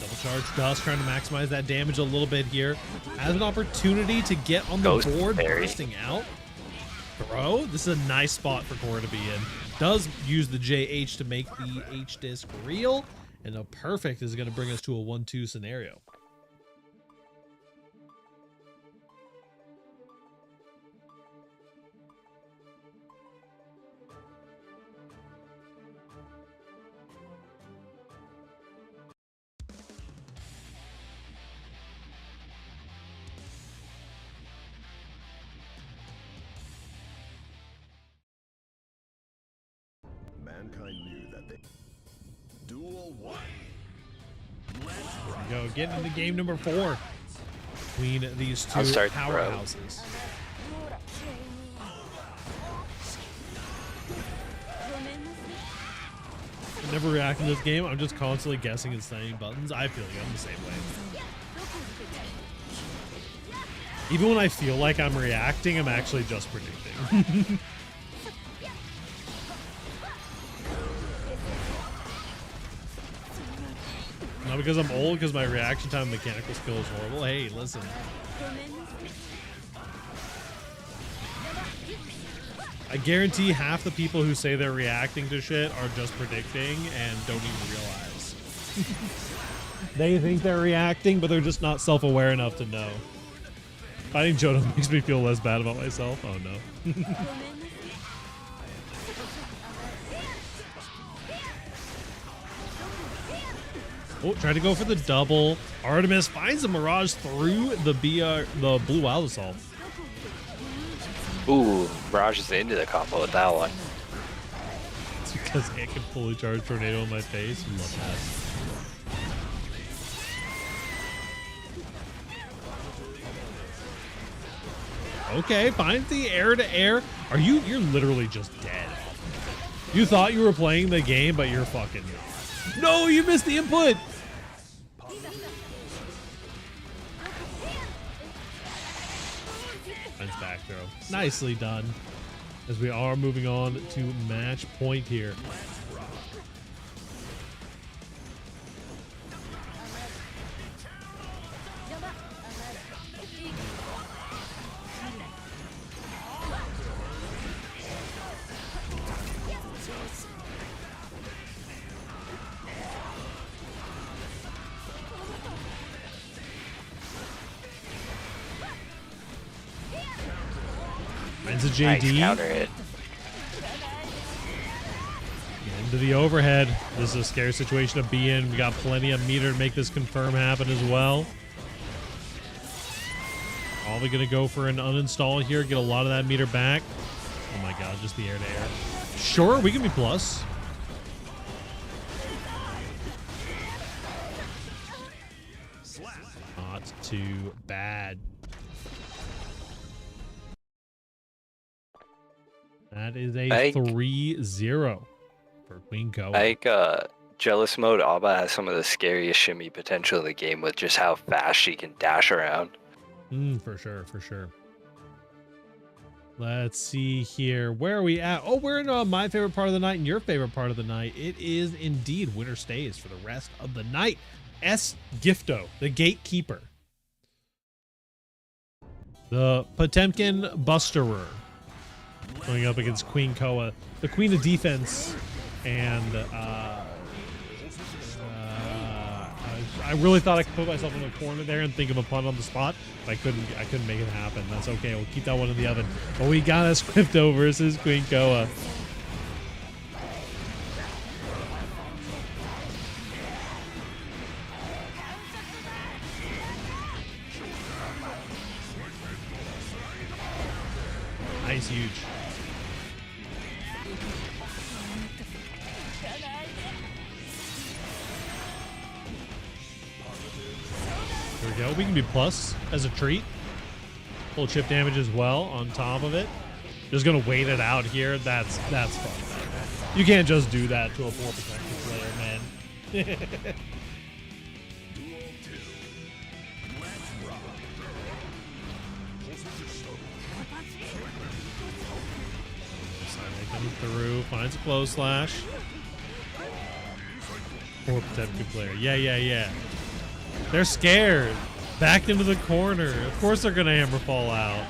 Double charge Dust trying to maximize that damage a little bit here. Has an opportunity to get on the Ghost board, Fairy. bursting out. Throw. This is a nice spot for Core to be in. Does use the JH to make the H disc real. And a perfect is going to bring us to a 1-2 scenario. Mankind knew that they. Duel 1. Let's There we go. Getting into game number 4 between these two I'll start the throw. powerhouses. I'm never reacting to this game. I'm just constantly guessing and saying buttons. I feel you. I'm the same way. Even when I feel like I'm reacting, I'm actually just predicting. Not because I'm old, because my reaction time and mechanical skill is horrible. Hey, listen. I guarantee half the people who say they're reacting to shit are just predicting and don't even realize. They think they're reacting, but they're just not self-aware enough to know. Fighting Jodo makes me feel less bad about myself. Oh no. Oh, tried to go for the double. Artemis finds a Mirage through the Blue Wild Assault. Ooh, Mirage is into the combo with that one. It's because it can fully charge Tornado in my face. Love that. Okay, finds the air-to-air. You're literally just dead. You thought you were playing the game, but you're fucking not. No, you missed the input. Finds back throw. Nicely done. As we are moving on to match point here. Finds a JD. Nice counter hit. Into the overhead. This is a scary situation to be in. We got plenty of meter to make this confirm happen as well. Probably going to go for an uninstall here. Get a lot of that meter back. Oh my god, just the air-to-air. Sure, we can be plus. Not too bad. That is a 3-0 for Queen Koa. I think Jealous Mode Alba has some of the scariest shimmy potential in the game with just how fast she can dash around. For sure, for sure. Let's see here. Where are we at? Oh, we're in my favorite part of the night and your favorite part of the night. It is indeed winner stays for the rest of the night. S. Gifto, the gatekeeper. The Potemkin Busterer. Going up against Queen Koa, the queen of defense, and I really thought I could put myself in the corner there and think of a pun on the spot, but I couldn't make it happen. That's okay. We'll keep that one in the oven. But we got a Squifto versus Queen Koa. Nice, huge. There we go. We can be plus as a treat. Full chip damage as well on top of it. Just gonna wait it out here. That's fun. You can't just do that to a 4 protected player, man. Coming through, finds a close slash. 4 protected player. Yeah. They're scared. Back into the corner. Of course they're gonna hammer fall out.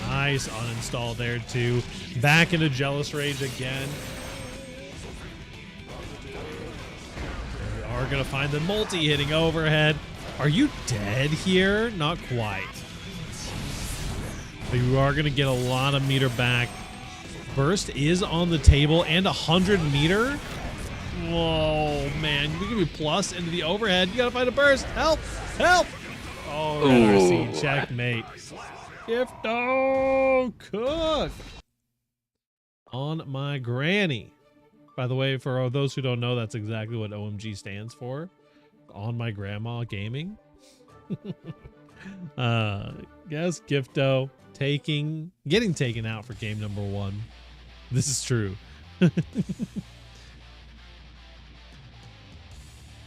Nice uninstall there too. Back into Jealous Rage again. We are gonna find the multi hitting overhead. Are you dead here? Not quite. But you are gonna get a lot of meter back. Burst is on the table and 100 meter. Whoa, man. We can be plus into the overhead. You gotta find a burst. Help! Help! Oh, RC checkmate. Gifto cook on my granny. By the way, for those who don't know, that's exactly what OMG stands for. On my grandma gaming. Yes, Gifto getting taken out for game number 1. This is true.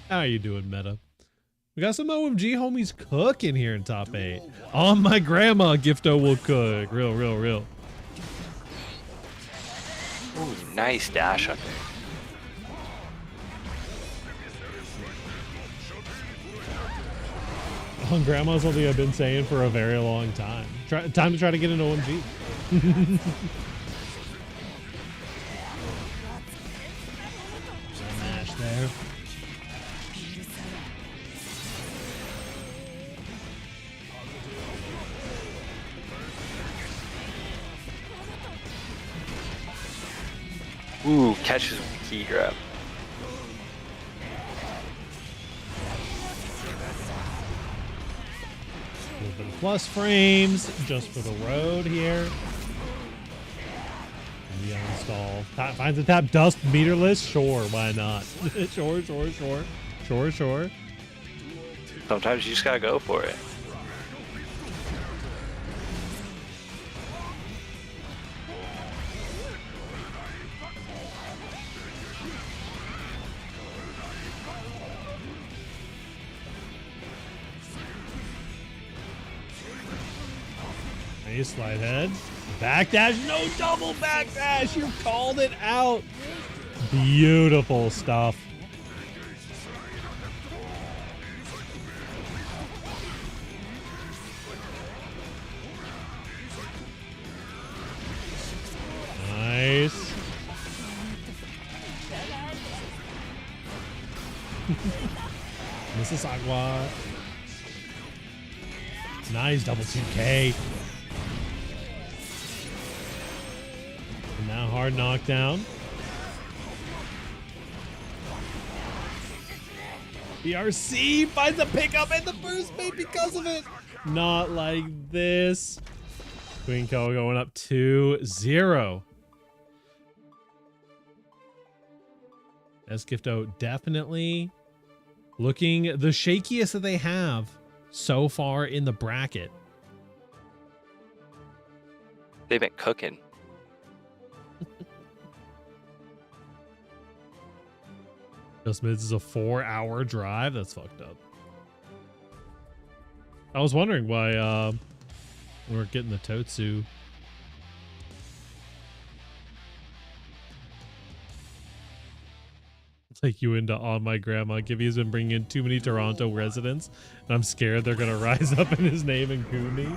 How are you doing, Meta? We got some OMG homies cooking here in top 8. On my grandma, Gifto will cook. Real. Ooh, nice dash under. On Grandma, something I've been saying for a very long time. Time to try to get an OMG. Mash there. Ooh, catches key grab. A little bit of plus frames just for the road here. And the uninstall. Finds a tap. Dust meterless. Sure, why not? Sure. Sometimes you just gotta go for it. Nice slide head. Backdash. No double backdash. You called it out. Beautiful stuff. Nice. Mississauga. Nice double 2K. And now hard knockdown. BRC finds a pickup at the first mate because of it. Not like this. Twinko going up 2-0. Esgifto definitely looking the shakiest that they have so far in the bracket. They've been cooking. Just Mids is a 4-hour drive. That's fucked up. I was wondering why we weren't getting the Totsu. Take you into On My Grandma. Gibby's been bringing in too many Toronto residents, and I'm scared they're gonna rise up in his name and goo me.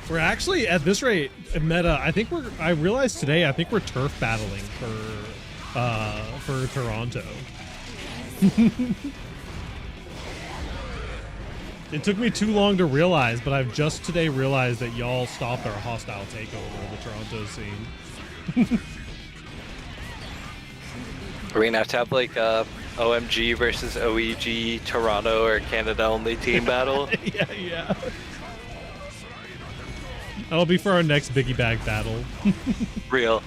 We're actually at this rate meta. I realized today. I think we're turf battling for Toronto. It took me too long to realize, but I've just today realized that y'all stopped our hostile takeover of the Toronto scene. Are we gonna have like OMG versus OEG Toronto or Canada only team battle? Yeah. That'll be for our next Biggie Bag battle. Real.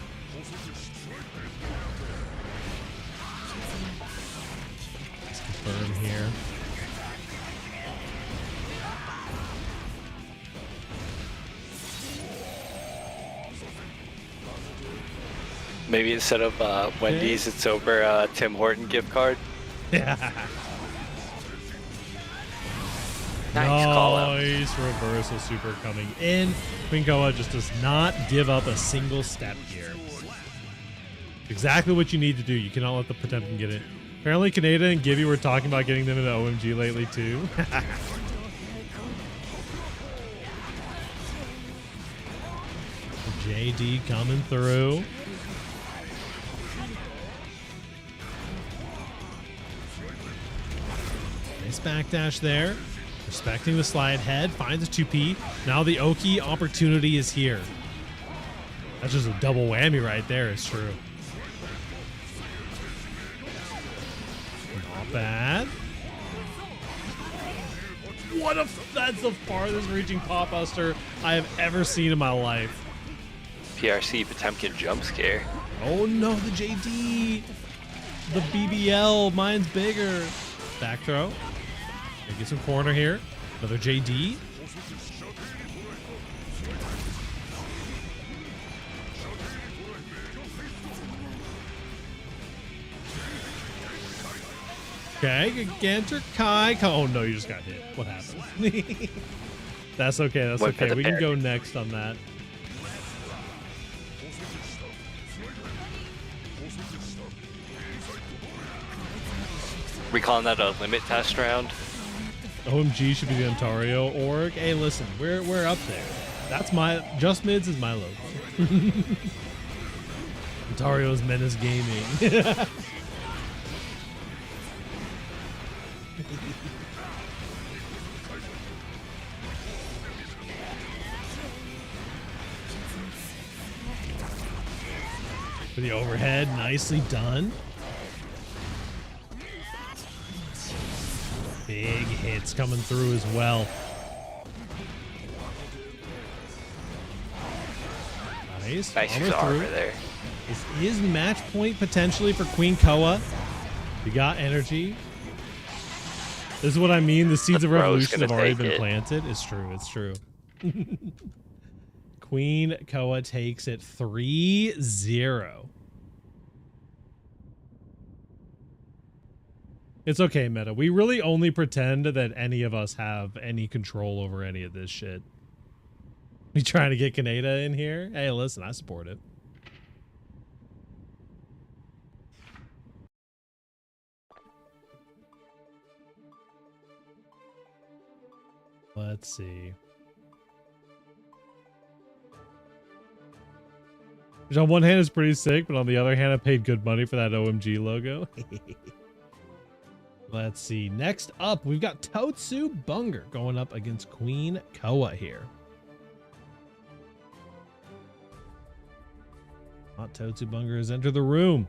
Let's confirm here. Maybe instead of Wendy's, it's over a Tim Horton gift card. Yeah. Nice call out. Nice reversal super coming in. Quinkoa just does not give up a single step here. Exactly what you need to do. You cannot let the Potemkin get it. Apparently Kaneda and Gibby were talking about getting them into OMG lately too. JD coming through. Nice backdash there. Respecting the slide head. Finds a 2P. Now the Oki opportunity is here. That's just a double whammy right there. It's true. Not bad. That's the farthest reaching pop buster I have ever seen in my life. PRC Potemkin jump scare. Oh no, the JD. The BBL. Mine's bigger. Back throw. Gonna get some corner here. Another JD. Okay, Gigantor Kai. Oh no, you just got hit. What happened? That's okay. That's okay. We can go next on that. We calling that a limit test round? OMG should be the Ontario org. Hey, listen, we're up there. That's my Just Mids is my logo. Ontario's Menace Gaming. For the overhead, nicely done. Big hits coming through as well. Nice. Nice armor there. This is match point potentially for Queen Koa. You got energy. This is what I mean. The seeds of revolution have already been planted. It's true. It's true. Queen Koa takes it 3-0. It's okay, Meta. We really only pretend that any of us have any control over any of this shit. We trying to get Kaneda in here? Hey, listen, I support it. Let's see. Which on one hand is pretty sick, but on the other hand, I paid good money for that OMG logo. Let's see. Next up, we've got Totsu Bunger going up against Queen Koa here. Hot Totsu Bunger has entered the room.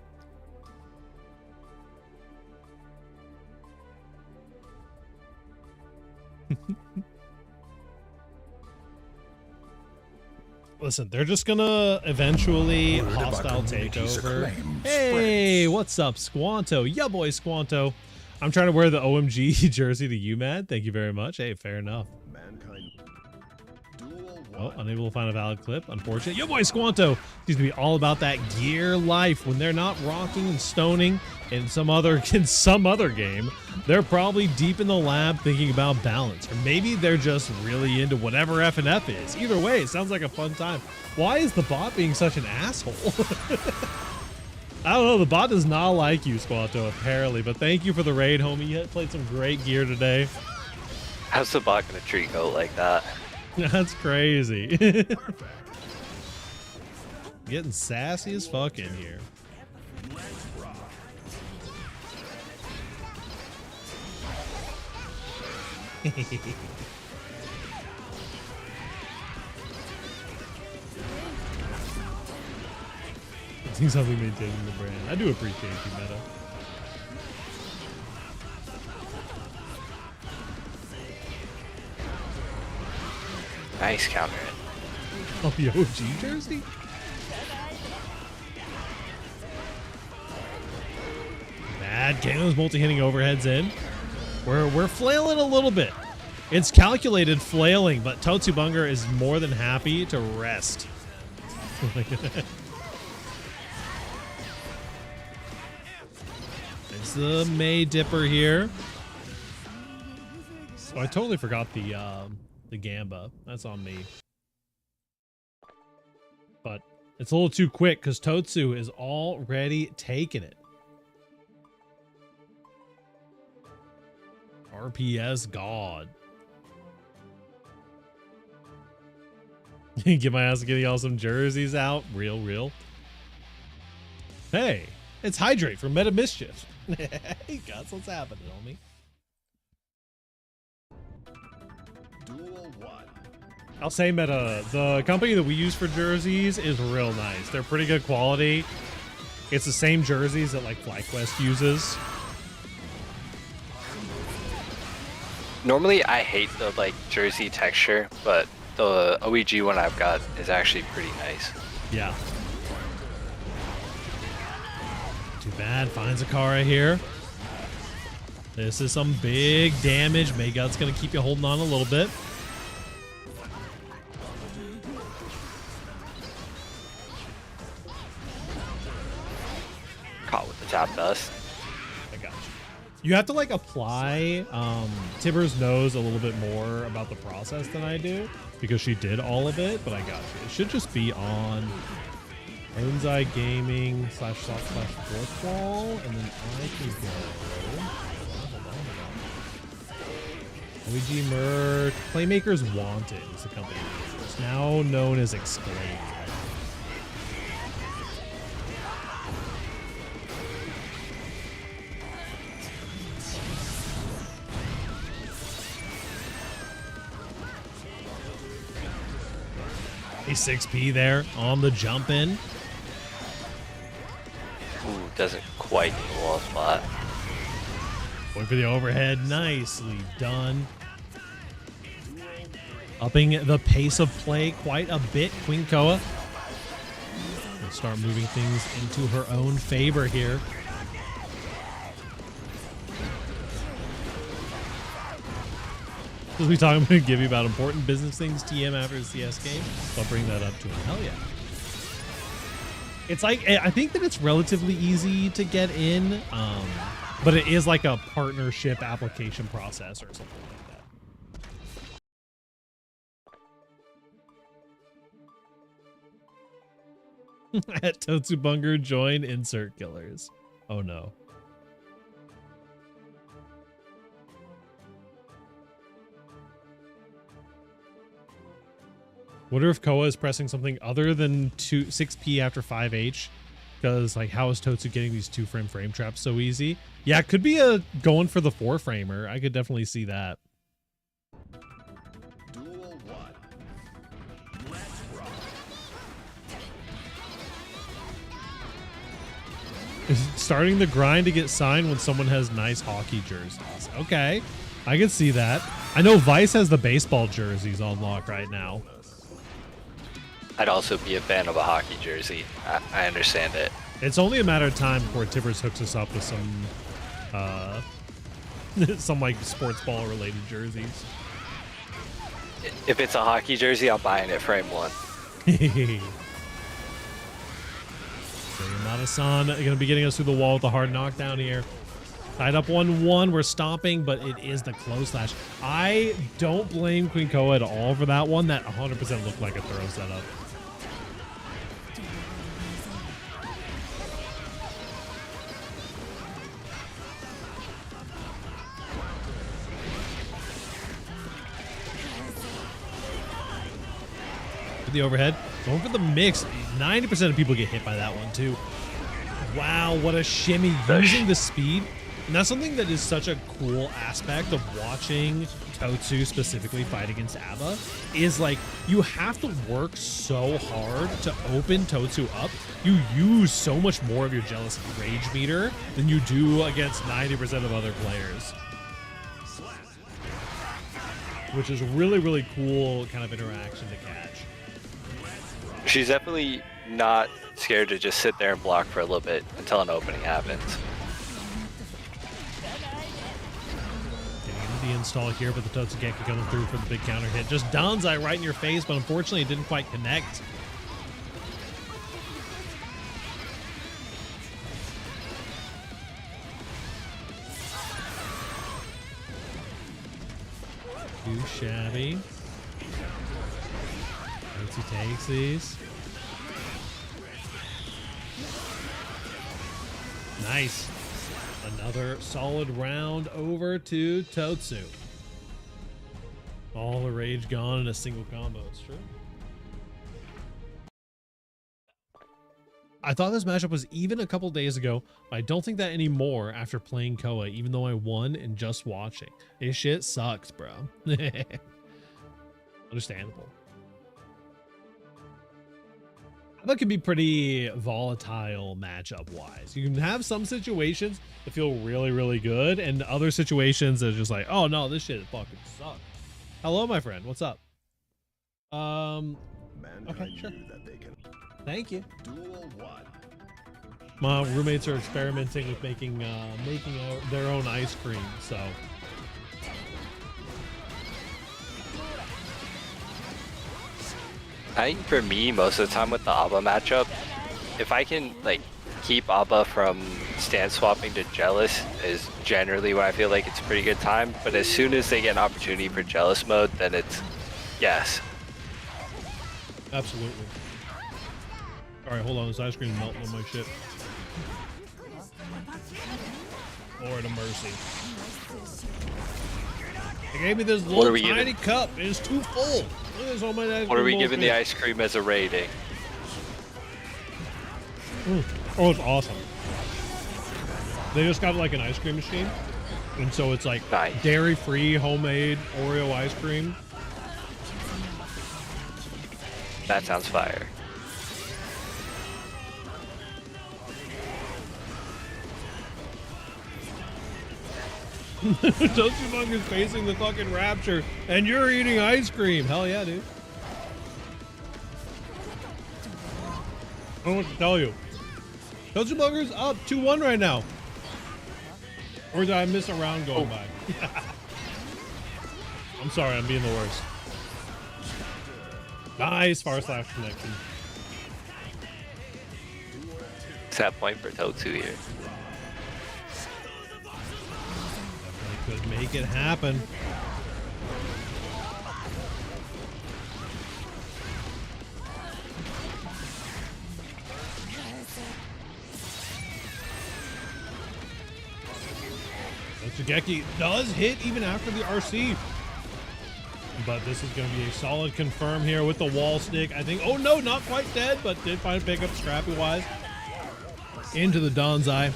Listen, they're just gonna eventually hostile takeover. Hey, what's up, Squanto? Yeah, boy, Squanto. I'm trying to wear the OMG jersey to you, Mad. Thank you very much. Hey, fair enough. Oh, unable to find a valid clip. Unfortunate. Yo, boy, Squanto seems to be all about that gear life. When they're not rocking and stoning in some other game, they're probably deep in the lab thinking about balance, or maybe they're just really into whatever F&F is. Either way, it sounds like a fun time. Why is the bot being such an asshole? I don't know. The bot does not like you, Squanto, apparently. But thank you for the raid, homie. You played some great gear today. How's the bot gonna treat Goat like that? That's crazy. Getting sassy as fuck in here. I think something maintaining the brand. I do appreciate you, Meta. Nice counter. Oh, the OG jersey? Bad. Kano's multi-hitting overheads in. We're flailing a little bit. It's calculated flailing, but Totsu Bunger is more than happy to rest. It's the May Dipper here. Oh, I totally forgot the Gamba. That's on me. But it's a little too quick because Totsu is already taking it. RPS God. Get my ass getting all some jerseys out. Real. Hey, it's Hydrate from Meta Mischief. Hey, guys, what's happening, homie? I'll say, Meta, the company that we use for jerseys is real nice. They're pretty good quality. It's the same jerseys that like FlyQuest uses. Normally, I hate the like jersey texture, but the OEG one I've got is actually pretty nice. Yeah. Too bad. Finds Akara here. This is some big damage. Maygut's gonna keep you holding on a little bit. Caught with the top dust. I got you. You have to like apply Tibber's knows a little bit more about the process than I do because she did all of it, but I got you. It should just be on Onsai Gaming /soft/fourth wall, and then I can go OEG merch. Playmakers Wanted is the company. It's now known as Exclaim. A 6P there on the jump in. Ooh, doesn't quite get the wall spot. Going for the overhead. Nicely done. Upping the pace of play quite a bit. Queen Koa will start moving things into her own favor here. As we talk, I'm going to give you about important business things TM after the CS game. So I'll bring that up to him. Hell yeah. It's like, I think that it's relatively easy to get in, but it is like a partnership application process or something like that. At Totsubunger, join insert killers. Oh no. Wonder if Koa is pressing something other than 6P after 5H, because like how is Totsu getting these 2-frame traps so easy? Yeah, it could be going for the 4-framer. I could definitely see that. Duel 1. Let's rock. Is starting the grind to get signed when someone has nice hockey jerseys. Okay, I can see that. I know Vice has the baseball jerseys on lock right now. I'd also be a fan of a hockey jersey. I understand it. It's only a matter of time before Tibbers hooks us up with some like sports ball related jerseys. If it's a hockey jersey, I'm buying it frame 1. Yamada-san going to be getting us through the wall with a hard knockdown here. Tied up 1-1. We're stopping, but it is the close slash. I don't blame Queen Koa at all for that one. That 100% looked like a throw setup. The overhead, going for the mix. 90% of people get hit by that one too. Wow, what a shimmy using the speed. And that's something that is such a cool aspect of watching Totsu specifically fight against ABBA, is like you have to work so hard to open Totsu up. You use so much more of your jealous rage meter than you do against 90% of other players, which is really, really cool kind of interaction to catch. She's definitely not scared to just sit there and block for a little bit until an opening happens. Getting into the install here, but the Totsugeki coming through for the big counter hit. Just Danzai right in your face, but unfortunately it didn't quite connect. Too shabby. He takes these. Nice. Another solid round over to Totsu. All the rage gone in a single combo. It's true. I thought this matchup was even a couple days ago, but I don't think that anymore after playing Koa, even though I won and just watching. This shit sucks, bro. Understandable. That can be pretty volatile matchup wise. You can have some situations that feel really, really good, and other situations that are just like, oh no, this shit fucking sucks. Hello, my friend. What's up? Mankind okay, sure. knew that they can. Thank you. Duel 1. My roommates are experimenting with making their own ice cream, so. I think for me, most of the time with the ABBA matchup, if I can like keep ABBA from stand swapping to Jealous is generally when I feel like it's a pretty good time. But as soon as they get an opportunity for Jealous mode, then it's yes. Absolutely. All right, hold on. This ice cream is melting on my shit. Lord of mercy. They gave me this What are little we tiny giving? cup. It's too full. Look at this, all my ice What are we cream giving the bullshit. ice cream as a rating? Oh, it's awesome. They just got like an ice cream machine. And so it's like Nice. dairy-free, homemade Oreo ice cream. That sounds fire. Toasty Monk is facing the fucking rapture, and you're eating ice cream. Hell yeah, dude. I don't know what to tell you. Toasty Bunker's up 2-1 right now. Or did I miss a round going by? I'm sorry, I'm being the worst. Nice far slash connection. Set point for Totsu here. Could make it happen. Tsugeki does hit even after the RC. But this is going to be a solid confirm here with the wall stick. I think, oh no, not quite dead, but did find a pickup scrappy-wise. Into the Dawn's Eye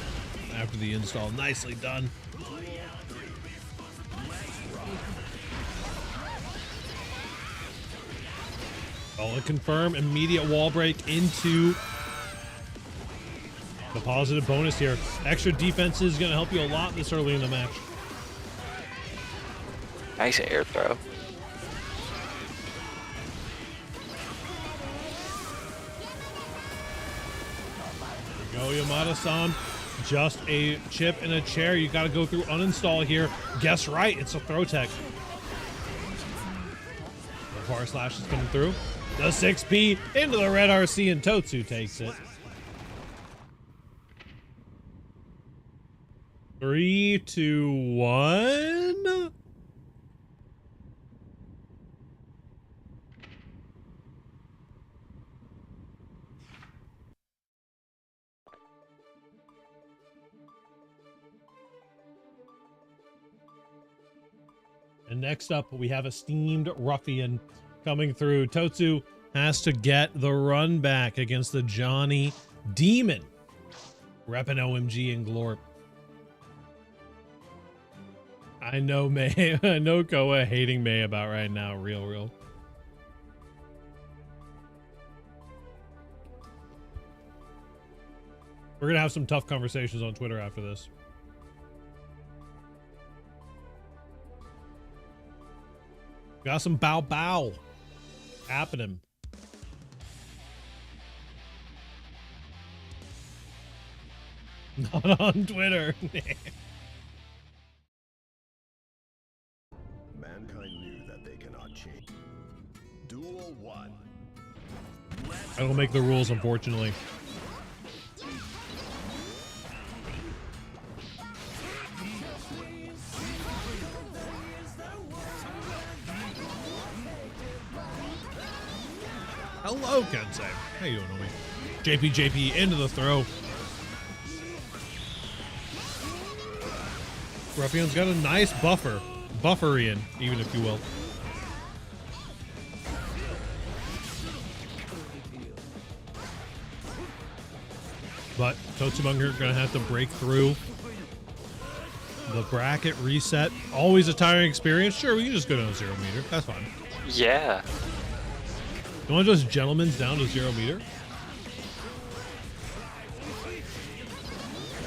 after the install. Nicely done. Solid confirm, immediate wall break into the positive bonus here. Extra defense is going to help you a lot this early in the match. Nice air throw. Go Yamada-san. Just a chip and a chair. You got to go through uninstall here. Guess right, it's a throw tech. The far slash is coming through. The 6P into the red RC, and Totsu takes it. 3, 2, 1. And next up, we have a steamed ruffian coming through. Totsu has to get the run back against the Johnny Demon. Reppin' OMG and Glorp. I know May. I know Koa hating May about right now. Real. We're going to have some tough conversations on Twitter after this. Got some bow happening. Not on Twitter. Mankind knew that they cannot change. Duel 1. I don't make the rules, unfortunately. Hello, Kensei. How you doing, homie? JP into the throw. Ruffian's got a nice bufferian, even if you will. But Totsubunger gonna have to break through the bracket reset. Always a tiring experience. Sure, we can just go down to 0 meter. That's fine. Yeah. You want to just gentlemen's down to 0 meter?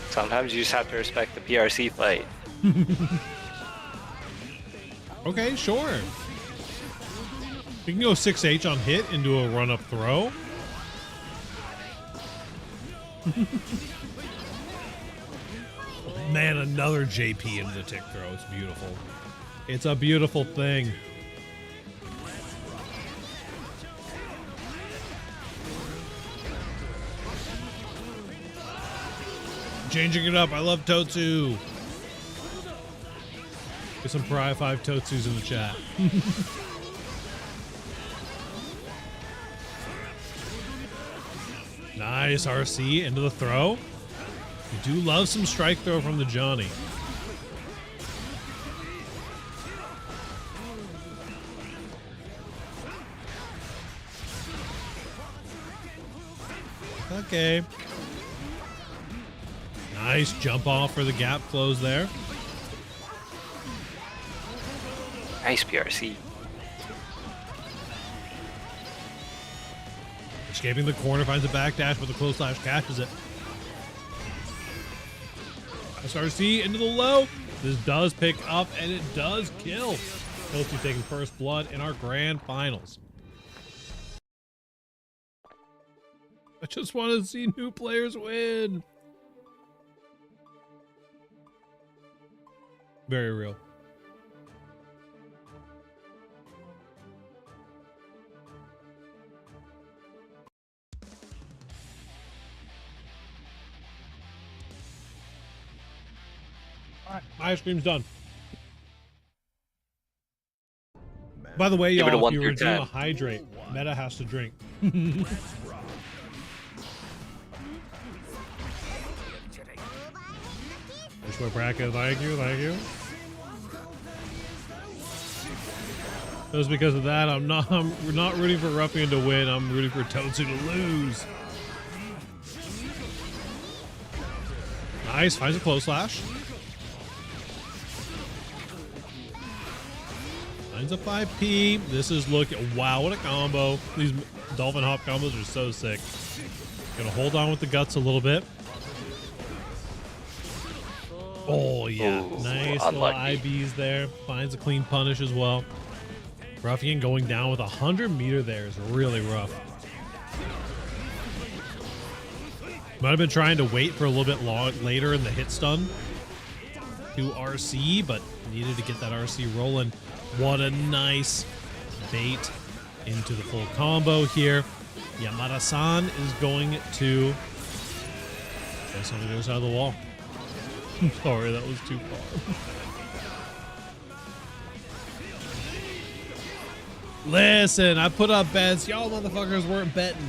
Sometimes you just have to respect the PRC fight. Okay, sure. You can go 6H on hit into a run-up throw. Man, another JP into the tick throw. It's beautiful. It's a beautiful thing. Changing it up. I love Totsu. Get some Pariah 5 Totsus in the chat. Nice RC into the throw. You do love some strike throw from the Johnny. Okay. Nice jump off for the gap close there. Nice PRC. Escaping the corner, finds a backdash with a close slash, catches it. SRC into the low. This does pick up and it does kill. Toadsu's taking first blood in our grand finals. I just want to see new players win. Very real. All right, my ice cream's done. By the way, y'all, if you were doing a hydrate, Meta has to drink. Push bracket, thank you, thank you. Just because of that, I'm not rooting for Ruffian to win. I'm rooting for Toadsu to lose. Nice, finds a close slash. Finds a 5P. This is wow, what a combo. These Dolphin Hop combos are so sick. Gonna hold on with the guts a little bit. Oh yeah, ooh, nice unlucky. little IBs there. Finds a clean punish as well. Ruffian going down with 100 meter there is really rough. Might have been trying to wait for a little bit later in the hit stun to RC, but needed to get that RC rolling. What a nice bait into the full combo here. Yamada-san is going to guess on the other side of the wall. I'm sorry, that was too far. Listen, I put up bets. Y'all motherfuckers weren't betting.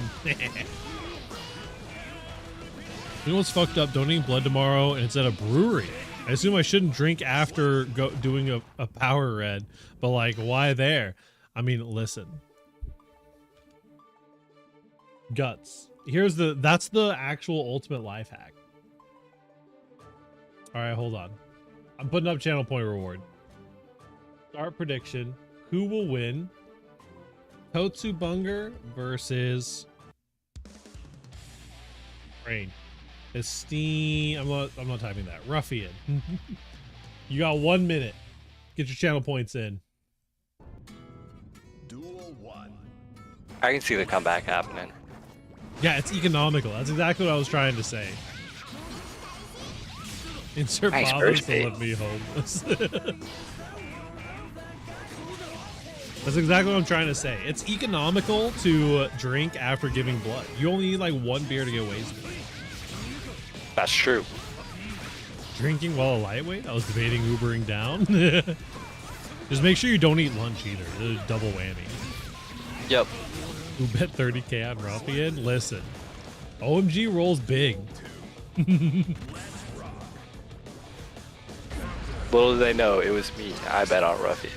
You know what's fucked up? Donating blood tomorrow and it's at a brewery. I assume I shouldn't drink after doing a power red, but like, why there? I mean, listen. Guts. That's the actual ultimate life hack. All right, hold on. I'm putting up channel point reward. Start prediction. Who will win? Toadsu Bunger versus Rain. Esteem. I'm not typing that. Ruffian. You got 1 minute. Get your channel points in. Duel 1. I can see the comeback happening. Yeah, it's economical. That's exactly what I was trying to say. Insert Nice bombers burst to bait. let me homeless. That's exactly what I'm trying to say. It's economical to drink after giving blood. You only need like 1 beer to get wasted. That's true. Drinking while a lightweight? I was debating Ubering down. Just make sure you don't eat lunch either. It's a double whammy. Yep. Who bet 30K on Ruffian? Listen, OMG rolls big. Little do they know, it was me. I bet on Ruffian.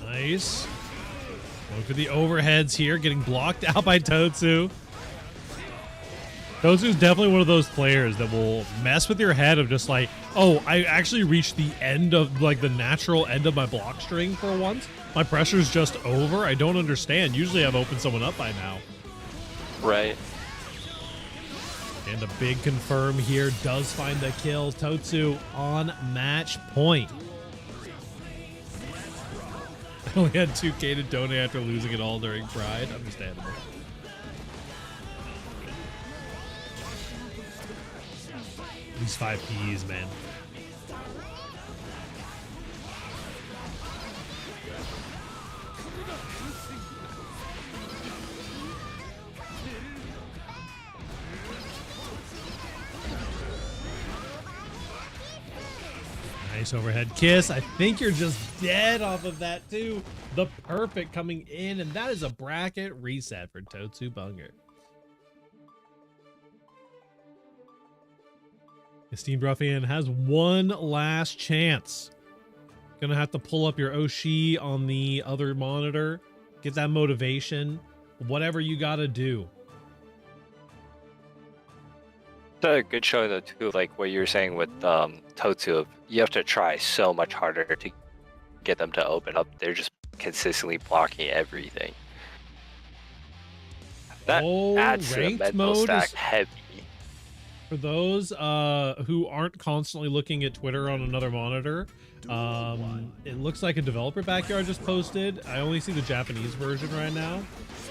Nice. Going for the overheads here, getting blocked out by Toadsu. Toadsu's definitely one of those players that will mess with your head of just like, oh, I actually reached the end of like the natural end of my block string for once. My pressure's just over. I don't understand. Usually I've opened someone up by now. Right. And a big confirm here does find the kill. Toadsu on match point. I only had 2K to donate after losing it all during Pride. Understandable. These 5Ps, man. Nice overhead kiss. I think you're just dead off of that too. The perfect coming in, and that is a bracket reset for Toadsu Bunger. Esteemed Ruffian has one last chance. Gonna have to pull up your Oshi on the other monitor. Get that motivation. Whatever you gotta do. It's a good showing though too, like what you were saying with Totsu. You have to try so much harder to get them to open up. They're just consistently blocking everything. That adds to the ranked mental mode stack is, heavy. for those who aren't constantly looking at Twitter on another monitor, it looks like a developer backyard just posted. I only see the Japanese version right now,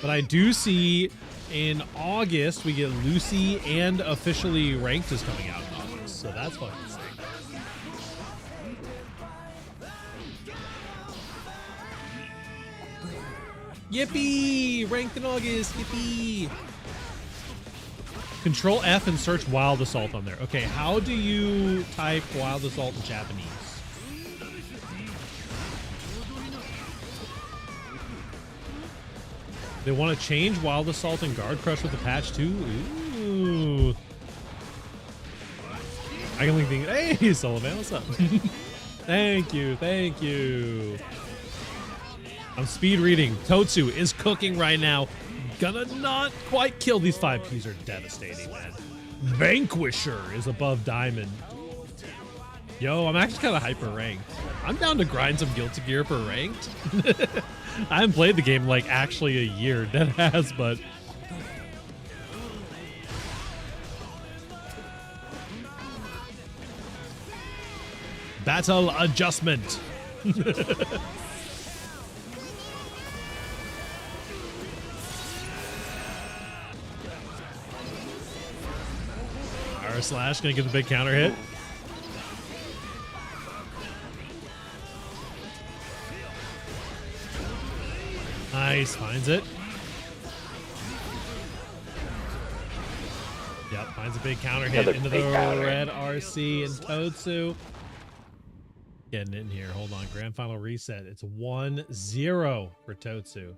but I do see in August we get Lucy and officially ranked is coming out in August, so that's fucking sick. Yippee! Ranked in August. Yippee! Control F and search Wild Assault on there. Okay, how do you type Wild Assault in Japanese? They want to change Wild Assault and Guard Crush with the patch too? Ooh. I can link things. Hey, Sullivan, what's up? Thank you, thank you. I'm speed reading. Totsu is cooking right now. Gonna not quite kill. These 5Ps are devastating, man. Vanquisher is above Diamond. Yo, I'm actually kind of hyper ranked. I'm down to grind some Guilty Gear for ranked. I haven't played the game like actually a year, dead ass, but battle adjustment. R/Slash gonna get the big counter hit. Nice, finds it. Yep, finds a big counter hit into the red RC and Totsu. Getting in here. Hold on. Grand final reset. It's 1-0 for Totsu.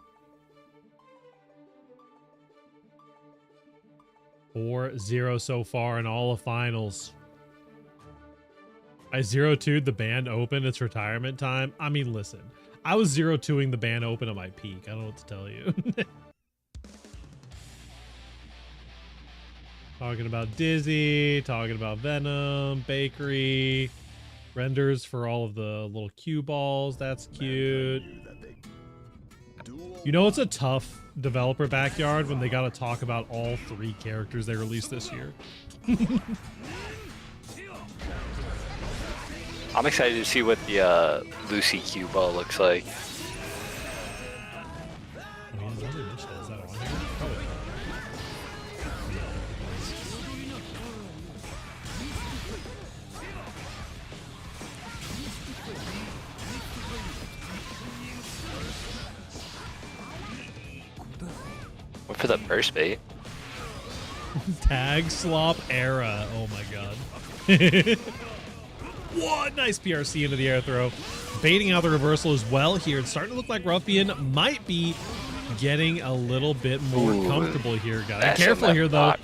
4-0 so far in all of finals. I 0-2'd the band open. It's retirement time. I mean, listen. I was 0-2ing the band open at my peak. I don't know what to tell you. Talking about Dizzy, talking about Venom, Bakery, renders for all of the little cue balls. That's cute. You know, it's a tough developer backyard when they got to talk about all 3 characters they released this year. I'm excited to see what the Lucy cue ball looks like. What for the burst bait? Tag slop era. Oh my god. What? Nice PRC into the air throw. Baiting out the reversal as well here. It's starting to look like Ruffian might be getting a little bit more comfortable here, guys. Careful here, though.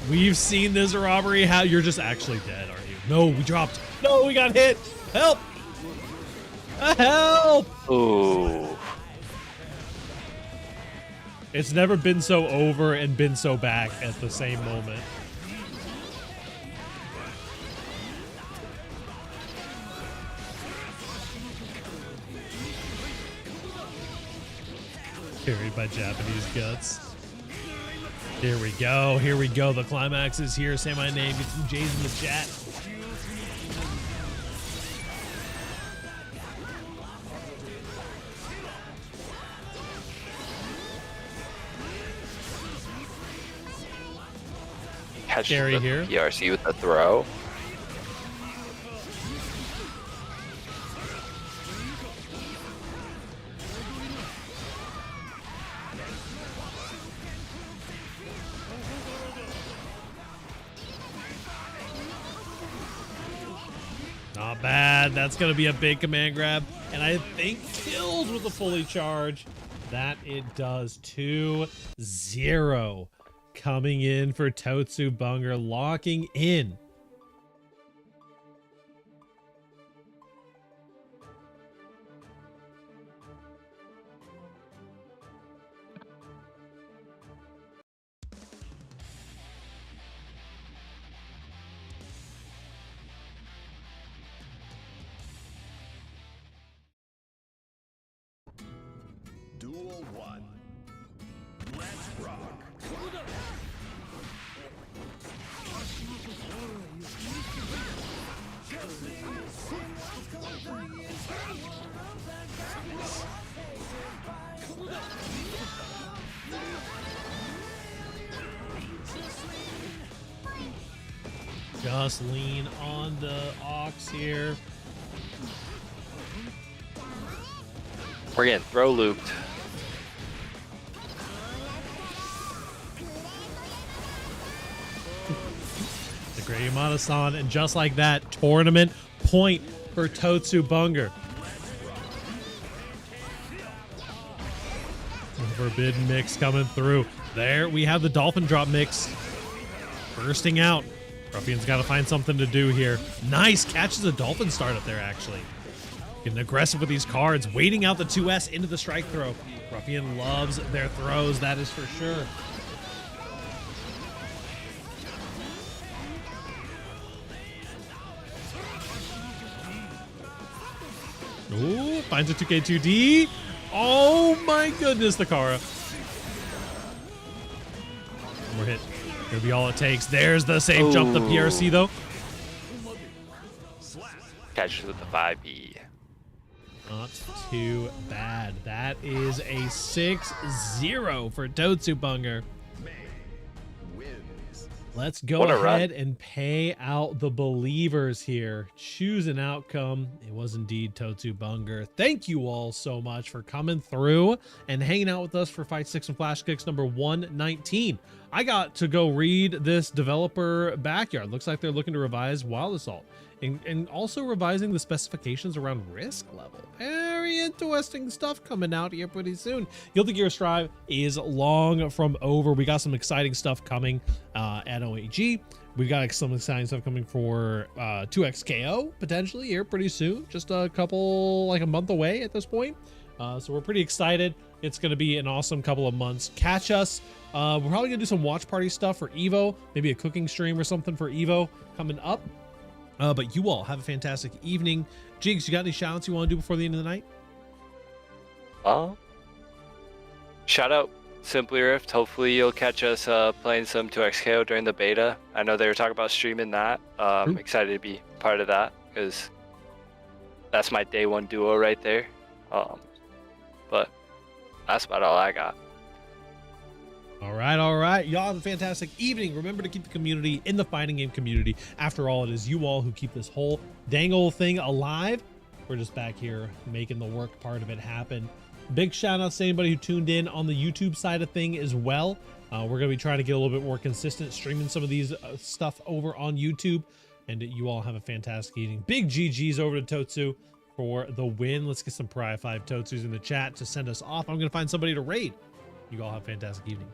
We've seen this robbery. How you're just actually dead, aren't you? No, we dropped. No, we got hit. Help! Help! Ooh. It's never been so over and been so back at the same moment. Carried by Japanese guts. Here we go. Here we go. The climax is here. Say my name. Get some J's in the chat. Catch Gary the here. PRC with the throw. Not bad. That's going to be a big command grab. And I think killed with a fully charge. That it does. 2-0 coming in for Totsu Bunger, locking in Duel 1. Let's rock. Just lean on the ox here. We're getting throw looped. The Great Yamada-san, and just like that, tournament point for Totsu Bunger. Forbidden mix coming through. There we have the dolphin drop mix bursting out. Ruffian's got to find something to do here. Nice, catches a dolphin start up there, actually. Getting aggressive with these cards, waiting out the 2S into the strike throw. Ruffian loves their throws, that is for sure. Ooh, finds a 2K2D. Oh my goodness, the Kara. One more hit. Gonna be all it takes. There's the safe jump, the PRC though. Catches with the 5E. Not too bad. That is a 6-0 for Totsu Bunger. Wins. Let's go What a run. ahead and pay out the believers here. Choose an outcome. It was indeed Totsu Bunger. Thank you all so much for coming through and hanging out with us for Fightsticks and Flashkicks number 119. I got to go read this developer backyard. Looks like they're looking to revise Wild Assault and also revising the specifications around risk level. Very interesting stuff coming out here pretty soon. Guilty Gear Strive is long from over. We got some exciting stuff coming at OEG. We got some exciting stuff coming for 2XKO potentially here pretty soon. Just a couple, like a month away at this point. So we're pretty excited. It's going to be an awesome couple of months. Catch us. We're probably going to do some watch party stuff for EVO, maybe a cooking stream or something for EVO coming up. But you all have a fantastic evening. Jigs, you got any shout outs you want to do before the end of the night? Shout out Simply Rift. Hopefully you'll catch us playing some 2XKO during the beta. I know they were talking about streaming that. I'm excited to be part of that because that's my day one duo right there. But that's about all I got. All right. Y'all have a fantastic evening. Remember to keep the community in the fighting game community. After all, it is you all who keep this whole dang old thing alive. We're just back here making the work part of it happen. Big shout out to anybody who tuned in on the YouTube side of thing as well. We're going to be trying to get a little bit more consistent streaming some of these stuff over on YouTube. And you all have a fantastic evening. Big GG's over to Totsu for the win. Let's get some Pariah 5 Totsus in the chat to send us off. I'm going to find somebody to raid. You all have a fantastic evening.